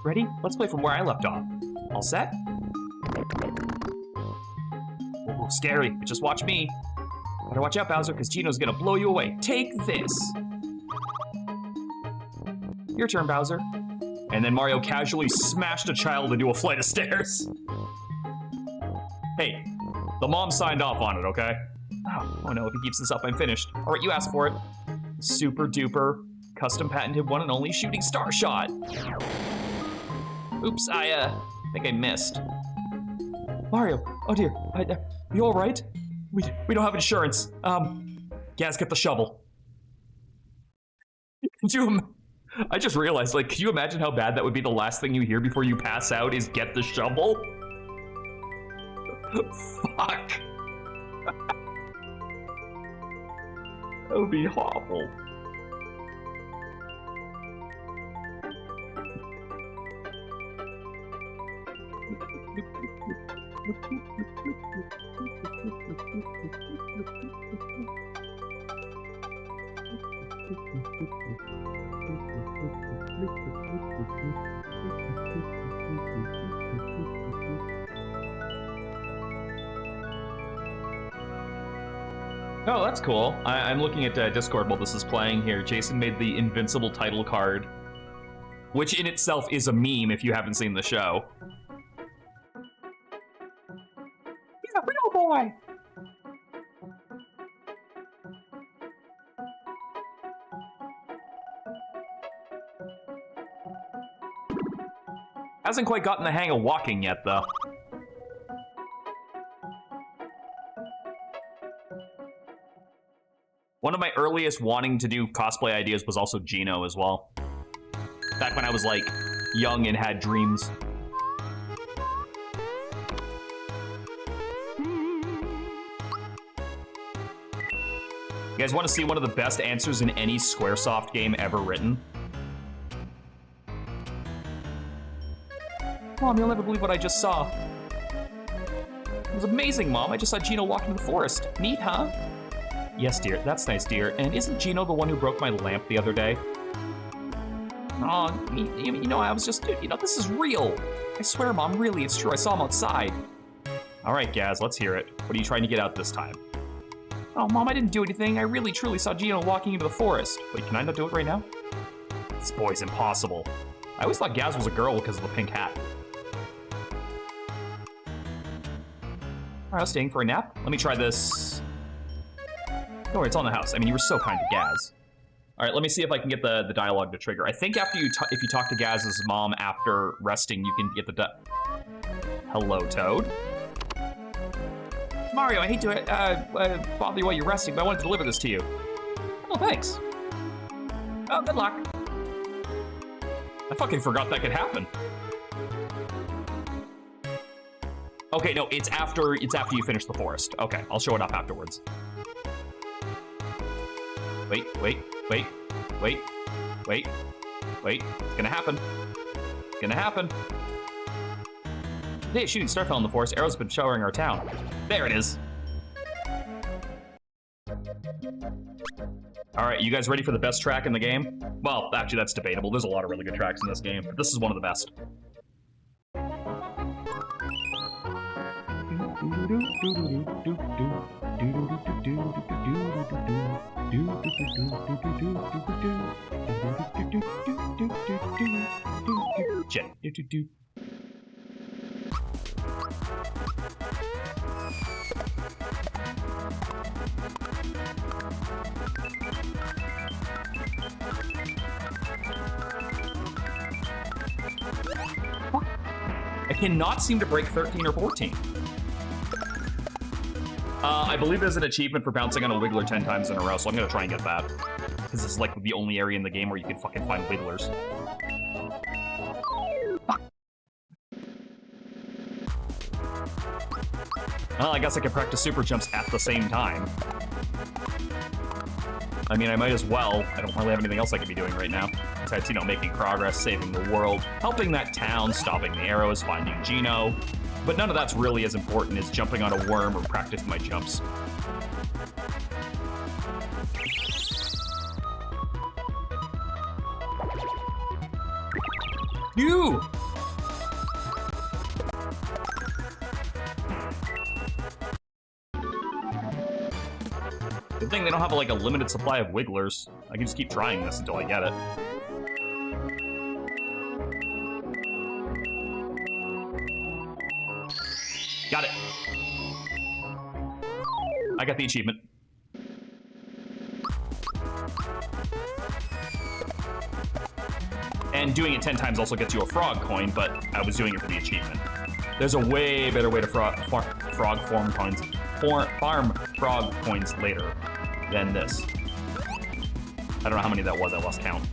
Ready? Let's play from where I left off. All set? Oh, scary, but just watch me. Better watch out, Bowser, because Gino's gonna blow you away. Take this! Your turn, Bowser. And then Mario casually smashed a child into a flight of stairs. Hey, the mom signed off on it, okay? Oh no, if he keeps this up, I'm finished. All right, you asked for it. Super duper, custom patented one and only shooting star shot. Oops, I think I missed. Mario, oh dear, you all right? We don't have insurance. Gaz, get the shovel. I just realized, like, can you imagine how bad that would be? The last thing you hear before you pass out is get the shovel? Fuck. That would be awful. Oh, that's cool. I'm looking at Discord while this is playing here. Jason made the invincible title card, which in itself is a meme if you haven't seen the show. He's a real boy! Hasn't quite gotten the hang of walking yet, though. One of my earliest wanting to do cosplay ideas was also Gino as well. Back when I was, like, young and had dreams. You guys want to see one of the best answers in any Squaresoft game ever written? Mom, you'll never believe what I just saw. It was amazing, Mom. I just saw Gino walk into the forest. Neat, huh? Yes, dear. That's nice, dear. And isn't Gino the one who broke my lamp the other day? Oh, you know, I was just... You know, this is real. I swear, Mom, really, it's true. I saw him outside. All right, Gaz, let's hear it. What are you trying to get out this time? Oh, Mom, I didn't do anything. I really, truly saw Gino walking into the forest. Wait, can I not do it right now? This boy's impossible. I always thought Gaz was a girl because of the pink hat. All right, I was staying for a nap. Let me try this. Don't worry, it's on the house. I mean, you were so kind to Gaz. All right, let me see if I can get the dialogue to trigger. I think after if you talk to Gaz's mom after resting, you can get the Hello, Toad. Mario, I hate to bother you while you're resting, but I wanted to deliver this to you. Oh, thanks. Oh, good luck. I fucking forgot that could happen. Okay, no, it's after you finish the forest. Okay, I'll show it up afterwards. Wait. It's gonna happen. It's gonna happen. Today, a shooting star fell in the forest. Arrows have been showering our town. There it is. All right, you guys ready for the best track in the game? Well, actually, that's debatable. There's a lot of really good tracks in this game, but this is one of the best. Shit. I cannot seem to break 13 or 14. I believe there's an achievement for bouncing on a wiggler 10 times in a row, so I'm gonna try and get that. Because it's like the only area in the game where you can fucking find wigglers. Fuck. Well, I guess I can practice super jumps at the same time. I mean, I might as well. I don't really have anything else I could be doing right now. Besides, you know, making progress, saving the world, helping that town, stopping the arrows, finding Gino. But none of that's really as important as jumping on a worm or practicing my jumps. You! Good thing they don't have like a limited supply of wigglers. I can just keep trying this until I get it. Got it. I got the achievement. And doing it 10 times also gets you a frog coin, but I was doing it for the achievement. There's a way better way to farm frog coins later than this. I don't know how many that was, I lost count.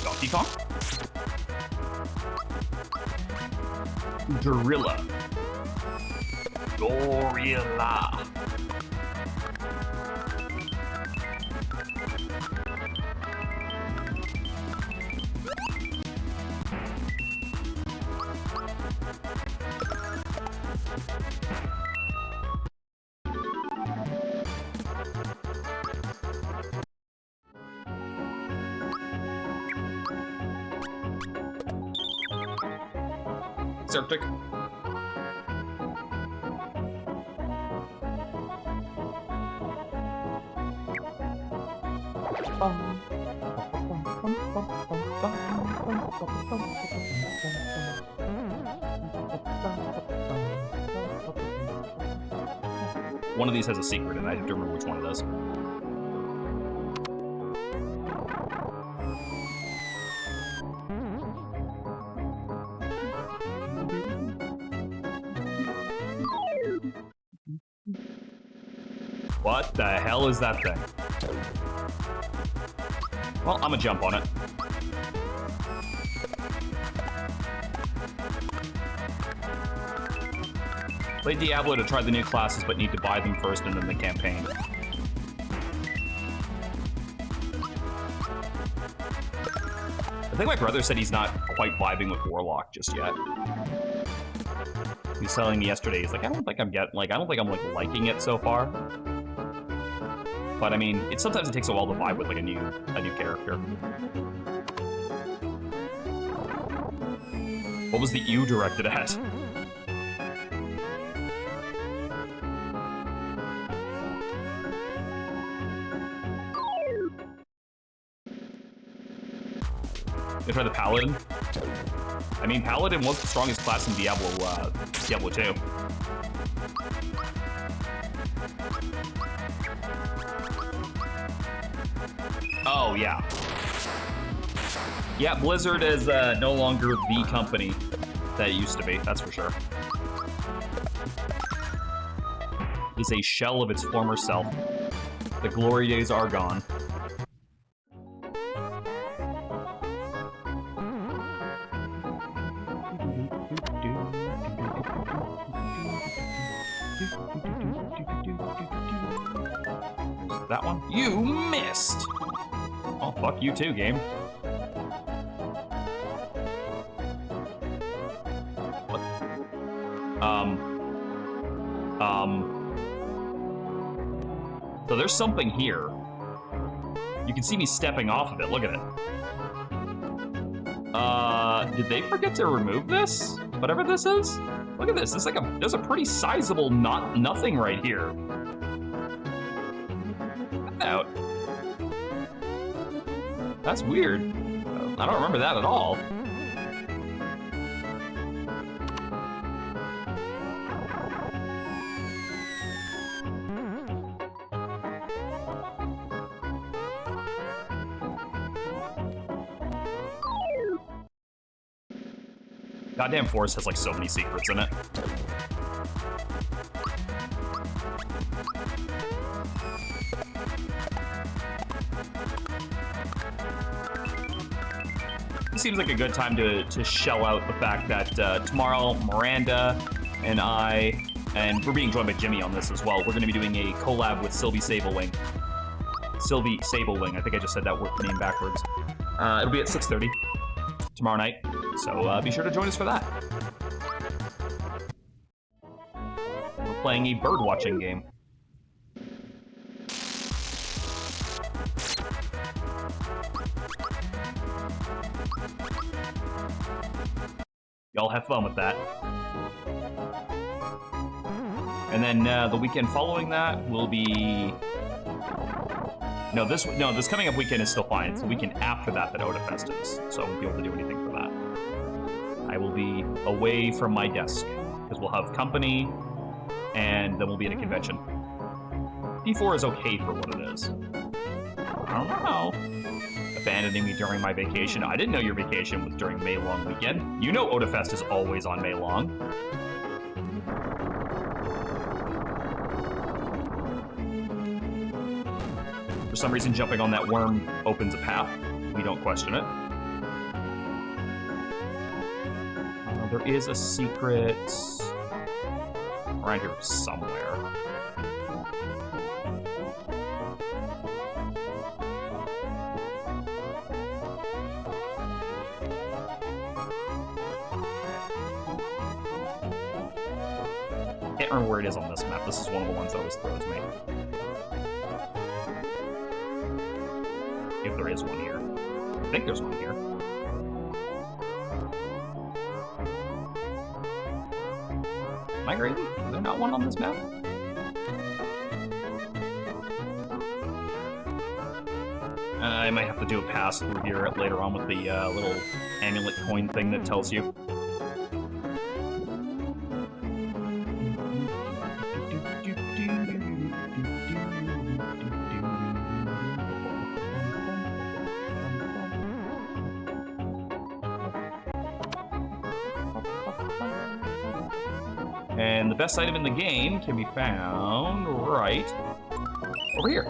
Donkey Kong? Gorilla. Gorilla. Septic. One of these has a secret, and I have to remember which one it is. What the hell is that thing? Well, I'm gonna jump on it. Play Diablo to try the new classes, but need to buy them first and then the campaign. I think my brother said he's not quite vibing with Warlock just yet. He was telling me yesterday, he's like, I don't think I'm like liking it so far. But I mean, sometimes it takes a while to vibe with like a new character. What was the ew directed at? You try the Paladin? I mean, Paladin was the strongest class in Diablo 2. Oh, yeah. Yeah, Blizzard is no longer the company that it used to be, that's for sure. It is a shell of its former self. The glory days are gone. That one? You missed! Oh, fuck you too, game. What? So there's something here. You can see me stepping off of it, look at it. Did they forget to remove this? Whatever this is? Look at this, it's like there's a pretty sizable nothing right here. Out. That's weird. I don't remember that at all. Goddamn Forest has like so many secrets in it. It seems like a good time to shell out the fact that tomorrow Miranda and I, and we're being joined by Jimmy on this as well, we're going to be doing a collab with Sylvie Sablewing. Sylvie Sablewing, I think I just said that name backwards. It'll be at 6:30 tomorrow night, so be sure to join us for that. We're playing a bird watching game. Y'all have fun with that. And then the weekend following that will be... No, this coming up weekend is still fine. It's the weekend after that Odafest is, so I won't be able to do anything for that. I will be away from my desk, because we'll have company, and then we'll be at a convention. D4 is okay for what it is. I don't know. Abandoning me during my vacation. I didn't know your vacation was during May Long weekend. You know Odafest is always on May Long. For some reason, jumping on that worm opens a path. We don't question it. There is a secret around here somewhere. I can't remember where it is on this map. This is one of the ones that always throws me. If there is one here. I think there's one here. Am I crazy? Is there not one on this map? I might have to do a pass through here later on with the little amulet coin thing that tells you. And the best item in the game can be found right over here.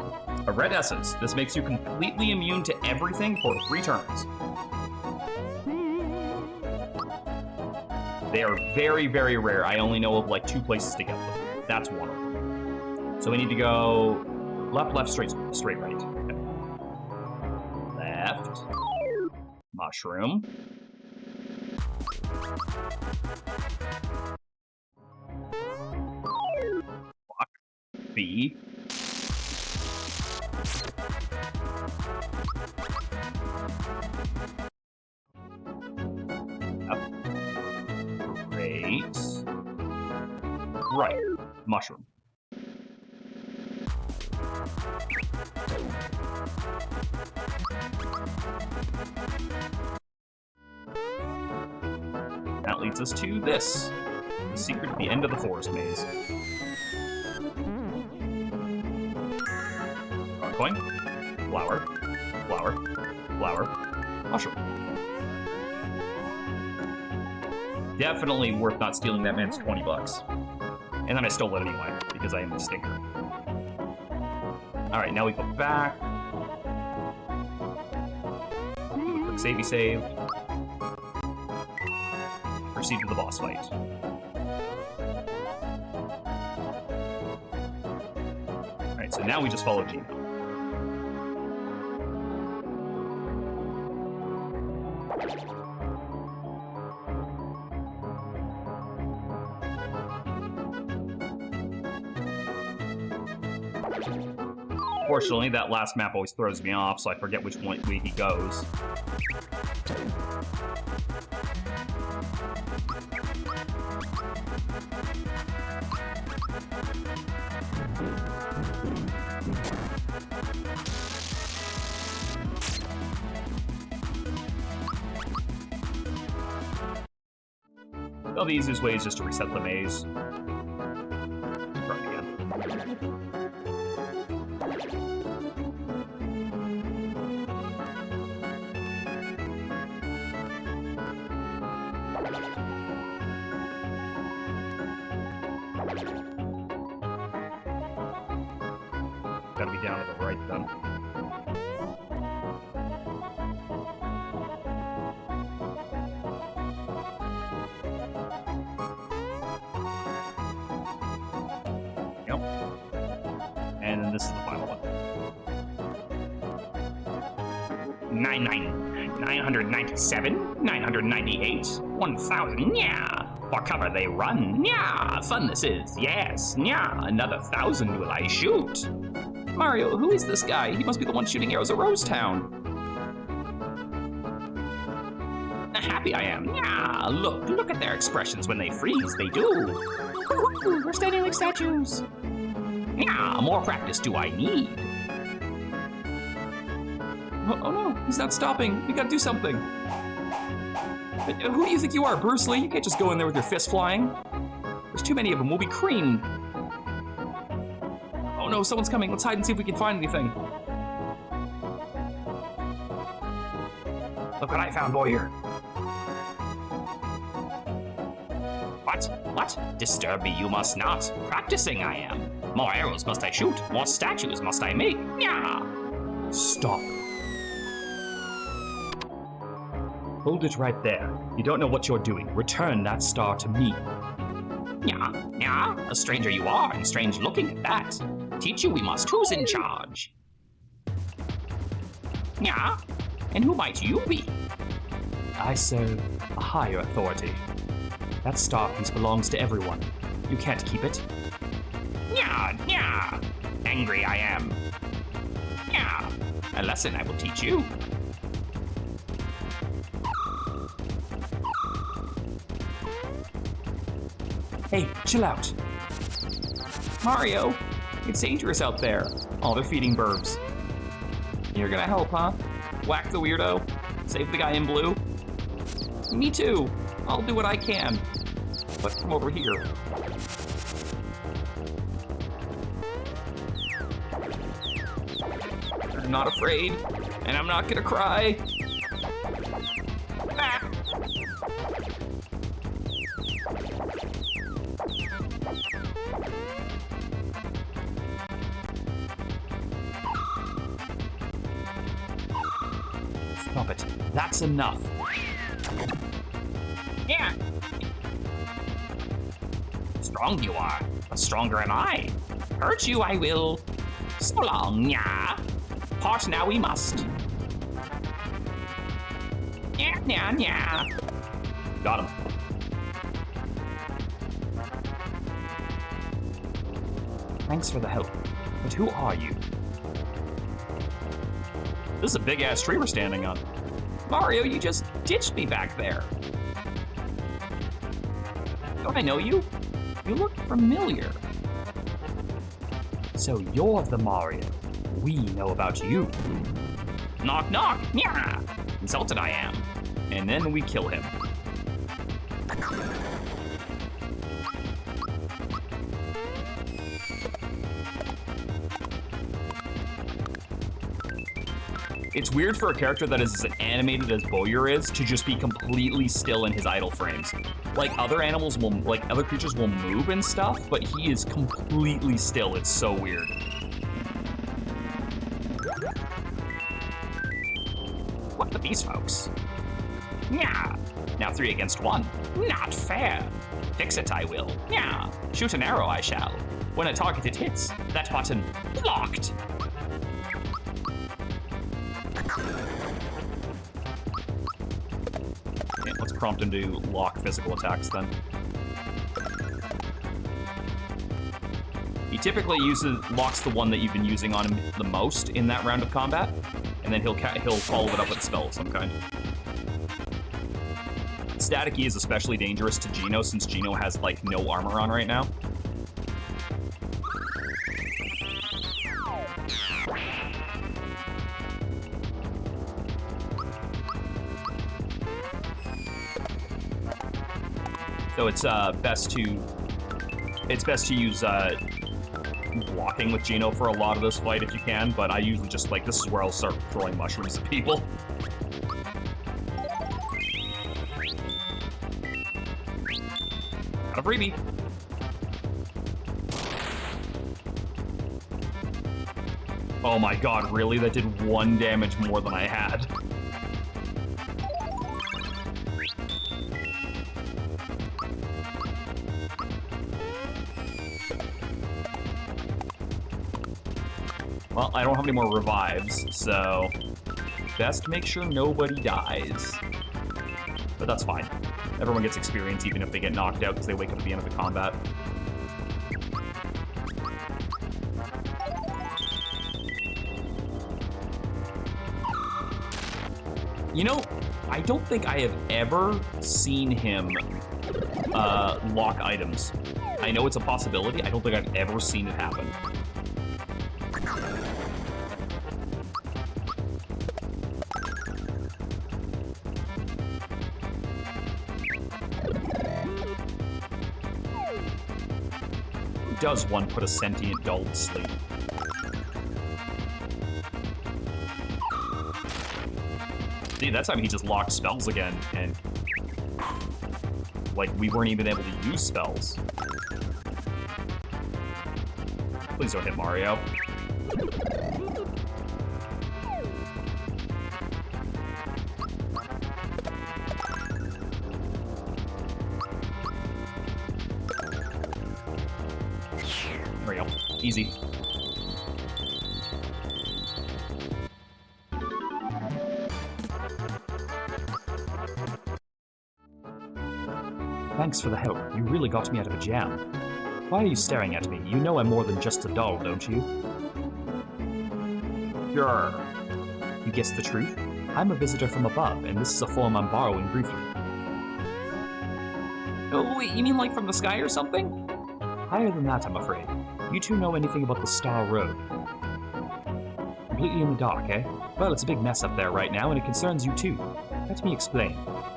A red essence. This makes you completely immune to everything for 3 turns. They are very, very rare. I only know of like 2 places to get them. That's one of them. So we need to go left, left, straight, straight, right. Okay. Left. Mushroom. Block. B. Up. Great. Right. Mushroom. That leads us to this. The secret at the end of the forest maze. Draw a coin. Flower. Flower. Flower. Mushroom. Definitely worth not stealing that man's 20 bucks. And then I stole it anyway, because I am a stinker. Alright, now we go back. Quick savey save. Proceed to the boss fight. Alright, so now we just follow Gino. Fortunately, that last map always throws me off, so I forget which way he goes. Well, the easiest way is just to reset the maze. Start again. Gotta be down to the right then. Yep. And then this is the final one. 997, 998, 1,000, yeah. For cover they run, yeah. Fun this is, yes, yeah. Another 1,000 will I shoot. Mario, who is this guy? He must be the one shooting arrows at Rose Town. Happy I am. Yeah, look at their expressions when they freeze. They do. We're standing like statues. Yeah, more practice do I need. Oh no, he's not stopping. We gotta do something. Who do you think you are, Bruce Lee? You can't just go in there with your fist flying. There's too many of them. We'll be creamed. Oh no, someone's coming. Let's hide and see if we can find anything. Look what I found, boy. What? Disturb me you must not. Practicing I am. More arrows must I shoot. More statues must I make. Yeah. Stop. Hold it right there. You don't know what you're doing. Return that star to me. Yeah. A stranger you are, and strange looking at that. Teach you we must. Who's in charge? Yeah. And who might you be? I serve a higher authority. That star piece belongs to everyone. You can't keep it. Yeah. Angry I am. Yeah. A lesson I will teach you. Hey, chill out. Mario, it's dangerous out there. Oh, they're feeding burbs. You're gonna help, huh? Whack the weirdo. Save the guy in blue. Me too. I'll do what I can. But from over here. I'm not afraid, and I'm not gonna cry. Ah. Stop it. That's enough. Yeah. strong you are, but stronger am I. Hurt you I will. So long, yeah. Part now we must. Yeah, yeah, yeah. Got him. Thanks for the help, but who are you? This is a big-ass tree we're standing on. Mario, you just ditched me back there. Don't I know you? You look familiar. So you're the Mario. We know about you. Knock, knock, yeah. Insulted I am. And then we kill him. It's weird for a character that is as animated as Bowyer is to just be completely still in his idle frames. Like other animals will, like other creatures will move and stuff, but he is completely still. It's so weird. What are these folks? Yeah. Now 3 against 1. Not fair. Fix it I will. Yeah. Shoot an arrow I shall. When a targeted hits, that button locked. Okay, let's prompt him to lock physical attacks then. He typically locks the one that you've been using on him the most in that round of combat, and then he'll follow it up with a spell of some kind. Static E is especially dangerous to Geno since Geno has like no armor on right now. So it's best to use blocking with Geno for a lot of this fight if you can, but I usually just like, this is where I'll start throwing mushrooms at people. Got a freebie. Oh my god, really? That did 1 damage more than I had. Well, I don't have any more revives, so best make sure nobody dies. But that's fine. Everyone gets experience even if they get knocked out because they wake up at the end of the combat. You know, I don't think I have ever seen him lock items. I know it's a possibility. I don't think I've ever seen it happen. Does one put a sentient doll to sleep? See, that time he just locked spells again, and like we weren't even able to use spells. Please don't hit Mario. There we go. Easy. Thanks for the help. You really got me out of a jam. Why are you staring at me? You know I'm more than just a doll, don't you? Sure. You guessed the truth? I'm a visitor from above, and this is a form I'm borrowing briefly. Oh, wait, you mean like from the sky or something? Higher than that, I'm afraid. You two know anything about the Star Road? Completely in the dark, eh? Well, it's a big mess up there right now, and it concerns you too. Let me explain.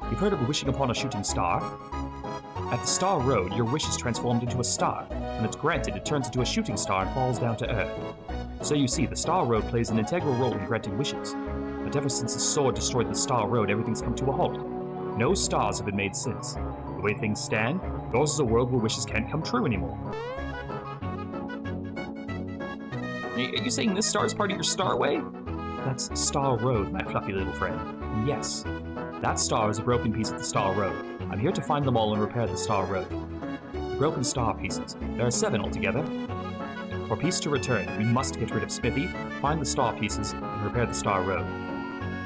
You've heard of wishing upon a shooting star? At the Star Road, your wish is transformed into a star. When it's granted, it turns into a shooting star and falls down to Earth. So you see, the Star Road plays an integral role in granting wishes. But ever since the sword destroyed the Star Road, everything's come to a halt. No stars have been made since. The way things stand, yours is a world where wishes can't come true anymore. Are you saying this star is part of your starway? That's Star Road, my fluffy little friend. And yes, that star is a broken piece of the Star Road. I'm here to find them all and repair the Star Road. Broken star pieces. There are 7 altogether. For peace to return, we must get rid of Smithy, find the star pieces, and repair the Star Road.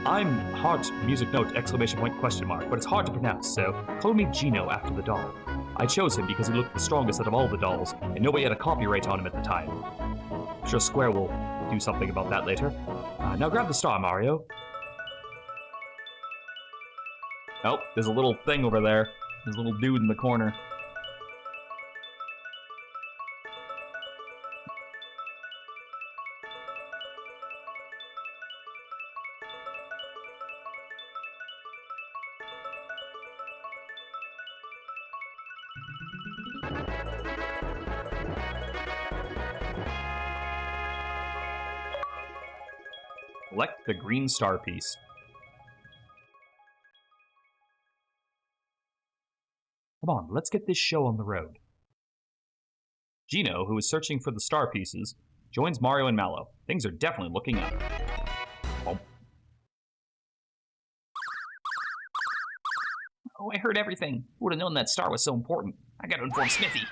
I'm heart music note exclamation point question mark, but it's hard to pronounce, so call me Gino after the doll. I chose him because he looked the strongest out of all the dolls, and nobody had a copyright on him at the time. I'm sure Square will do something about that later. Now grab the star, Mario. Oh, there's a little thing over there. There's a little dude in the corner. Select the green star piece. Come on, let's get this show on the road. Gino, who is searching for the star pieces, joins Mario and Mallow. Things are definitely looking up. Oh. Oh, I heard everything. Who would have known that star was so important? I gotta inform Smithy.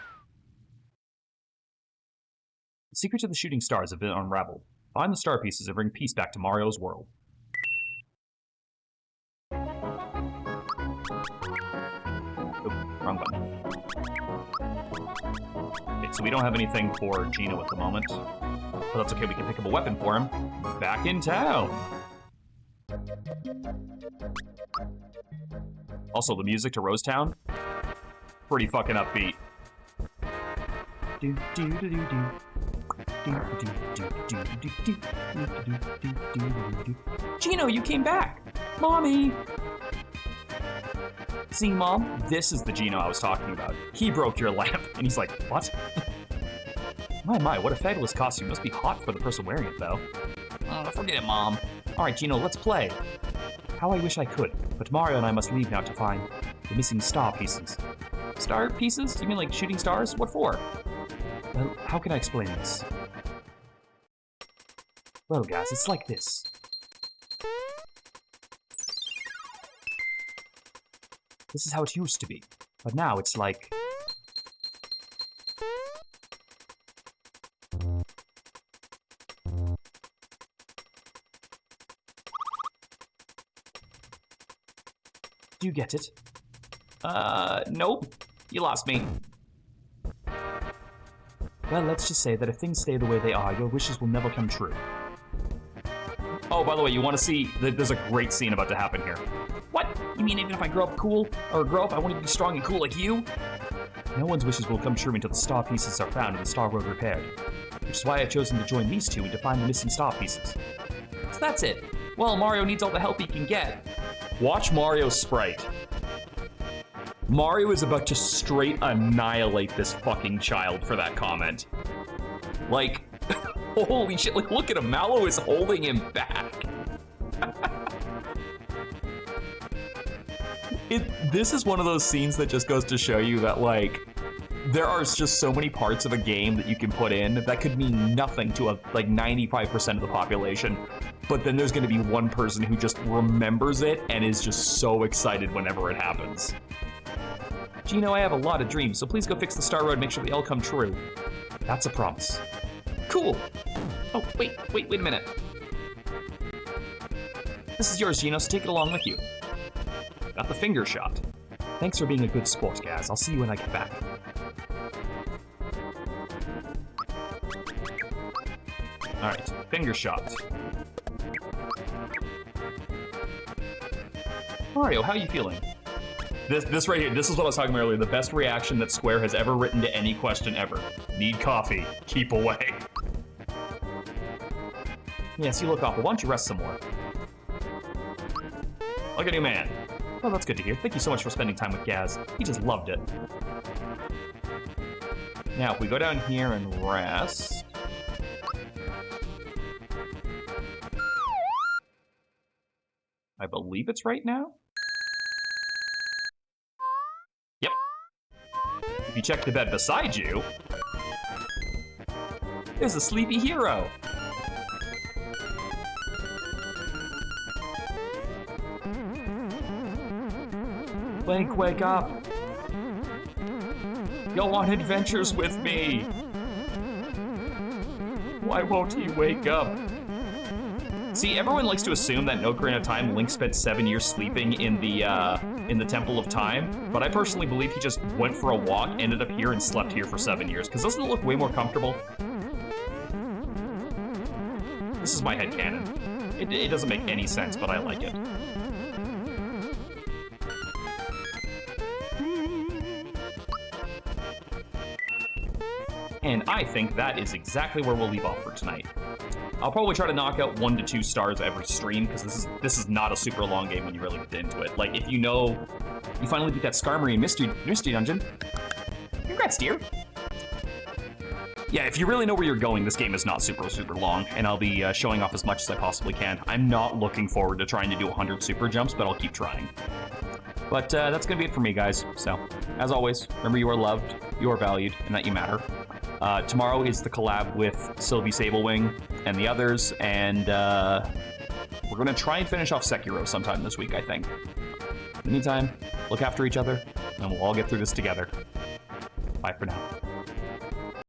The secrets of the shooting stars have been unraveled. Find the star pieces and bring peace back to Mario's world. Wrong button. Okay, so we don't have anything for Gino at the moment. But that's okay, we can pick up a weapon for him. Back in town! Also, the music to Rose Town, pretty fucking upbeat. Gino, you came back! Mommy! See, Mom? This is the Gino I was talking about. He broke your lamp. And he's like, what? My, what a fabulous costume. Must be hot for the person wearing it, though. Oh, forget it, Mom. Alright, Gino, let's play. How I wish I could, but Mario and I must leave now to find the missing star pieces. Star pieces? You mean like shooting stars? What for? Well, how can I explain this? Well, guys, it's like this. This is how it used to be, but now it's like... Do you get it? Nope. You lost me. Well, let's just say that if things stay the way they are, your wishes will never come true. Oh, by the way, you want to see... There's a great scene about to happen here. What? You mean even if I grow up cool? Or grow up, I want to be strong and cool like you? No one's wishes will come true until the star pieces are found and the Star Road repaired. Which is why I've chosen to join these two and to find the missing star pieces. So that's it. Well, Mario needs all the help he can get. Watch Mario's sprite. Mario is about to straight annihilate this fucking child for that comment. Like, holy shit, like, look at him. Mallow is holding him back. This is one of those scenes that just goes to show you that, like, there are just so many parts of a game that you can put in that could mean nothing to, like, 95% of the population. But then there's going to be one person who just remembers it and is just so excited whenever it happens. Gino, I have a lot of dreams, so please go fix the Star Road and make sure they all come true. That's a promise. Cool. Oh, wait a minute. This is yours, Gino, so take it along with you. Got the finger shot. Thanks for being a good sport, Gaz. I'll see you when I get back. Alright, finger shot. Mario, how are you feeling? This right here, this is what I was talking about earlier. The best reaction that Square has ever written to any question ever. Need coffee. Keep away. Yes, you look awful. Why don't you rest some more? Like a new man. Well, that's good to hear. Thank you so much for spending time with Gaz. He just loved it. Now, if we go down here and rest... I believe it's right now? Yep. If you check the bed beside you, there's a sleepy hero. Link, wake up. Go on adventures with me. Why won't he wake up? See, everyone likes to assume that in Ocarina of Time, Link spent 7 years sleeping in the Temple of Time, but I personally believe he just went for a walk, ended up here, and slept here for 7 years, because doesn't it look way more comfortable? This is my headcanon. It doesn't make any sense, but I like it. And I think that is exactly where we'll leave off for tonight. I'll probably try to knock out 1 to 2 stars every stream, because this is not a super long game when you really get into it. Like, if you know you finally beat that Skarmory Mystery Dungeon, congrats, dear. Yeah, if you really know where you're going, this game is not super long, and I'll be showing off as much as I possibly can. I'm not looking forward to trying to do 100 super jumps, but I'll keep trying. But that's going to be it for me, guys. So, as always, remember you are loved, you are valued, and that you matter. Tomorrow is the collab with Sylvie Sablewing and the others, and we're going to try and finish off Sekiro sometime this week, I think. In the meantime, look after each other, and we'll all get through this together. Bye for now.